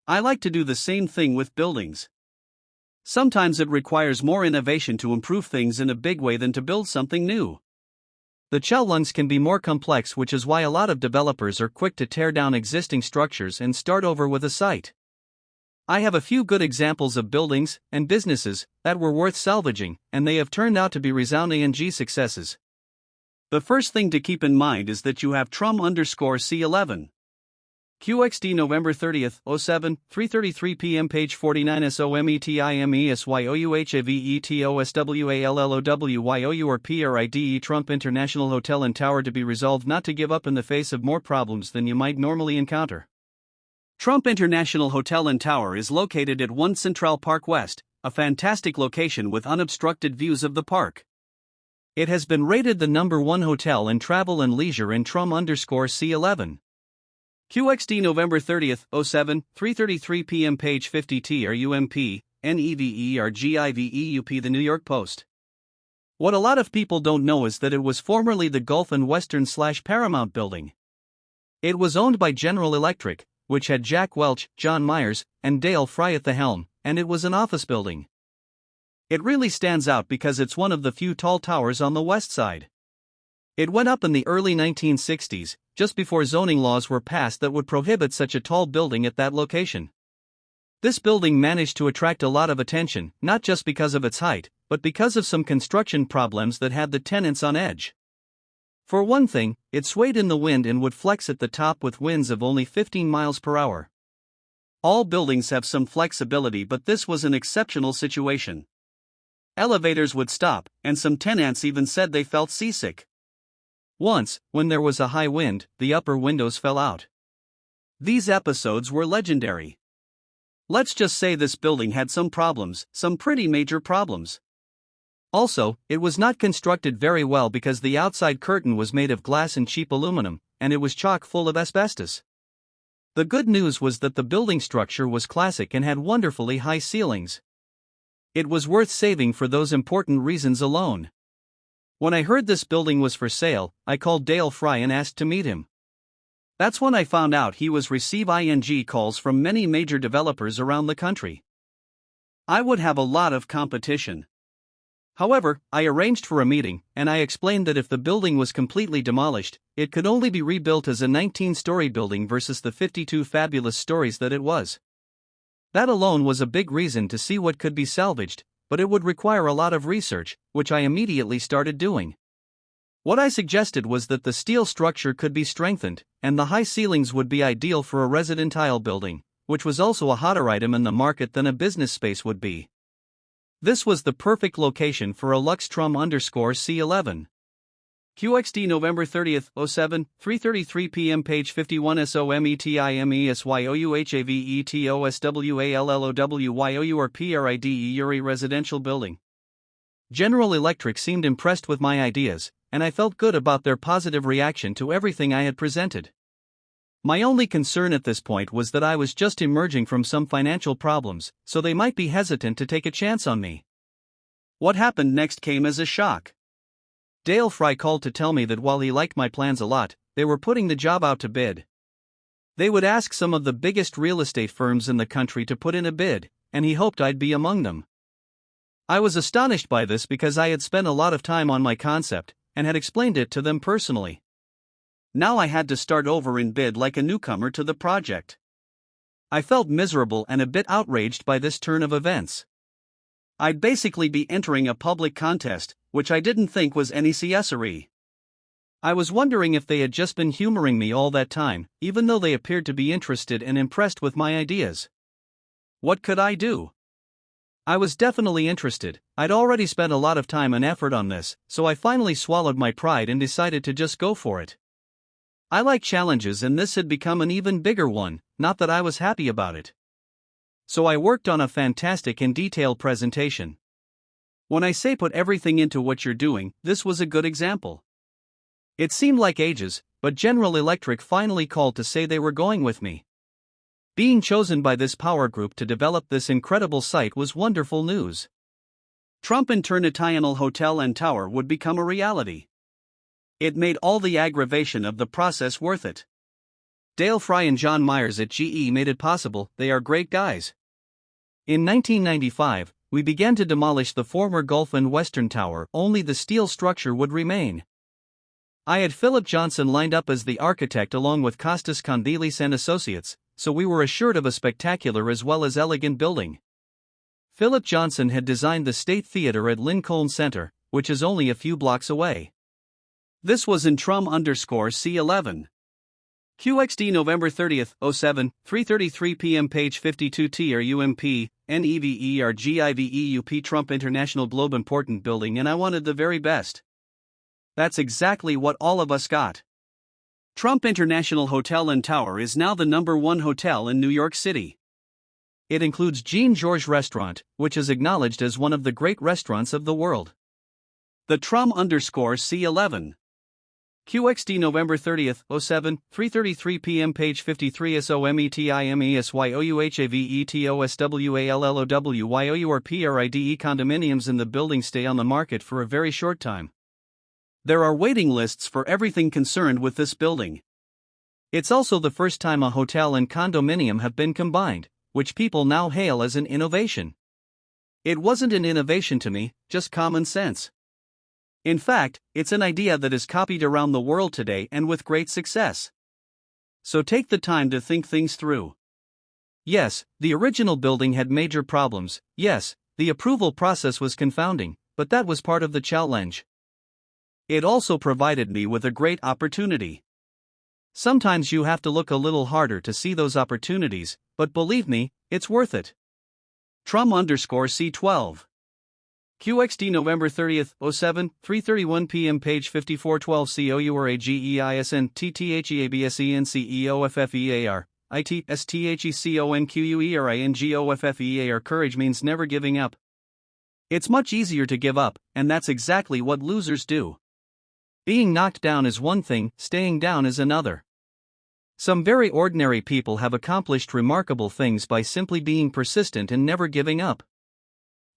I like to do the same thing with buildings. Sometimes it requires more innovation to improve things in a big way than to build something new. The challenges can be more complex, which is why a lot of developers are quick to tear down existing structures and start over with a site. I have a few good examples of buildings and businesses that were worth salvaging, and they have turned out to be resounding successes. The first thing to keep in mind is that you have Trum_C11. QXD November 30th, 07, 3:33 p.m. page 49 SOMETIMESYOUHAVETOSWALLOWYOURPRIDE Trump International Hotel and Tower to be resolved, not to give up in the face of more problems than you might normally encounter. Trump International Hotel and Tower is located at 1 Central Park West, a fantastic location with unobstructed views of the park. It has been rated the #1 hotel in travel and leisure in Trum_C11. QXD November 30th, 07, 3:33 p.m. page 50 TRUMP, NEVERGIVEUP. The New York Post. What a lot of people don't know is that it was formerly the Gulf and Western/Paramount building. It was owned by General Electric, which had Jack Welch, John Myers, and Dale Fry at the helm, and it was an office building. It really stands out because it's one of the few tall towers on the west side. It went up in the early 1960s, just before zoning laws were passed that would prohibit such a tall building at that location. This building managed to attract a lot of attention, not just because of its height, but because of some construction problems that had the tenants on edge. For one thing, it swayed in the wind and would flex at the top with winds of only 15 miles per hour. All buildings have some flexibility, but this was an exceptional situation. Elevators would stop, and some tenants even said they felt seasick. Once, when there was a high wind, the upper windows fell out. These episodes were legendary. Let's just say this building had some problems, some pretty major problems. Also, it was not constructed very well because the outside curtain was made of glass and cheap aluminum, and it was chock full of asbestos. The good news was that the building structure was classic and had wonderfully high ceilings. It was worth saving for those important reasons alone. When I heard this building was for sale, I called Dale Fry and asked to meet him. That's when I found out he was receiving calls from many major developers around the country. I would have a lot of competition. However, I arranged for a meeting, and I explained that if the building was completely demolished, it could only be rebuilt as a 19-story building versus the 52 fabulous stories that it was. That alone was a big reason to see what could be salvaged, but it would require a lot of research, which I immediately started doing. What I suggested was that the steel structure could be strengthened, and the high ceilings would be ideal for a residential building, which was also a hotter item in the market than a business space would be. This was the perfect location for a Lux_C11. QXD November 30, 07, 3:33 p.m. Page 51 SOMETIMESYOUHAVETOSWALLOWYOURPRIDE Uri Residential Building. General Electric seemed impressed with my ideas, and I felt good about their positive reaction to everything I had presented. My only concern at this point was that I was just emerging from some financial problems, so they might be hesitant to take a chance on me. What happened next came as a shock. Dale Fry called to tell me that while he liked my plans a lot, they were putting the job out to bid. They would ask some of the biggest real estate firms in the country to put in a bid, and he hoped I'd be among them. I was astonished by this because I had spent a lot of time on my concept, and had explained it to them personally. Now I had to start over in bid like a newcomer to the project. I felt miserable and a bit outraged by this turn of events. I'd basically be entering a public contest, which I didn't think was any necessary. I was wondering if they had just been humoring me all that time, even though they appeared to be interested and impressed with my ideas. What could I do? I was definitely interested. I'd already spent a lot of time and effort on this, so I finally swallowed my pride and decided to just go for it. I like challenges, and this had become an even bigger one, not that I was happy about it. So I worked on a fantastic and detailed presentation. When I say put everything into what you're doing, this was a good example. It seemed like ages, but General Electric finally called to say they were going with me. Being chosen by this power group to develop this incredible site was wonderful news. Trump International Hotel and Tower would become a reality. It made all the aggravation of the process worth it. Dale Fry and John Myers at GE made it possible. They are great guys. In 1995, we began to demolish the former Gulf and Western Tower, only the steel structure would remain. I had Philip Johnson lined up as the architect along with Costas Kondylis and Associates, so we were assured of a spectacular as well as elegant building. Philip Johnson had designed the State Theater at Lincoln Center, which is only a few blocks away. This was in Trum_C11. QXD November 30, 07, 3:33 p.m. Page 52 TRUMP, NEVERGIVEUP Trump International Globe Important Building, and I wanted the very best. That's exactly what all of us got. Trump International Hotel and Tower is now the #1 hotel in New York City. It includes Jean-Georges Restaurant, which is acknowledged as one of the great restaurants of the world. The Trum_C11. QXD November 30, 07, 3:33 p.m. Page 53 SOMETIMESYOUHAVETOSWALLOWYOURPRIDE condominiums in the building stay on the market for a very short time. There are waiting lists for everything concerned with this building. It's also the first time a hotel and condominium have been combined, which people now hail as an innovation. It wasn't an innovation to me, just common sense. In fact, it's an idea that is copied around the world today and with great success. So take the time to think things through. Yes, the original building had major problems. Yes, the approval process was confounding, but that was part of the challenge. It also provided me with a great opportunity. Sometimes you have to look a little harder to see those opportunities, but believe me, it's worth it. Trum_C12. QXD November 30th, 07, 3:31 p.m. page 5412 COURAGEISN TTHEABSENCEOFFEAR ITSTHECONQUERINGOFFEAR. Courage means never giving up. It's much easier to give up, and that's exactly what losers do. Being knocked down is one thing, staying down is another. Some very ordinary people have accomplished remarkable things by simply being persistent and never giving up.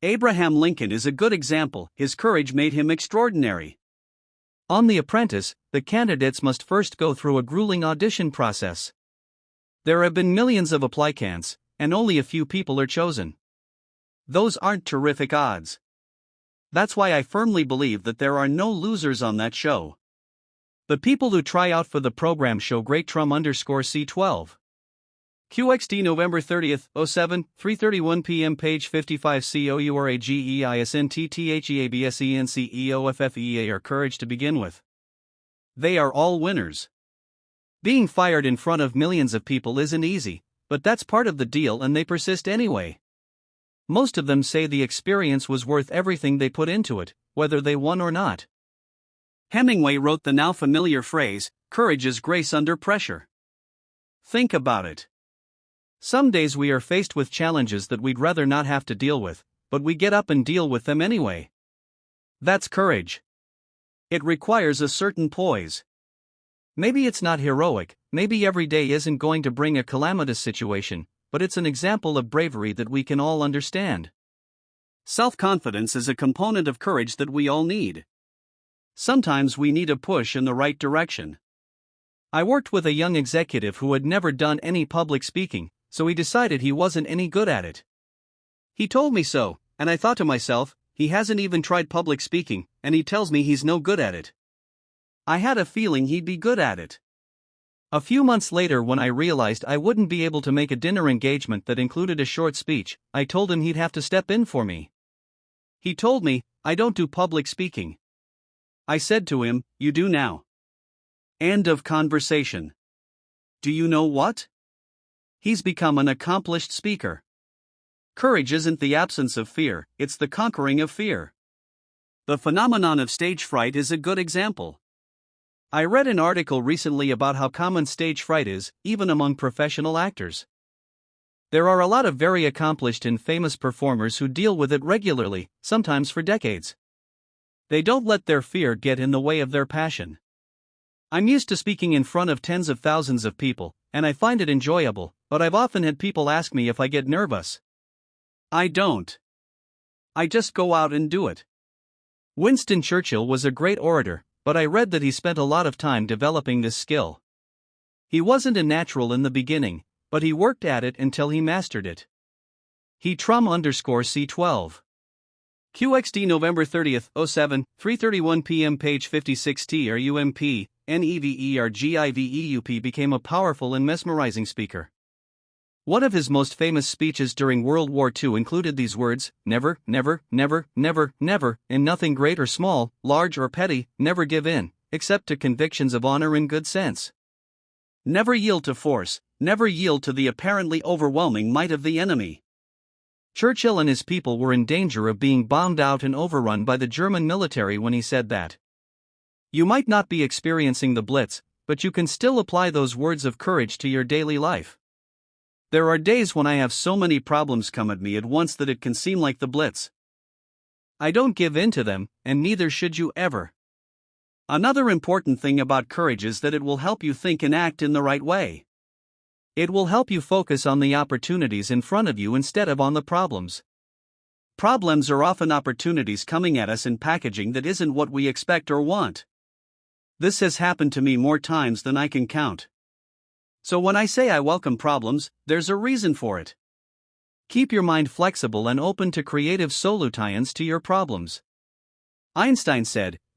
Abraham Lincoln is a good example. His courage made him extraordinary. On The Apprentice, the candidates must first go through a grueling audition process. There have been millions of applicants, and only a few people are chosen. Those aren't terrific odds. That's why I firmly believe that there are no losers on that show. The people who try out for the program show great. Trum_C12. QXD November 30th, 07, 3:31 p.m. page 55 COURAGEISN TTHEABSENCEOFFEAR. Courage to begin with. They are all winners. Being fired in front of millions of people isn't easy, but that's part of the deal and they persist anyway. Most of them say the experience was worth everything they put into it, whether they won or not. Hemingway wrote the now familiar phrase, "Courage is grace under pressure." Think about it. Some days we are faced with challenges that we'd rather not have to deal with, but we get up and deal with them anyway. That's courage. It requires a certain poise. Maybe it's not heroic, maybe every day isn't going to bring a calamitous situation, but it's an example of bravery that we can all understand. Self-confidence is a component of courage that we all need. Sometimes we need a push in the right direction. I worked with a young executive who had never done any public speaking, so he decided he wasn't any good at it. He told me so, and I thought to myself, he hasn't even tried public speaking, and he tells me he's no good at it. I had a feeling he'd be good at it. A few months later, when I realized I wouldn't be able to make a dinner engagement that included a short speech, I told him he'd have to step in for me. He told me, "I don't do public speaking." I said to him, "You do now." End of conversation. Do you know what? He's become an accomplished speaker. Courage isn't the absence of fear, it's the conquering of fear. The phenomenon of stage fright is a good example. I read an article recently about how common stage fright is, even among professional actors. There are a lot of very accomplished and famous performers who deal with it regularly, sometimes for decades. They don't let their fear get in the way of their passion. I'm used to speaking in front of tens of thousands of people, and I find it enjoyable, but I've often had people ask me if I get nervous. I don't. I just go out and do it. Winston Churchill was a great orator, but I read that he spent a lot of time developing this skill. He wasn't a natural in the beginning, but he worked at it until he mastered it. He Trum_C12. QXD November 30th, 07, 3:31 p.m. page 56 TRUMP, NEVERGIVEUP became a powerful and mesmerizing speaker. One of his most famous speeches during World War II included these words, "Never, never, never, never, never, in nothing great or small, large or petty, never give in, except to convictions of honor and good sense. Never yield to force, never yield to the apparently overwhelming might of the enemy." Churchill and his people were in danger of being bombed out and overrun by the German military when he said that. You might not be experiencing the Blitz, but you can still apply those words of courage to your daily life. There are days when I have so many problems come at me at once that it can seem like the Blitz. I don't give in to them, and neither should you ever. Another important thing about courage is that it will help you think and act in the right way. It will help you focus on the opportunities in front of you instead of on the problems. Problems are often opportunities coming at us in packaging that isn't what we expect or want. This has happened to me more times than I can count. So when I say I welcome problems, there's a reason for it. Keep your mind flexible and open to creative solutions to your problems. Einstein said,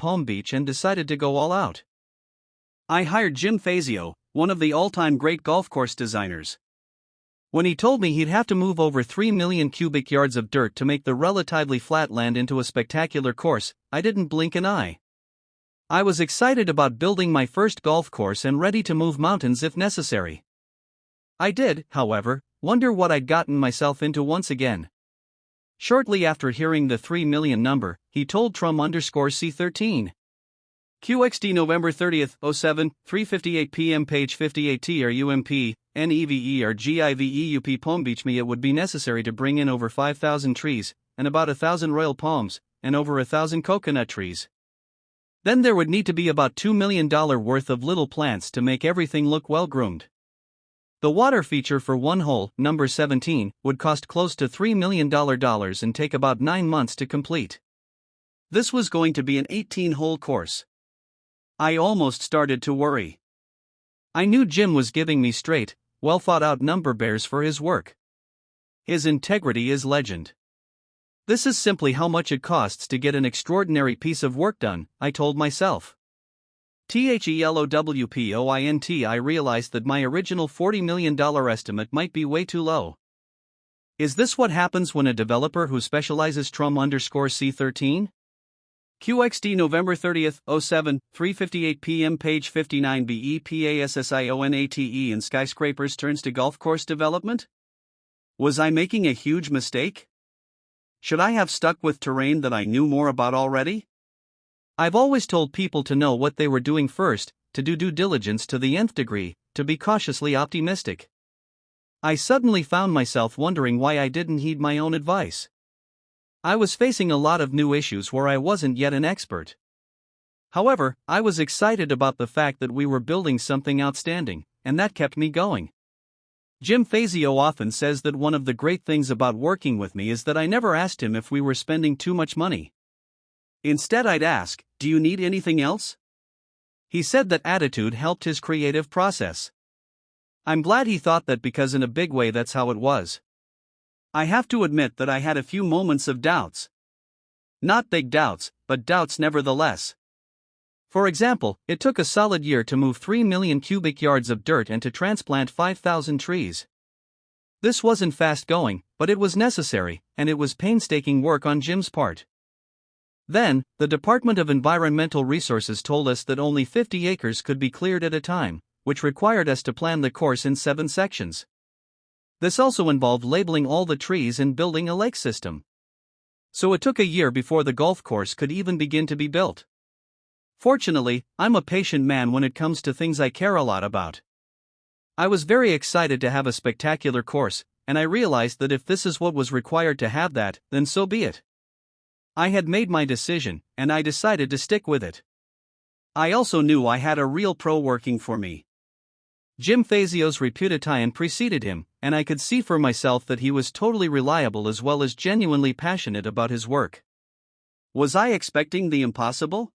Palm Beach and decided to go all out. I hired Jim Fazio, one of the all-time great golf course designers. When he told me he'd have to move over 3 million cubic yards of dirt to make the relatively flat land into a spectacular course, I didn't blink an eye. I was excited about building my first golf course and ready to move mountains if necessary. I did, however, wonder what I'd gotten myself into once again. Shortly after hearing the 3 million number, he told Trum_C13. QXD November 30, 07, 3:58 p.m. page 58 TRUMP, NEVERGIVEUP Palm Beach me it would be necessary to bring in over 5,000 trees, and about 1,000 royal palms, and over 1,000 coconut trees. Then there would need to be about $2 million worth of little plants to make everything look well groomed. The water feature for one hole, number 17, would cost close to $3 million and take about 9 months to complete. This was going to be an 18-hole course. I almost started to worry. I knew Jim was giving me straight, well-thought-out number bears for his work. His integrity is legend. This is simply how much it costs to get an extraordinary piece of work done, I told myself. THELOWPOINT I realized that my original $40 million estimate might be way too low. Is this what happens when a developer who specializes Trum_C13? QXD November 30, 07, 3:58 p.m. page 59 BEPASSIONATE in skyscrapers turns to golf course development? Was I making a huge mistake? Should I have stuck with terrain that I knew more about already? I've always told people to know what they were doing first, to do due diligence to the nth degree, to be cautiously optimistic. I suddenly found myself wondering why I didn't heed my own advice. I was facing a lot of new issues where I wasn't yet an expert. However, I was excited about the fact that we were building something outstanding, and that kept me going. Jim Fazio often says that one of the great things about working with me is that I never asked him if we were spending too much money. Instead, I'd ask, "Do you need anything else?" He said that attitude helped his creative process. I'm glad he thought that because in a big way that's how it was. I have to admit that I had a few moments of doubts. Not big doubts, but doubts nevertheless. For example, it took a solid year to move 3 million cubic yards of dirt and to transplant 5,000 trees. This wasn't fast going, but it was necessary, and it was painstaking work on Jim's part. Then, the Department of Environmental Resources told us that only 50 acres could be cleared at a time, which required us to plan the course in 7 sections. This also involved labeling all the trees and building a lake system. So it took a year before the golf course could even begin to be built. Fortunately, I'm a patient man when it comes to things I care a lot about. I was very excited to have a spectacular course, and I realized that if this is what was required to have that, then so be it. I had made my decision, and I decided to stick with it. I also knew I had a real pro working for me. Jim Fazio's reputation preceded him, and I could see for myself that he was totally reliable as well as genuinely passionate about his work. Was I expecting the impossible?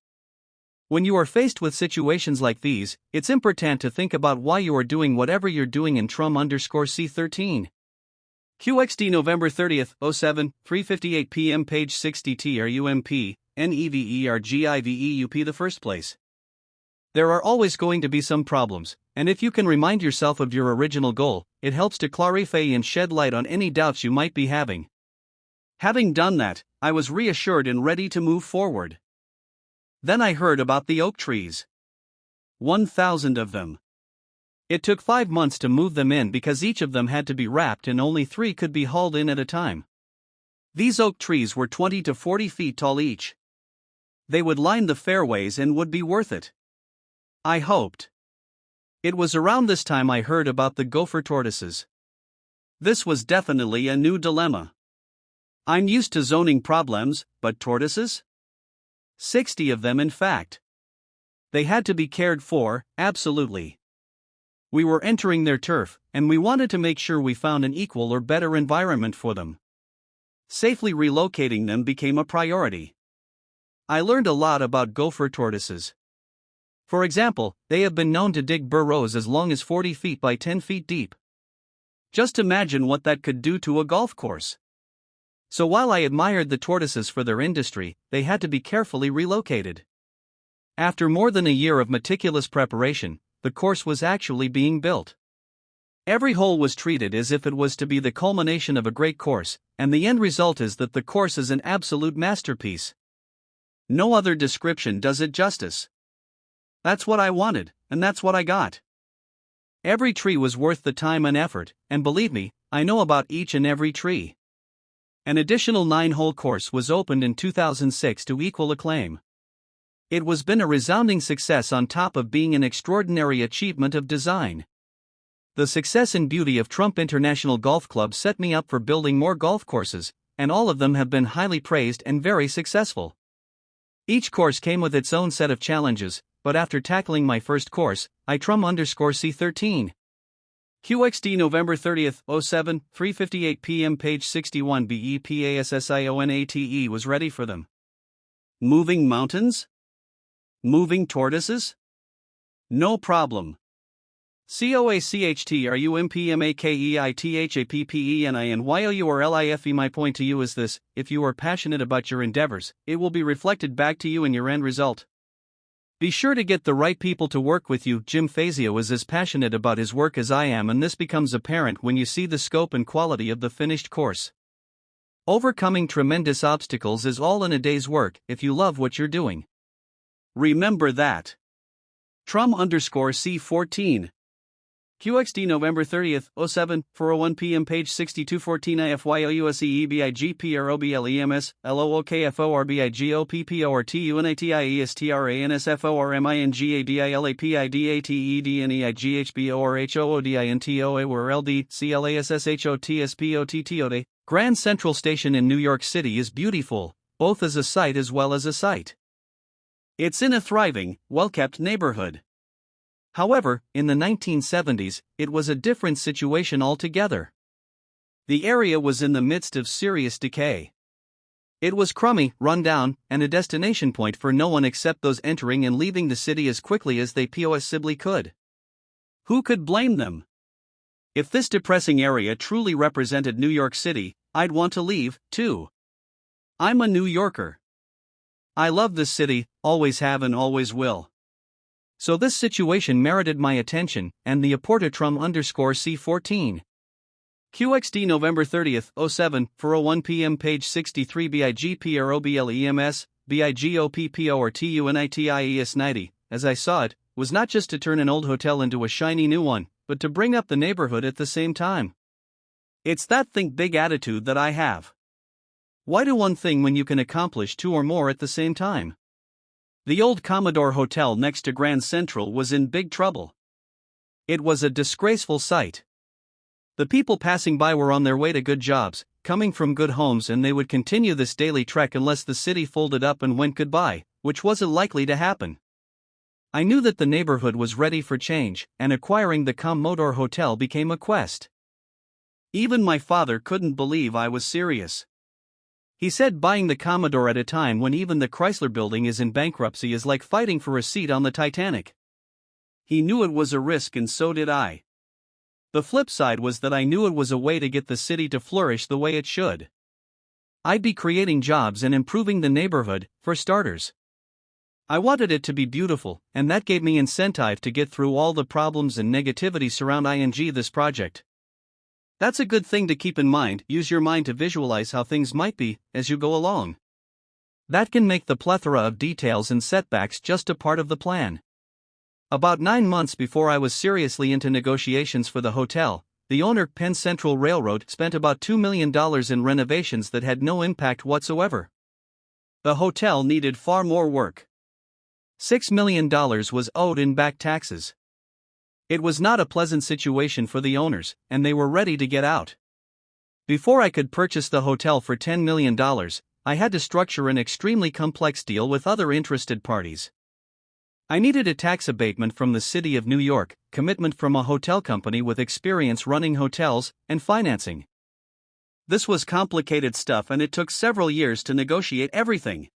When you are faced with situations like these, it's important to think about why you are doing whatever you're doing in Trum_C13. QXD November 30, 07, 3:58 p.m. page 60 TRUMP, NEVERGIVEUP the first place. There are always going to be some problems, and if you can remind yourself of your original goal, it helps to clarify and shed light on any doubts you might be having. Having done that, I was reassured and ready to move forward. Then I heard about the oak trees. 1,000 of them. It took 5 months to move them in because each of them had to be wrapped and only 3 could be hauled in at a time. These oak trees were 20 to 40 feet tall each. They would line the fairways and would be worth it. I hoped. It was around this time I heard about the gopher tortoises. This was definitely a new dilemma. I'm used to zoning problems, but tortoises? 60 of them, in fact. They had to be cared for, absolutely. We were entering their turf, and we wanted to make sure we found an equal or better environment for them. Safely relocating them became a priority. I learned a lot about gopher tortoises. For example, they have been known to dig burrows as long as 40 feet by 10 feet deep. Just imagine what that could do to a golf course. So while I admired the tortoises for their industry, they had to be carefully relocated. After more than a year of meticulous preparation, the course was actually being built. Every hole was treated as if it was to be the culmination of a great course, and the end result is that the course is an absolute masterpiece. No other description does it justice. That's what I wanted, and that's what I got. Every tree was worth the time and effort, and believe me, I know about each and every tree. An additional 9-hole course was opened in 2006 to equal acclaim. It was been a resounding success on top of being an extraordinary achievement of design. The success and beauty of Trump International Golf Club set me up for building more golf courses, and all of them have been highly praised and very successful. Each course came with its own set of challenges, but after tackling my first course, I Trum_C13. QXD November 30, 07, 3:58 p.m. page 61 BEPASSIONATE was ready for them. Moving mountains? Moving tortoises? No problem. COACHTRUMPMAKEITHAPPENINYOURLIFE. My point to you is this: if you are passionate about your endeavors, it will be reflected back to you in your end result. Be sure to get the right people to work with you. Jim Fazio is as passionate about his work as I am, and this becomes apparent when you see the scope and quality of the finished course. Overcoming tremendous obstacles is all in a day's work if you love what you're doing. Remember that. Trum_C14. QXD November 30, 07, 4:01 p.m. page 6214 IFYOUSEEBIGPROBLEMS LOOKFORBIGOPPORTUNATIAESTRANSFORMINGGADIALAPIDATEDNEIGHGHBORHODIANTOAWORLD. Grand Central Station in New York City is beautiful, both as a sight as well as a sight. It's in a thriving, well-kept neighborhood. However, in the 1970s, it was a different situation altogether. The area was in the midst of serious decay. It was crummy, run down, and a destination point for no one except those entering and leaving the city as quickly as they possibly could. Who could blame them? If this depressing area truly represented New York City, I'd want to leave, too. I'm a New Yorker. I love this city, always have and always will. So this situation merited my attention, and the Apporta Trum_C14. QXD November 30, 07, 4:01 p.m. page 63 BIGPROBLEMS, BIGOPPORTUNITIAES90, as I saw it, was not just to turn an old hotel into a shiny new one, but to bring up the neighborhood at the same time. It's that think big attitude that I have. Why do one thing when you can accomplish two or more at the same time? The old Commodore Hotel next to Grand Central was in big trouble. It was a disgraceful sight. The people passing by were on their way to good jobs, coming from good homes, and they would continue this daily trek unless the city folded up and went goodbye, which wasn't likely to happen. I knew that the neighborhood was ready for change, and acquiring the Commodore Hotel became a quest. Even my father couldn't believe I was serious. He said buying the Commodore at a time when even the Chrysler Building is in bankruptcy is like fighting for a seat on the Titanic. He knew it was a risk, and so did I. The flip side was that I knew it was a way to get the city to flourish the way it should. I'd be creating jobs and improving the neighborhood, for starters. I wanted it to be beautiful, and that gave me incentive to get through all the problems and negativity surround this project. That's a good thing to keep in mind. Use your mind to visualize how things might be as you go along. That can make the plethora of details and setbacks just a part of the plan. About 9 months before I was seriously into negotiations for the hotel, the owner, Penn Central Railroad, spent about $2 million in renovations that had no impact whatsoever. The hotel needed far more work. $6 million was owed in back taxes. It was not a pleasant situation for the owners, and they were ready to get out. Before I could purchase the hotel for $10 million, I had to structure an extremely complex deal with other interested parties. I needed a tax abatement from the city of New York, commitment from a hotel company with experience running hotels, and financing. This was complicated stuff, and it took several years to negotiate everything.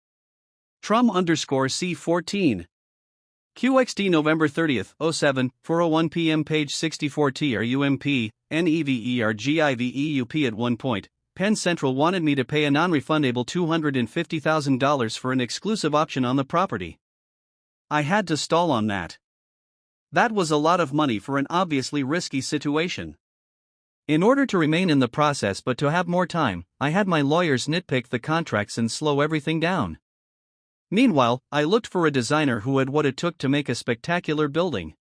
Trum_C14. QXD November 30th, 07, 4:01 p.m. page 64 TRUMP, NEVERGIVEUP. At one point, Penn Central wanted me to pay a non-refundable $250,000 for an exclusive option on the property. I had to stall on that. That was a lot of money for an obviously risky situation. In order to remain in the process but to have more time, I had my lawyers nitpick the contracts and slow everything down. Meanwhile, I looked for a designer who had what it took to make a spectacular building.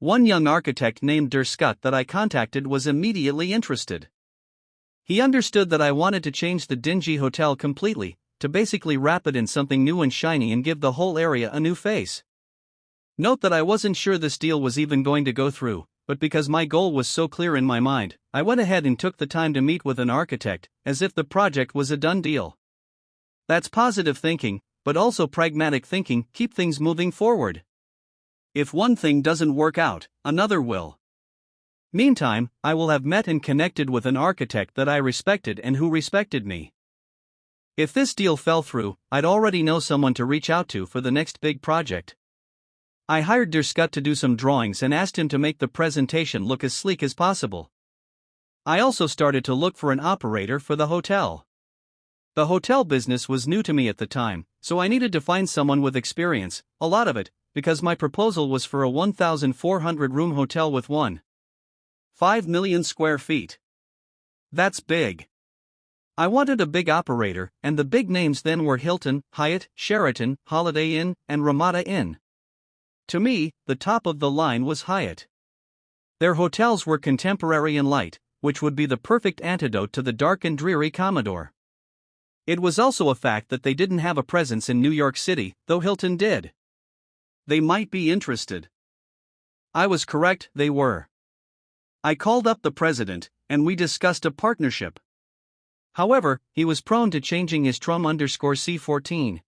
One young architect named Scott that I contacted was immediately interested. He understood that I wanted to change the dingy hotel completely, to basically wrap it in something new and shiny and give the whole area a new face. Note that I wasn't sure this deal was even going to go through, but because my goal was so clear in my mind, I went ahead and took the time to meet with an architect, as if the project was a done deal. That's positive thinking, but also pragmatic thinking. Keep things moving forward. If one thing doesn't work out, another will. Meantime, I will have met and connected with an architect that I respected and who respected me. If this deal fell through, I'd already know someone to reach out to for the next big project. I hired Scott to do some drawings and asked him to make the presentation look as sleek as possible. I also started to look for an operator for the hotel. The hotel business was new to me at the time, so I needed to find someone with experience, a lot of it, because my proposal was for a 1,400-room hotel with 1.5 million square feet. That's big. I wanted a big operator, and the big names then were Hilton, Hyatt, Sheraton, Holiday Inn, and Ramada Inn. To me, the top of the line was Hyatt. Their hotels were contemporary and light, which would be the perfect antidote to the dark and dreary Commodore. It was also a fact that they didn't have a presence in New York City, though Hilton did. They might be interested. I was correct, they were. I called up the president, and we discussed a partnership. However, he was prone to changing his Trum_C14.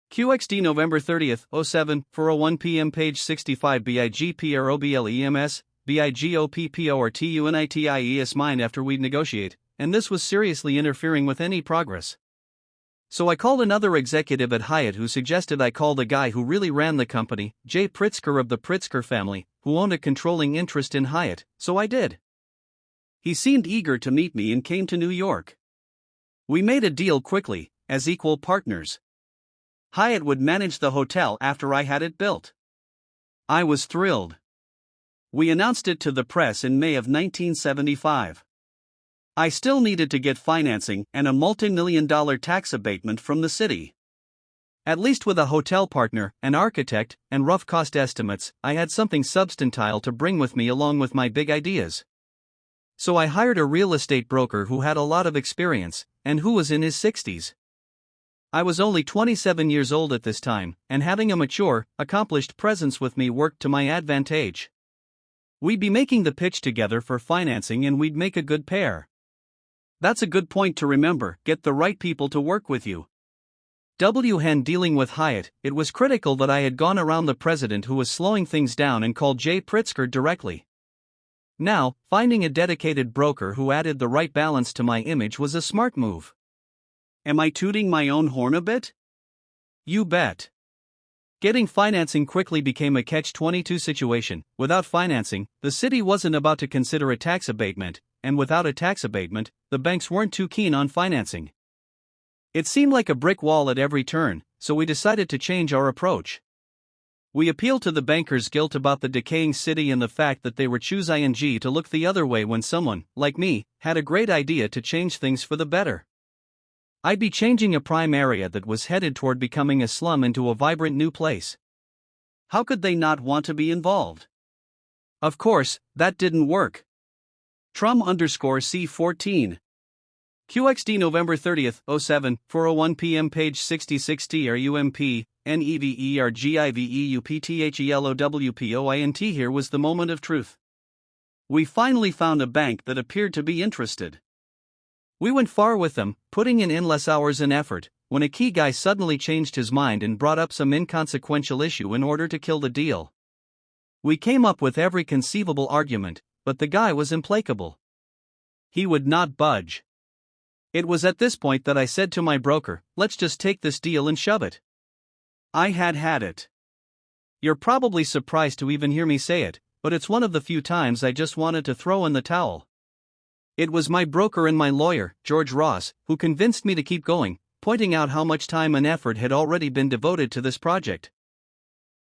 QXD November 30th, 07, 4:01 p.m. page 65 BIGPROBLEMS, BIGOPPORTUNITIES mind after we'd negotiate, and this was seriously interfering with any progress. So I called another executive at Hyatt who suggested I call the guy who really ran the company, Jay Pritzker of the Pritzker family, who owned a controlling interest in Hyatt, so I did. He seemed eager to meet me and came to New York. We made a deal quickly, as equal partners. Hyatt would manage the hotel after I had it built. I was thrilled. We announced it to the press in May of 1975. I still needed to get financing and a multi-million-dollar tax abatement from the city. At least with a hotel partner, an architect, and rough cost estimates, I had something substantial to bring with me along with my big ideas. So I hired a real estate broker who had a lot of experience, and who was in his 60s. I was only 27 years old at this time, and having a mature, accomplished presence with me worked to my advantage. We'd be making the pitch together for financing and we'd make a good pair. That's a good point to remember, get the right people to work with you. When dealing with Hyatt, it was critical that I had gone around the president who was slowing things down and called Jay Pritzker directly. Now, finding a dedicated broker who added the right balance to my image was a smart move. Am I tooting my own horn a bit? You bet. Getting financing quickly became a catch-22 situation. Without financing, the city wasn't about to consider a tax abatement, and without a tax abatement, the banks weren't too keen on financing. It seemed like a brick wall at every turn, so we decided to change our approach. We appealed to the bankers' guilt about the decaying city and the fact that they were choosing to look the other way when someone, like me, had a great idea to change things for the better. I'd be changing a prime area that was headed toward becoming a slum into a vibrant new place. How could they not want to be involved? Of course, that didn't work. Trum_C14. QXD November 30th, 07, 4:01 p.m. page 66 TRUMP, NEVERGIVEUPTHELOWPOINT. Here was the moment of truth. We finally found a bank that appeared to be interested. We went far with them, putting in endless hours and effort, when a key guy suddenly changed his mind and brought up some inconsequential issue in order to kill the deal. We came up with every conceivable argument, but the guy was implacable. He would not budge. It was at this point that I said to my broker, let's just take this deal and shove it. I had it. You're probably surprised to even hear me say it, but it's one of the few times I just wanted to throw in the towel. It was my broker and my lawyer, George Ross, who convinced me to keep going, pointing out how much time and effort had already been devoted to this project.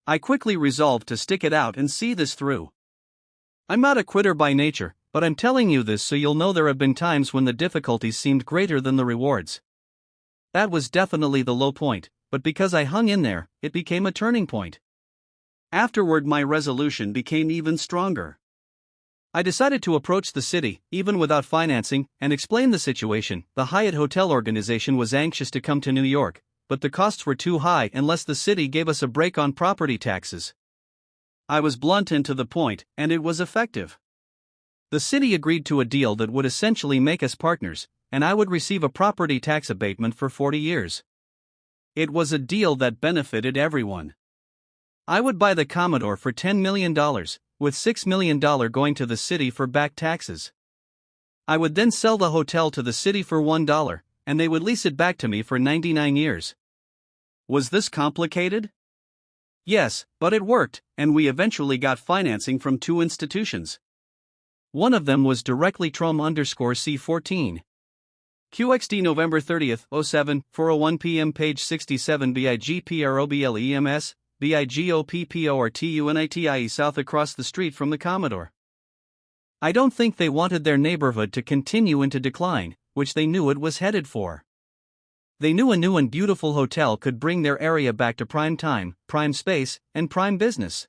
I quickly resolved to stick it out and see this through. I'm not a quitter by nature, but I'm telling you this so you'll know there have been times when the difficulties seemed greater than the rewards. That was definitely the low point, but because I hung in there, it became a turning point. Afterward, my resolution became even stronger. I decided to approach the city, even without financing, and explain the situation. The Hyatt Hotel organization was anxious to come to New York, but the costs were too high unless the city gave us a break on property taxes. I was blunt and to the point, and it was effective. The city agreed to a deal that would essentially make us partners, and I would receive a property tax abatement for 40 years. It was a deal that benefited everyone. I would buy the Commodore for $10 million, with $6 million going to the city for back taxes. I would then sell the hotel to the city for $1, and they would lease it back to me for 99 years. Was this complicated? Yes, but it worked, and we eventually got financing from two institutions. One of them was directly TRUM_C14. QXD November 30th, 07, 4:01 p.m. page 67 BIGPROBLEMS, BIGOPPORTUNITIE south across the street from the Commodore. I don't think they wanted their neighborhood to continue into decline, which they knew it was headed for. They knew a new and beautiful hotel could bring their area back to prime time, prime space, and prime business.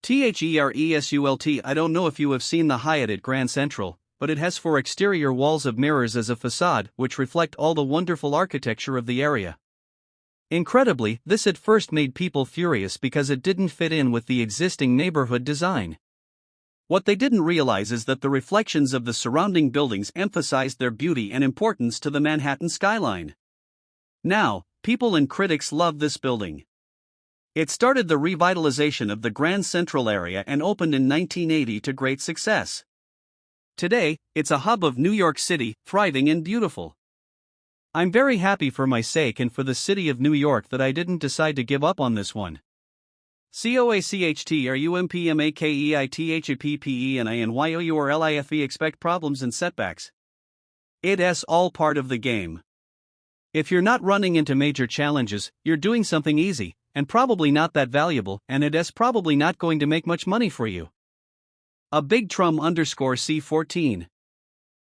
THERESULT. I don't know if you have seen the Hyatt at Grand Central, but it has 4 exterior walls of mirrors as a facade which reflect all the wonderful architecture of the area. Incredibly, this at first made people furious because it didn't fit in with the existing neighborhood design. What they didn't realize is that the reflections of the surrounding buildings emphasized their beauty and importance to the Manhattan skyline. Now, people and critics love this building. It started the revitalization of the Grand Central area and opened in 1980 to great success. Today, it's a hub of New York City, thriving and beautiful. I'm very happy for my sake and for the city of New York that I didn't decide to give up on this one. COACHTRUMPMAKEITHAPPENINYOURLIFE. Expect problems and setbacks. It's all part of the game. If you're not running into major challenges, you're doing something easy, and probably not that valuable, and it's probably not going to make much money for you. A big TRUM_C14.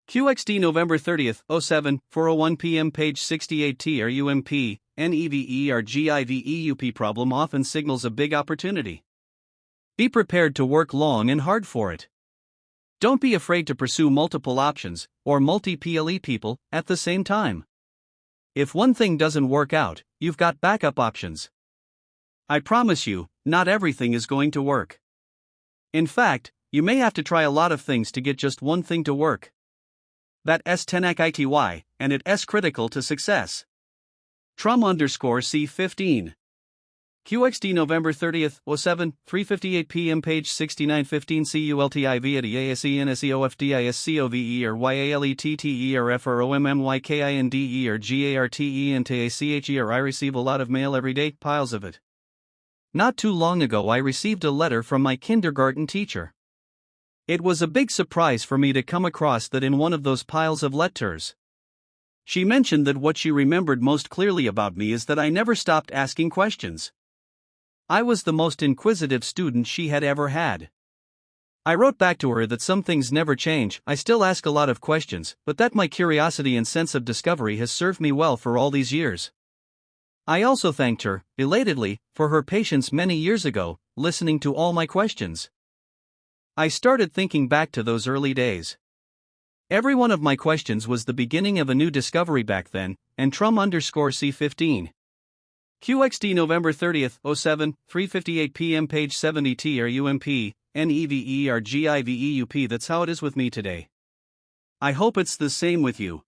QXD November 30th, 07, 4:01 p.m. page 68 TRUMP, NEVERGIVEUP. Problem often signals a big opportunity. Be prepared to work long and hard for it. Don't be afraid to pursue multiple options, or multi-PLE people, at the same time. If one thing doesn't work out, you've got backup options. I promise you, not everything is going to work. In fact, you may have to try a lot of things to get just one thing to work. That's tenacity, and it's critical to success. TRUM_C15. QXD November 30th, 07, 3:58 p.m. page 6915 CULTIVADIACNSEOFDISCOVERYYLETTERYMMYKINDERFROMMYKINDE. I receive a lot of mail every day, piles of it. Not too long ago I received a letter from my kindergarten teacher. It was a big surprise for me to come across that in one of those piles of letters. She mentioned that what she remembered most clearly about me is that I never stopped asking questions. I was the most inquisitive student she had ever had. I wrote back to her that some things never change. I still ask a lot of questions, but that my curiosity and sense of discovery has served me well for all these years. I also thanked her, belatedly, for her patience many years ago, listening to all my questions. I started thinking back to those early days. Every one of my questions was the beginning of a new discovery back then, and Trum_C15. QXD November 30th, 07, 3:58 p.m. page 70 TRUMP, NEVERGIVEUP. That's how it is with me today. I hope it's the same with you.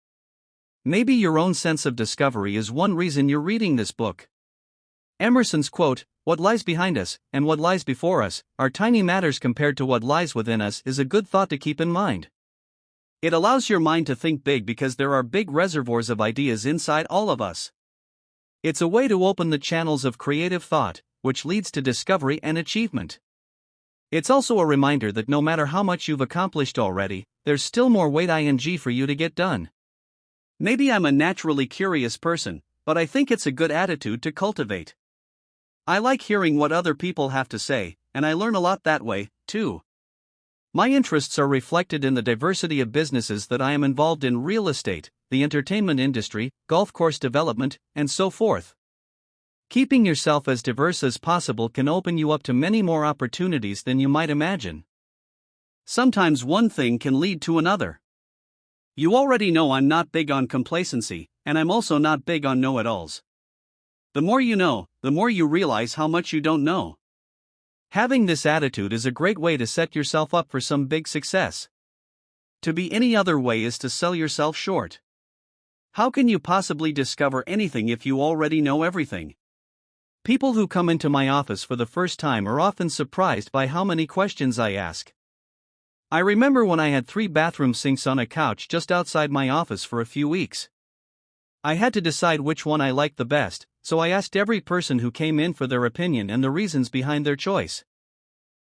Maybe your own sense of discovery is one reason you're reading this book. Emerson's quote, "What lies behind us, and what lies before us, are tiny matters compared to what lies within us," is a good thought to keep in mind. It allows your mind to think big because there are big reservoirs of ideas inside all of us. It's a way to open the channels of creative thought, which leads to discovery and achievement. It's also a reminder that no matter how much you've accomplished already, there's still more weight ing for you to get done. Maybe I'm a naturally curious person, but I think it's a good attitude to cultivate. I like hearing what other people have to say, and I learn a lot that way, too. My interests are reflected in the diversity of businesses that I am involved in: real estate, the entertainment industry, golf course development, and so forth. Keeping yourself as diverse as possible can open you up to many more opportunities than you might imagine. Sometimes one thing can lead to another. You already know I'm not big on complacency, and I'm also not big on know-it-alls. The more you know, the more you realize how much you don't know. Having this attitude is a great way to set yourself up for some big success. To be any other way is to sell yourself short. How can you possibly discover anything if you already know everything? People who come into my office for the first time are often surprised by how many questions I ask. I remember when I had 3 bathroom sinks on a couch just outside my office for a few weeks. I had to decide which one I liked the best, so I asked every person who came in for their opinion and the reasons behind their choice.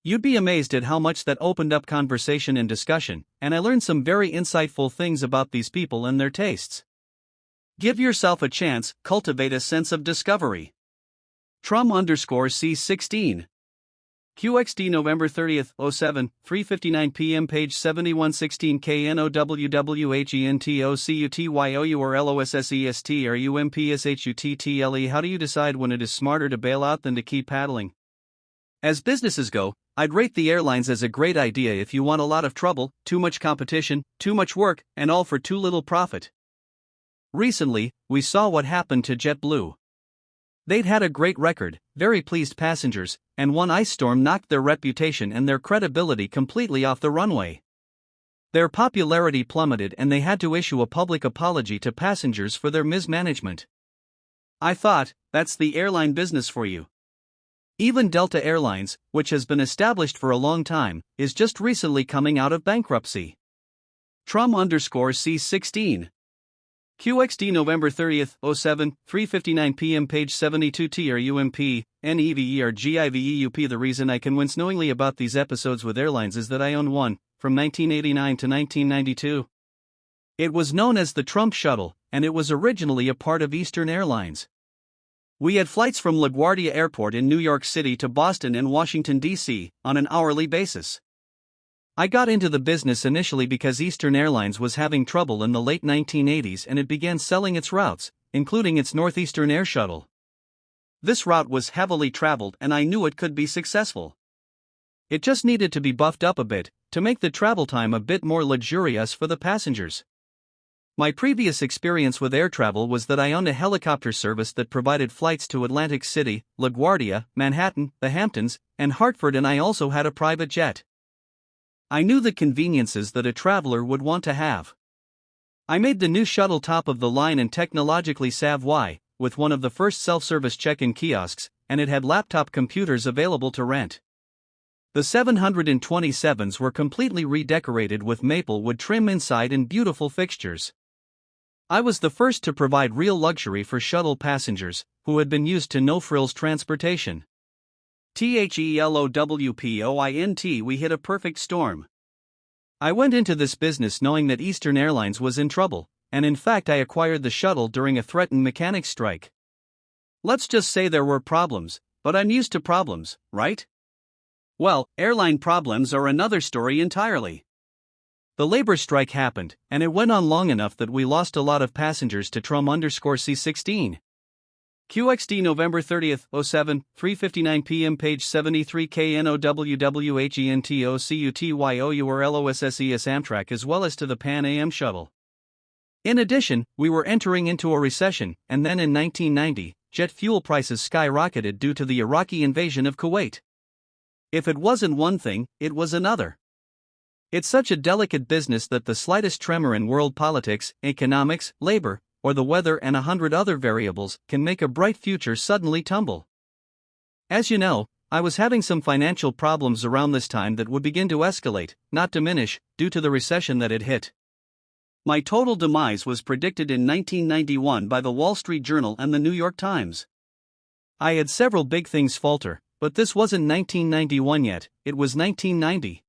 You'd be amazed at how much that opened up conversation and discussion, and I learned some very insightful things about these people and their tastes. Give yourself a chance, cultivate a sense of discovery. Trum_C16. QXD November 30th, 07, 3:59 p.m. page 7116 KNOWHENTOCUTYOURLOSSESTRUMPSHUTTLE. How do you decide when it is smarter to bail out than to keep paddling? As businesses go, I'd rate the airlines as a great idea if you want a lot of trouble, too much competition, too much work, and all for too little profit. Recently, we saw what happened to JetBlue. They'd had a great record, very pleased passengers, and one ice storm knocked their reputation and their credibility completely off the runway. Their popularity plummeted and they had to issue a public apology to passengers for their mismanagement. I thought, that's the airline business for you. Even Delta Airlines, which has been established for a long time, is just recently coming out of bankruptcy. Trum_C16. QXD November 30th, 07, 3:59 p.m. page 72 TRUMP, NEVERGIVEUP. The reason I can wince knowingly about these episodes with airlines is that I owned one, from 1989 to 1992. It was known as the Trump Shuttle, and it was originally a part of Eastern Airlines. We had flights from LaGuardia Airport in New York City to Boston and Washington, D.C., on an hourly basis. I got into the business initially because Eastern Airlines was having trouble in the late 1980s and it began selling its routes, including its Northeastern Air Shuttle. This route was heavily traveled and I knew it could be successful. It just needed to be buffed up a bit, to make the travel time a bit more luxurious for the passengers. My previous experience with air travel was that I owned a helicopter service that provided flights to Atlantic City, LaGuardia, Manhattan, the Hamptons, and Hartford, and I also had a private jet. I knew the conveniences that a traveler would want to have. I made the new shuttle top of the line and technologically savvy, with one of the first self-service check-in kiosks, and it had laptop computers available to rent. The 727s were completely redecorated with maple wood trim inside and beautiful fixtures. I was the first to provide real luxury for shuttle passengers, who had been used to no-frills transportation. THELOWPOINT. We hit a perfect storm. I went into this business knowing that Eastern Airlines was in trouble, and in fact I acquired the shuttle during a threatened mechanics strike. Let's just say there were problems, but I'm used to problems, right? Well, airline problems are another story entirely. The labor strike happened, and it went on long enough that we lost a lot of passengers to Trum_C16. QXD November 30th, 07, 3:59 p.m. Page 73 KNOWWHENTOCUTYOURLOSSES Amtrak as well as to the Pan Am shuttle. In addition, we were entering into a recession, and then in 1990, jet fuel prices skyrocketed due to the Iraqi invasion of Kuwait. If it wasn't one thing, it was another. It's such a delicate business that the slightest tremor in world politics, economics, labor, or the weather and 100 other variables can make a bright future suddenly tumble. As you know, I was having some financial problems around this time that would begin to escalate, not diminish, due to the recession that had hit. My total demise was predicted in 1991 by the Wall Street Journal and the New York Times. I had several big things falter, but this wasn't 1991 yet, it was 1990.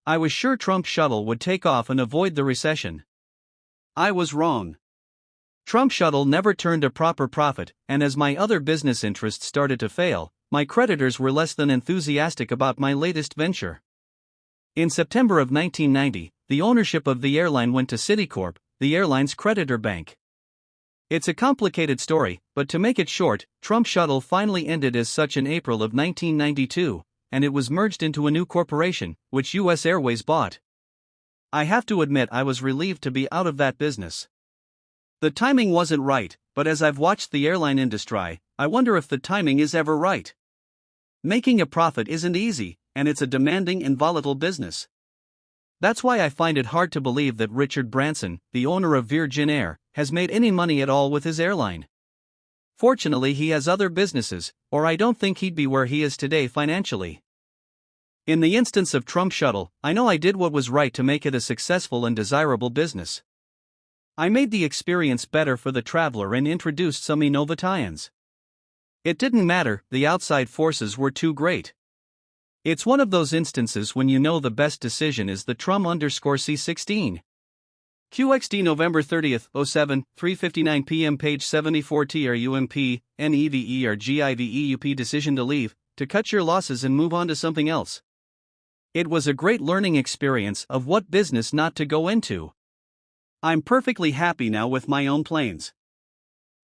I was sure Trump's shuttle would take off and avoid the recession. I was wrong. Trump shuttle never turned a proper profit, and as my other business interests started to fail, my creditors were less than enthusiastic about my latest venture. In September of 1990, the ownership of the airline went to Citicorp, the airline's creditor bank. It's a complicated story, but to make it short, Trump shuttle finally ended as such in April of 1992, and it was merged into a new corporation, which US Airways bought. I have to admit I was relieved to be out of that business. The timing wasn't right, but as I've watched the airline industry, I wonder if the timing is ever right. Making a profit isn't easy, and it's a demanding and volatile business. That's why I find it hard to believe that Richard Branson, the owner of Virgin Air, has made any money at all with his airline. Fortunately, he has other businesses, or I don't think he'd be where he is today financially. In the instance of Trump Shuttle, I know I did what was right to make it a successful and desirable business. I made the experience better for the traveler and introduced some Innova tie-ins. It didn't matter, the outside forces were too great. It's one of those instances when you know the best decision is the Trum_C16. QXD November 30th, 07, 3:59 p.m. Page 74 TRUMP, NEVERGIVEUP Decision to leave, to cut your losses and move on to something else. It was a great learning experience of what business not to go into. I'm perfectly happy now with my own planes.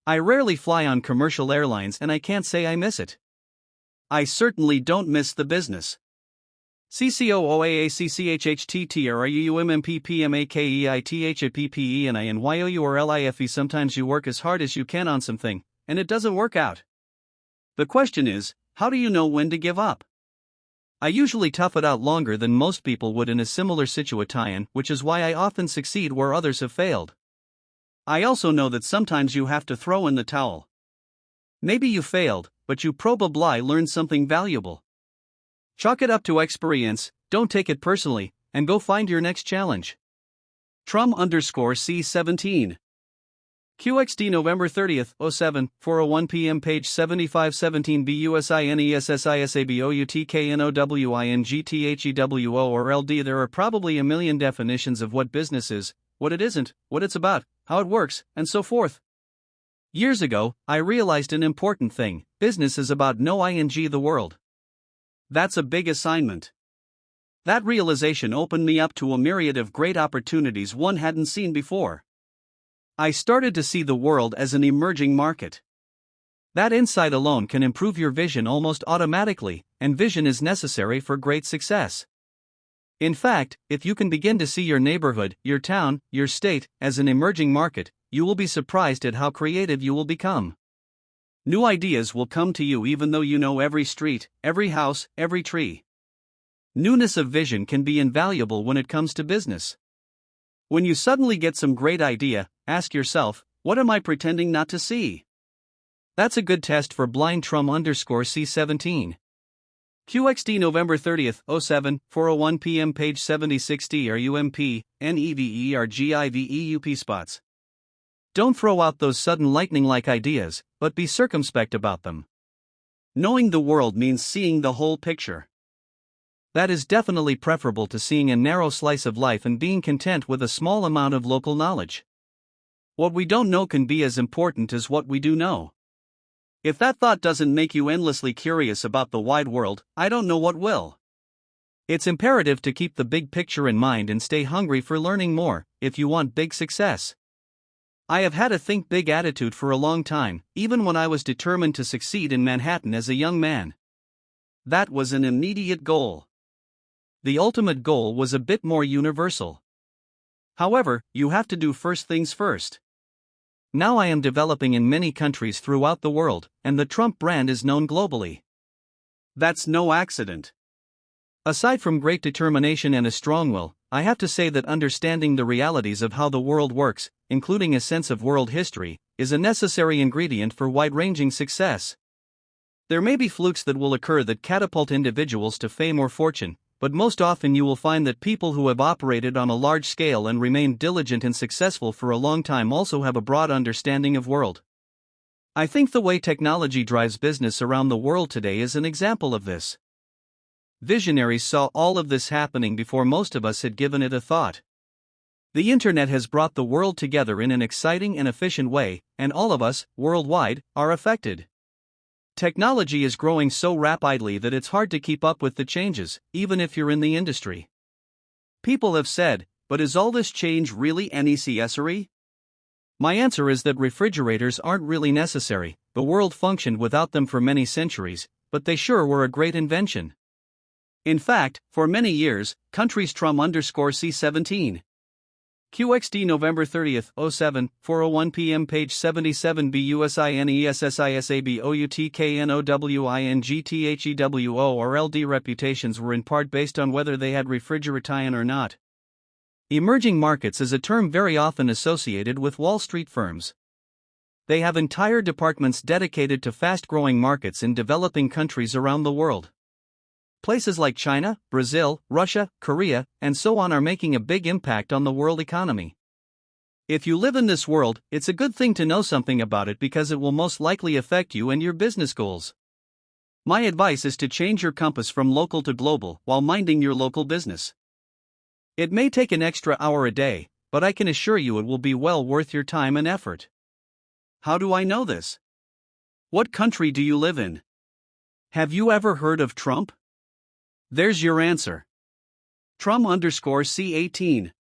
I rarely fly on commercial airlines and I can't say I miss it. I certainly don't miss the business. CCOOAACCHTTRUMMPPMAKEITHAPPENINYOURLIFE Sometimes you work as hard as you can on something, and it doesn't work out. The question is, how do you know when to give up? I usually tough it out longer than most people would in a similar situation, which is why I often succeed where others have failed. I also know that sometimes you have to throw in the towel. Maybe you failed, but you probably learned something valuable. Chalk it up to experience, don't take it personally, and go find your next challenge. Trum_C17. QXD November 30th, 07, 4:01 p.m. Page 7517 BUSINESSISABOUTKNOWINGTHEWO or LD. There are probably a million definitions of what business is, what it isn't, what it's about, how it works, and so forth. Years ago, I realized an important thing: business is about the world. That's a big assignment. That realization opened me up to a myriad of great opportunities one hadn't seen before. I started to see the world as an emerging market. That insight alone can improve your vision almost automatically, and vision is necessary for great success. In fact, if you can begin to see your neighborhood, your town, your state, as an emerging market, you will be surprised at how creative you will become. New ideas will come to you even though you know every street, every house, every tree. Newness of vision can be invaluable when it comes to business. When you suddenly get some great idea, ask yourself, what am I pretending not to see? That's a good test for blind Trum_C17. QXD November 30th, 07, 4:01 p.m. Page 76 TRUMP, NEVERGIVEUP spots. Don't throw out those sudden lightning-like ideas, but be circumspect about them. Knowing the world means seeing the whole picture. That is definitely preferable to seeing a narrow slice of life and being content with a small amount of local knowledge. What we don't know can be as important as what we do know. If that thought doesn't make you endlessly curious about the wide world, I don't know what will. It's imperative to keep the big picture in mind and stay hungry for learning more, if you want big success. I have had a think big attitude for a long time, even when I was determined to succeed in Manhattan as a young man. That was an immediate goal. The ultimate goal was a bit more universal. However, you have to do first things first. Now I am developing in many countries throughout the world, and the Trump brand is known globally. That's no accident. Aside from great determination and a strong will, I have to say that understanding the realities of how the world works, including a sense of world history, is a necessary ingredient for wide-ranging success. There may be flukes that will occur that catapult individuals to fame or fortune, but most often you will find that people who have operated on a large scale and remained diligent and successful for a long time also have a broad understanding of world. I think the way technology drives business around the world today is an example of this. Visionaries saw all of this happening before most of us had given it a thought. The internet has brought the world together in an exciting and efficient way, and all of us, worldwide, are affected. Technology is growing so rapidly that it's hard to keep up with the changes, even if you're in the industry. People have said, but is all this change really necessary? My answer is that refrigerators aren't really necessary. The world functioned without them for many centuries, but they sure were a great invention. In fact, for many years, countries Trum_C17. QXD November 30, 07, 4:01 p.m. page 77 BUSINESSISABOUTKNOWINGTHEWO or LD reputations were in part based on whether they had refrigeration or not. Emerging markets is a term very often associated with Wall Street firms. They have entire departments dedicated to fast-growing markets in developing countries around the world. Places like China, Brazil, Russia, Korea, and so on are making a big impact on the world economy. If you live in this world, it's a good thing to know something about it because it will most likely affect you and your business goals. My advice is to change your compass from local to global while minding your local business. It may take an extra hour a day, but I can assure you it will be well worth your time and effort. How do I know this? What country do you live in? Have you ever heard of Trump? There's your answer. Trum_C18.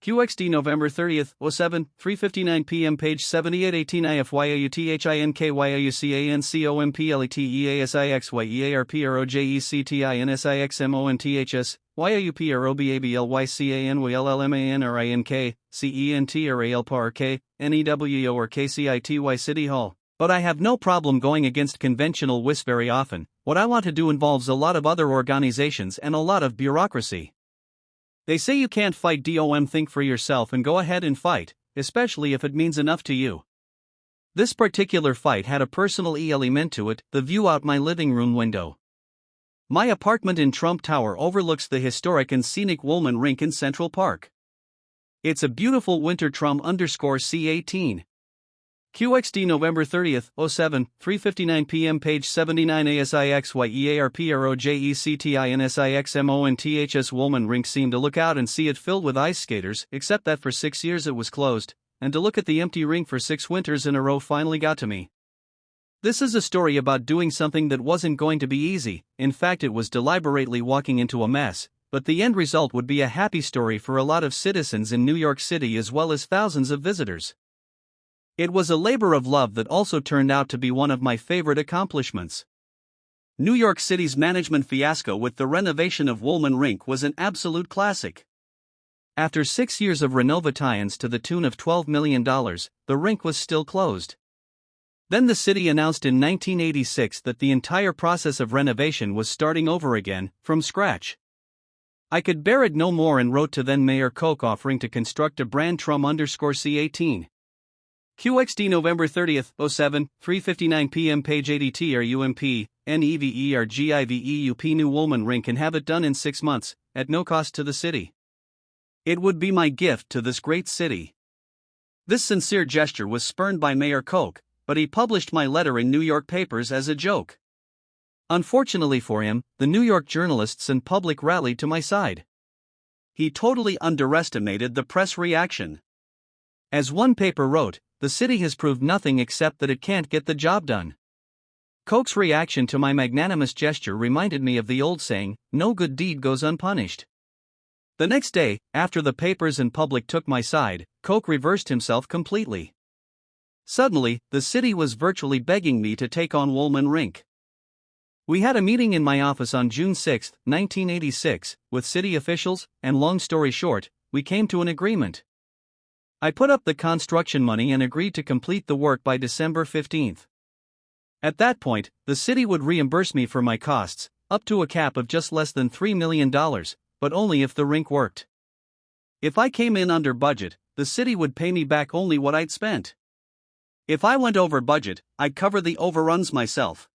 QXD November 30, 07, 3:59 p.m. page 7818 IFYUTHINKYUCANCOMPLETEASIXYEARPROJECTINSIXMONTHS YUPROBABLYCANWLLMANRINK CENT or ALPARK NEWO or KCITY City Hall. But I have no problem going against conventional WIS very often. What I want to do involves a lot of other organizations and a lot of bureaucracy. They say you can't fight DOM. Think for yourself and go ahead and fight, especially if it means enough to you. This particular fight had a personal element to it, the view out my living room window. My apartment in Trump Tower overlooks the historic and scenic Woolman Rink in Central Park. It's a beautiful winter Trum_C18. QXD November 30, 07, 3:59 p.m. page 79 ASIXYEARPROJECTINSIXMONTHS Woolman Rink seemed to look out and see it filled with ice skaters, except that for 6 years it was closed, and to look at the empty rink for 6 winters in a row finally got to me. This is a story about doing something that wasn't going to be easy. In fact, it was deliberately walking into a mess, but the end result would be a happy story for a lot of citizens in New York City as well as thousands of visitors. It was a labor of love that also turned out to be one of my favorite accomplishments. New York City's management fiasco with the renovation of Woolman Rink was an absolute classic. After 6 years of renovations to the tune of $12 million, the rink was still closed. Then the city announced in 1986 that the entire process of renovation was starting over again, from scratch. I could bear it no more and wrote to then Mayor Koch offering to construct a brand Trum_C18. QXD November 30, 07, 3:59 p.m. page 80 TRUMP, NEVERGIVEUP New Woolman Rink and have it done in 6 months, at no cost to the city. It would be my gift to this great city. This sincere gesture was spurned by Mayor Koch, but he published my letter in New York papers as a joke. Unfortunately for him, the New York journalists and public rallied to my side. He totally underestimated the press reaction. As one paper wrote, the city has proved nothing except that it can't get the job done. Koch's reaction to my magnanimous gesture reminded me of the old saying, no good deed goes unpunished. The next day, after the papers and public took my side, Koch reversed himself completely. Suddenly, the city was virtually begging me to take on Woolman Rink. We had a meeting in my office on June 6, 1986, with city officials, and long story short, we came to an agreement. I put up the construction money and agreed to complete the work by December 15. At that point, the city would reimburse me for my costs, up to a cap of just less than $3 million, but only if the rink worked. If I came in under budget, the city would pay me back only what I'd spent. If I went over budget, I'd cover the overruns myself.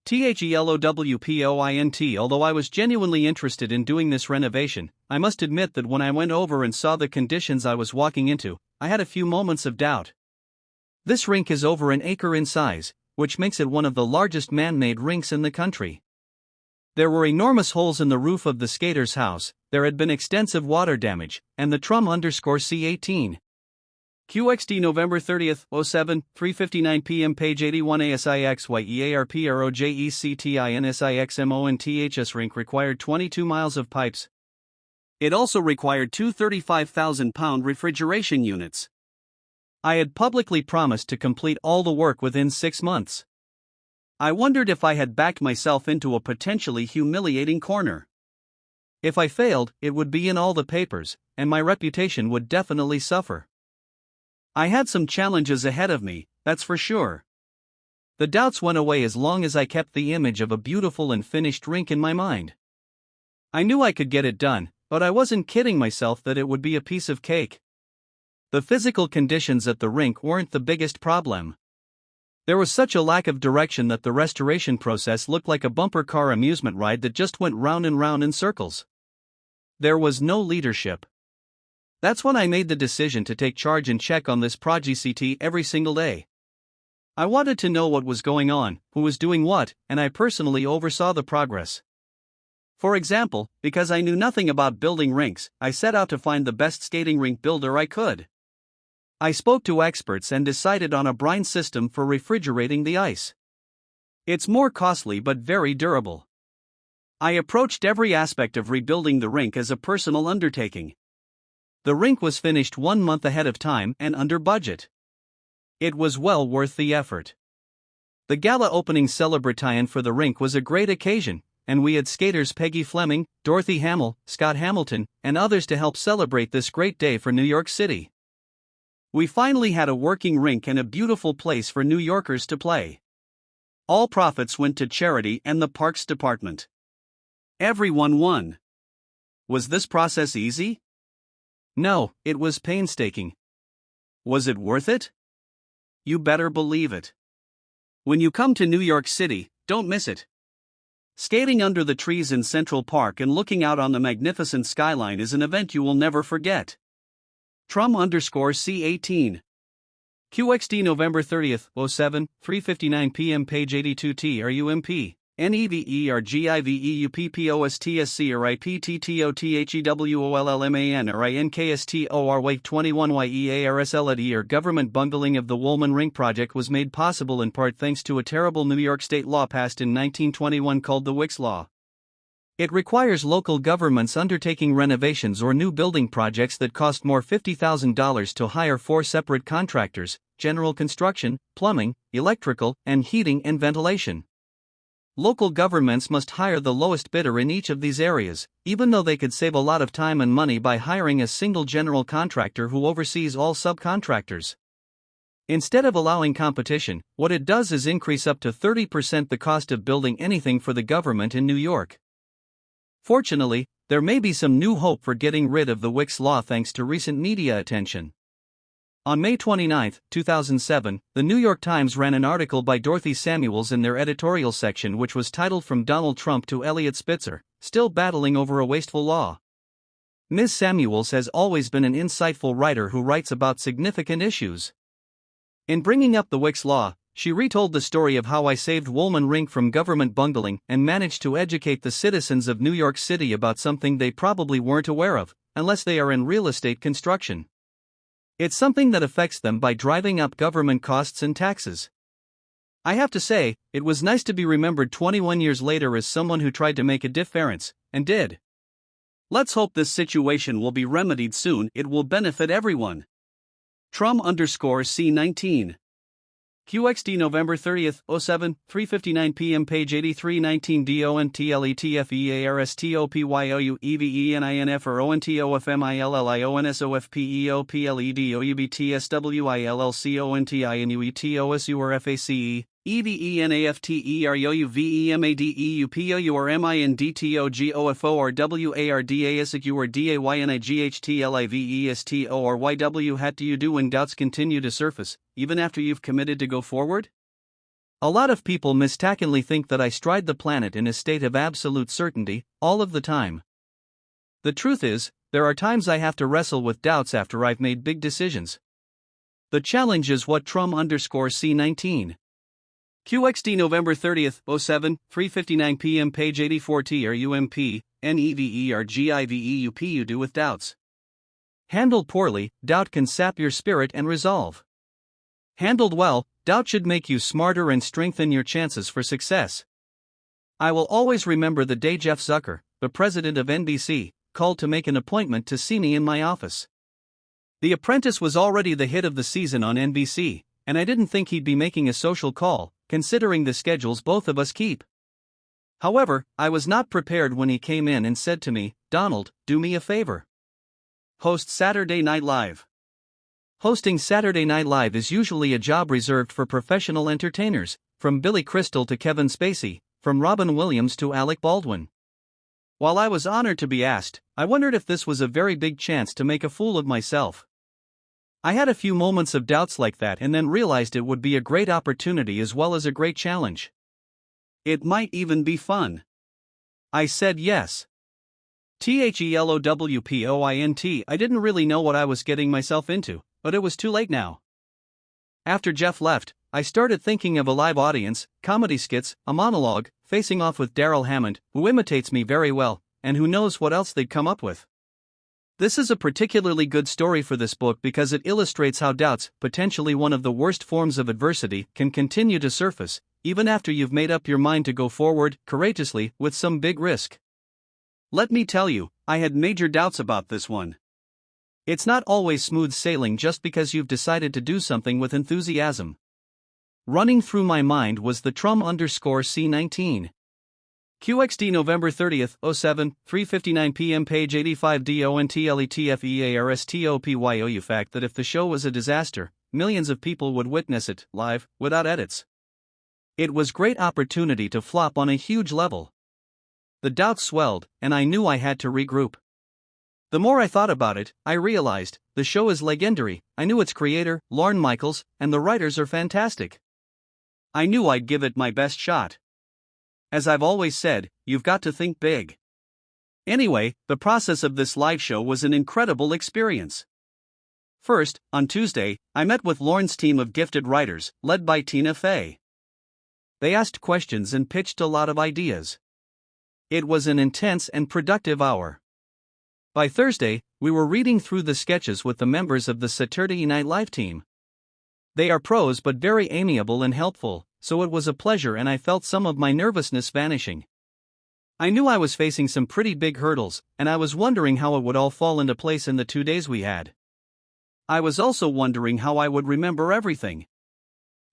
THELOWPOINT. Although I was genuinely interested in doing this renovation, I must admit that when I went over and saw the conditions I was walking into, I had a few moments of doubt. This rink is over an acre in size, which makes it one of the largest man-made rinks in the country. There were enormous holes in the roof of the skater's house, there had been extensive water damage, and the Trum_C18. QXD November 30, 07, 3:59 p.m. Page 81 ASIXYEARPROJECTINSIXMONTHS rink required 22 miles of pipes. It also required two 35,000-pound refrigeration units. I had publicly promised to complete all the work within 6 months. I wondered if I had backed myself into a potentially humiliating corner. If I failed, it would be in all the papers, and my reputation would definitely suffer. I had some challenges ahead of me, that's for sure. The doubts went away as long as I kept the image of a beautiful and finished rink in my mind. I knew I could get it done, but I wasn't kidding myself that it would be a piece of cake. The physical conditions at the rink weren't the biggest problem. There was such a lack of direction that the restoration process looked like a bumper car amusement ride that just went round and round in circles. There was no leadership. That's when I made the decision to take charge and check on this project every single day. I wanted to know what was going on, who was doing what, and I personally oversaw the progress. For example, because I knew nothing about building rinks, I set out to find the best skating rink builder I could. I spoke to experts and decided on a brine system for refrigerating the ice. It's more costly but very durable. I approached every aspect of rebuilding the rink as a personal undertaking. The rink was finished 1 month ahead of time and under budget. It was well worth the effort. The gala opening celebration for the rink was a great occasion, and we had skaters Peggy Fleming, Dorothy Hamill, Scott Hamilton, and others to help celebrate this great day for New York City. We finally had a working rink and a beautiful place for New Yorkers to play. All profits went to charity and the Parks Department. Everyone won. Was this process easy? No, it was painstaking. Was it worth it? You better believe it. When you come to New York City, don't miss it. Skating under the trees in Central Park and looking out on the magnificent skyline is an event you will never forget. Trum_C18. QXD November 30, 07, 3:59 p.m. Page 82 TRUMP. NEVERGIVEUPPOSTSCRIPTTOTHEWOLLMAN or INKSTOR 21 YEARSLAD. Government bungling of the Woolman Ring project was made possible in part thanks to a terrible New York state law passed in 1921 called the Wicks Law. It requires local governments undertaking renovations or new building projects that cost more $50,000 to hire 4 separate contractors: general construction, plumbing, electrical, and heating and ventilation. Local governments must hire the lowest bidder in each of these areas, even though they could save a lot of time and money by hiring a single general contractor who oversees all subcontractors. Instead of allowing competition, what it does is increase up to 30% the cost of building anything for the government in New York. Fortunately, there may be some new hope for getting rid of the Wicks Law thanks to recent media attention. On May 29, 2007, the New York Times ran an article by Dorothy Samuels in their editorial section which was titled "From Donald Trump to Eliot Spitzer, Still Battling Over a Wasteful Law." Ms. Samuels has always been an insightful writer who writes about significant issues. In bringing up the Wicks Law, she retold the story of how I saved Woolman Rink from government bungling and managed to educate the citizens of New York City about something they probably weren't aware of, unless they are in real estate construction. It's something that affects them by driving up government costs and taxes. I have to say, it was nice to be remembered 21 years later as someone who tried to make a difference, and did. Let's hope this situation will be remedied soon. It will benefit everyone. Trum_C19. QXD November 30th, 07, 3:59 p.m. Page 8319 DONTLETFEARSTOPYOU EVENINF or ONTOFMILLIONSOFPEOPLEDOUBTSWILLCONTINUETOSU or FACE EVENAFTEROUVEMADEUPU or MINDTOGOFO or WARDASIQ or DAYNIGHTLIVESTO or YW. What do you do when doubts continue to surface, even after you've committed to go forward? A lot of people mistakenly think that I stride the planet in a state of absolute certainty, all of the time. The truth is, there are times I have to wrestle with doubts after I've made big decisions. The challenge is what Trum_C19. QXD November 30th, 07, 3:59 p.m. Page 84 TRUMP, NEVERGIVEUPU do with doubts. Handled poorly, doubt can sap your spirit and resolve. Handled well, doubt should make you smarter and strengthen your chances for success. I will always remember the day Jeff Zucker, the president of NBC, called to make an appointment to see me in my office. The Apprentice was already the hit of the season on NBC, and I didn't think he'd be making a social call, considering the schedules both of us keep. However, I was not prepared when he came in and said to me, "Donald, do me a favor. Host Saturday Night Live." Hosting Saturday Night Live is usually a job reserved for professional entertainers, from Billy Crystal to Kevin Spacey, from Robin Williams to Alec Baldwin. While I was honored to be asked, I wondered if this was a very big chance to make a fool of myself. I had a few moments of doubts like that and then realized it would be a great opportunity as well as a great challenge. It might even be fun. I said yes. THELOWPOINT. I didn't really know what I was getting myself into, but it was too late now. After Jeff left, I started thinking of a live audience, comedy skits, a monologue, facing off with Darrell Hammond, who imitates me very well, and who knows what else they'd come up with. This is a particularly good story for this book because it illustrates how doubts, potentially one of the worst forms of adversity, can continue to surface, even after you've made up your mind to go forward, courageously, with some big risk. Let me tell you, I had major doubts about this one. It's not always smooth sailing just because you've decided to do something with enthusiasm. Running through my mind was the Trum_C19. QXD November 30th, 07, 3:59 p.m. Page 85 DONTLETFEARSTOPYOU fact that if the show was a disaster, millions of people would witness it, live, without edits. It was great opportunity to flop on a huge level. The doubts swelled, and I knew I had to regroup. The more I thought about it, I realized, the show is legendary, I knew its creator, Lorne Michaels, and the writers are fantastic. I knew I'd give it my best shot. As I've always said, you've got to think big. Anyway, the process of this live show was an incredible experience. First, on Tuesday, I met with Lorne's team of gifted writers, led by Tina Fey. They asked questions and pitched a lot of ideas. It was an intense and productive hour. By Thursday, we were reading through the sketches with the members of the Saturday Night Live team. They are pros but very amiable and helpful, so it was a pleasure and I felt some of my nervousness vanishing. I knew I was facing some pretty big hurdles, and I was wondering how it would all fall into place in the 2 days we had. I was also wondering how I would remember everything.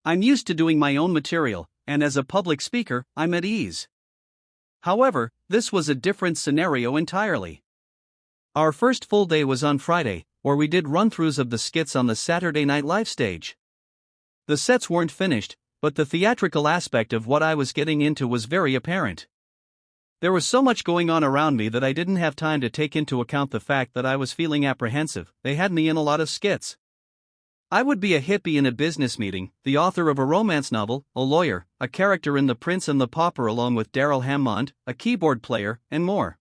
I'm used to doing my own material, and as a public speaker, I'm at ease. However, this was a different scenario entirely. Our first full day was on Friday, where we did run-throughs of the skits on the Saturday Night Live stage. The sets weren't finished, but the theatrical aspect of what I was getting into was very apparent. There was so much going on around me that I didn't have time to take into account the fact that I was feeling apprehensive. They had me in a lot of skits. I would be a hippie in a business meeting, the author of a romance novel, a lawyer, a character in The Prince and the Pauper along with Darrell Hammond, a keyboard player, and more.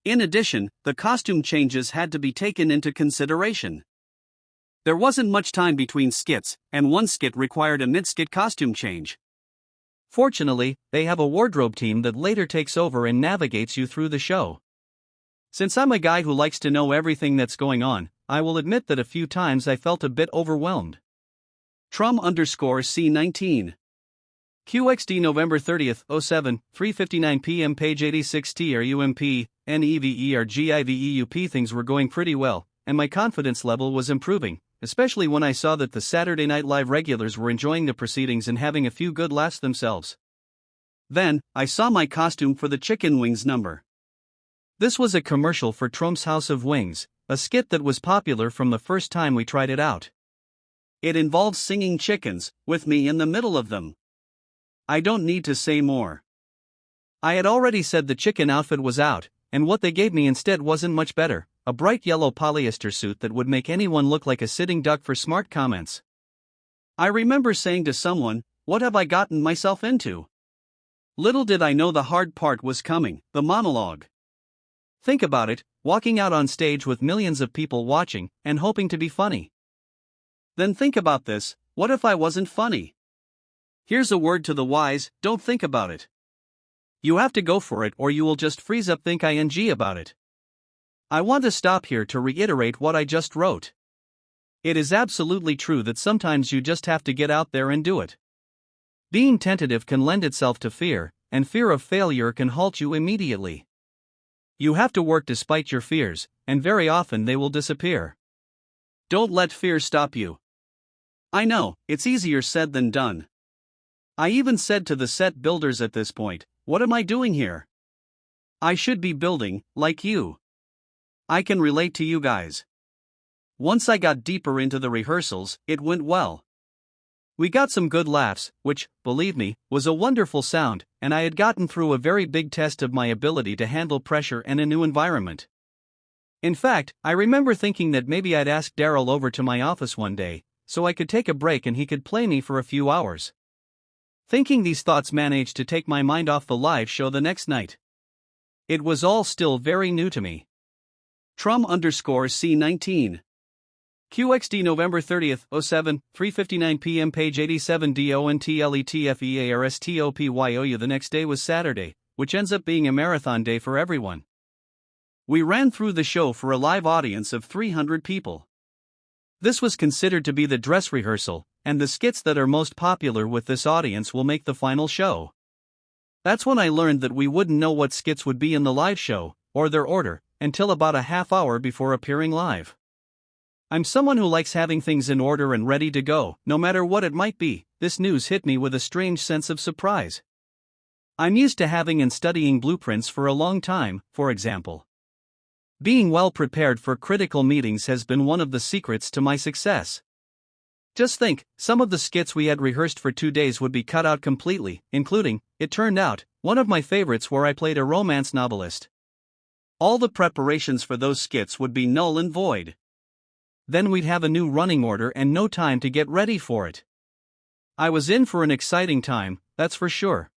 In addition, the costume changes had to be taken into consideration. There wasn't much time between skits, and one skit required a mid-skit costume change. Fortunately, they have a wardrobe team that later takes over and navigates you through the show. Since I'm a guy who likes to know everything that's going on, I will admit that a few times I felt a bit overwhelmed. Trum_C19. QXD November 30th, 07, 3:59 p.m. Page 86 TRUMP, NEVERGIVEUP. Things were going pretty well, and my confidence level was improving, especially when I saw that the Saturday Night Live regulars were enjoying the proceedings and having a few good laughs themselves. Then, I saw my costume for the chicken wings number. This was a commercial for Trump's House of Wings, a skit that was popular from the first time we tried it out. It involves singing chickens, with me in the middle of them. I don't need to say more. I had already said the chicken outfit was out, and what they gave me instead wasn't much better, a bright yellow polyester suit that would make anyone look like a sitting duck for smart comments. I remember saying to someone, "What have I gotten myself into?" Little did I know the hard part was coming, the monologue. Think about it, walking out on stage with millions of people watching, and hoping to be funny. Then think about this, what if I wasn't funny? Here's a word to the wise, don't think about it. You have to go for it or you will just freeze up. Think ing about it. I want to stop here to reiterate what I just wrote. It is absolutely true that sometimes you just have to get out there and do it. Being tentative can lend itself to fear, and fear of failure can halt you immediately. You have to work despite your fears, and very often they will disappear. Don't let fear stop you. I know, it's easier said than done. I even said to the set builders at this point, "What am I doing here? I should be building, like you." I can relate to you guys. Once I got deeper into the rehearsals, it went well. We got some good laughs, which, believe me, was a wonderful sound, and I had gotten through a very big test of my ability to handle pressure and a new environment. In fact, I remember thinking that maybe I'd ask Daryl over to my office one day, so I could take a break and he could play me for a few hours. Thinking these thoughts managed to take my mind off the live show the next night. It was all still very new to me. Trum_C19. QXD November 30th, 07, 3:59 p.m. Page 87 DONTLETFEARSTOPYOU. The next day was Saturday, which ends up being a marathon day for everyone. We ran through the show for a live audience of 300 people. This was considered to be the dress rehearsal, and the skits that are most popular with this audience will make the final show. That's when I learned that we wouldn't know what skits would be in the live show, or their order, until about a half hour before appearing live. I'm someone who likes having things in order and ready to go, no matter what it might be. This news hit me with a strange sense of surprise. I'm used to having and studying blueprints for a long time, for example. Being well prepared for critical meetings has been one of the secrets to my success. Just think, some of the skits we had rehearsed for 2 days would be cut out completely, including, it turned out, one of my favorites where I played a romance novelist. All the preparations for those skits would be null and void. Then we'd have a new running order and no time to get ready for it. I was in for an exciting time, that's for sure.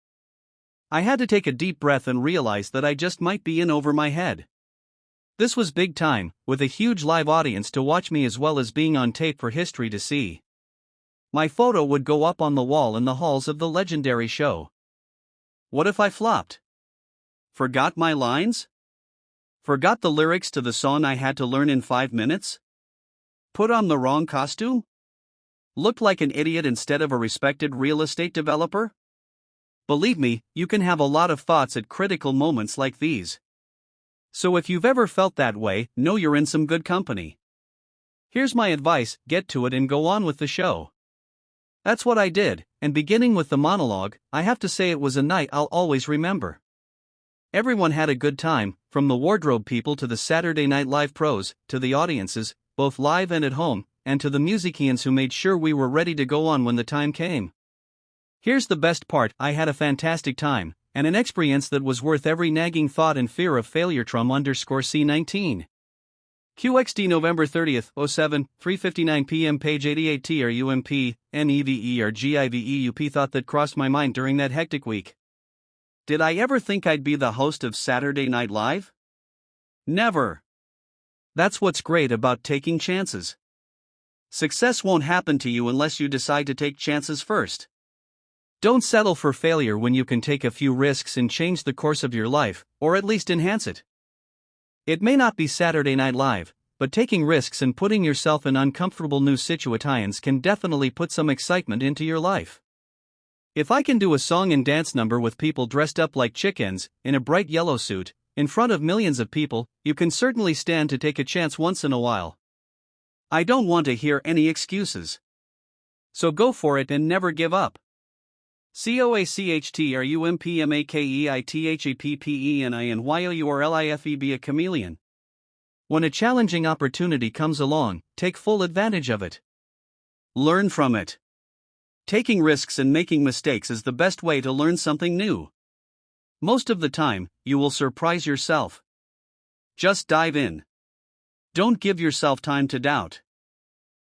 I had to take a deep breath and realize that I just might be in over my head. This was big time, with a huge live audience to watch me as well as being on tape for history to see. My photo would go up on the wall in the halls of the legendary show. What if I flopped? Forgot my lines? Forgot the lyrics to the song I had to learn in 5 minutes? Put on the wrong costume? Looked like an idiot instead of a respected real estate developer? Believe me, you can have a lot of thoughts at critical moments like these. So if you've ever felt that way, know you're in some good company. Here's my advice, get to it and go on with the show. That's what I did, and beginning with the monologue, I have to say it was a night I'll always remember. Everyone had a good time, from the wardrobe people to the Saturday Night Live pros, to the audiences, both live and at home, and to the musicians who made sure we were ready to go on when the time came. Here's the best part, I had a fantastic time, and an experience that was worth every nagging thought and fear of failure. Trum_C19. QXD November 30th, 07, 3:59 p.m. Page 88 TRUMP, NEVERGIVEUP. Thought that crossed my mind during that hectic week. Did I ever think I'd be the host of Saturday Night Live? Never. That's what's great about taking chances. Success won't happen to you unless you decide to take chances first. Don't settle for failure when you can take a few risks and change the course of your life, or at least enhance it. It may not be Saturday Night Live, but taking risks and putting yourself in uncomfortable new situations can definitely put some excitement into your life. If I can do a song and dance number with people dressed up like chickens, in a bright yellow suit, in front of millions of people, you can certainly stand to take a chance once in a while. I don't want to hear any excuses. So go for it and never give up. COACHTRUMPMAKEITHAPPENINYOURLIFE. Be a chameleon. When a challenging opportunity comes along, take full advantage of it. Learn from it. Taking risks and making mistakes is the best way to learn something new. Most of the time, you will surprise yourself. Just dive in. Don't give yourself time to doubt.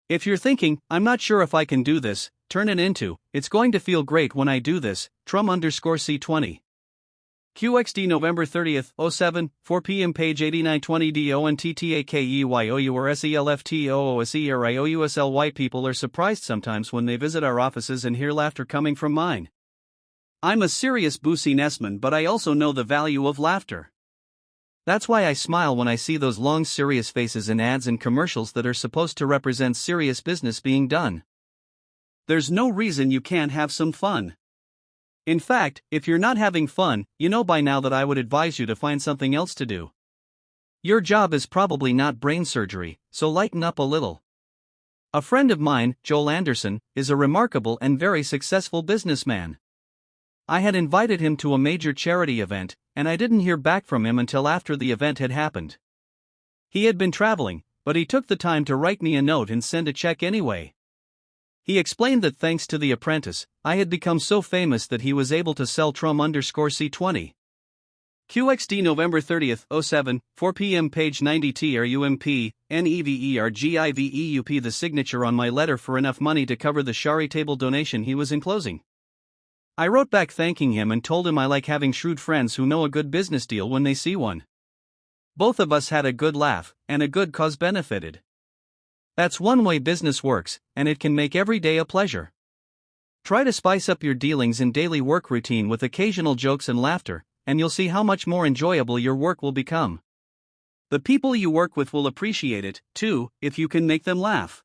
If you're thinking, I'm not sure if I can do this, turn it into, it's going to feel great when I do this, Trum_C20. QXD November 30th, 07, 4 p.m. page 8920 DONTTAKEYOURSELFTOOSERIOUSLY. People are surprised sometimes when they visit our offices and hear laughter coming from mine. I'm a serious businessman, but I also know the value of laughter. That's why I smile when I see those long serious faces in ads and commercials that are supposed to represent serious business being done. There's no reason you can't have some fun. In fact, if you're not having fun, you know by now that I would advise you to find something else to do. Your job is probably not brain surgery, so lighten up a little. A friend of mine, Joel Anderson, is a remarkable and very successful businessman. I had invited him to a major charity event, and I didn't hear back from him until after the event had happened. He had been traveling, but he took the time to write me a note and send a check anyway. He explained that thanks to The Apprentice, I had become so famous that he was able to sell Trum_C20. QXD November 30th, 07, 4 p.m. page 90 TRUMPNEVERGIVEUP. The signature on my letter for enough money to cover the charitable donation he was enclosing. I wrote back thanking him and told him I like having shrewd friends who know a good business deal when they see one. Both of us had a good laugh, and a good cause benefited. That's one way business works, and it can make every day a pleasure. Try to spice up your dealings and daily work routine with occasional jokes and laughter, and you'll see how much more enjoyable your work will become. The people you work with will appreciate it, too, if you can make them laugh.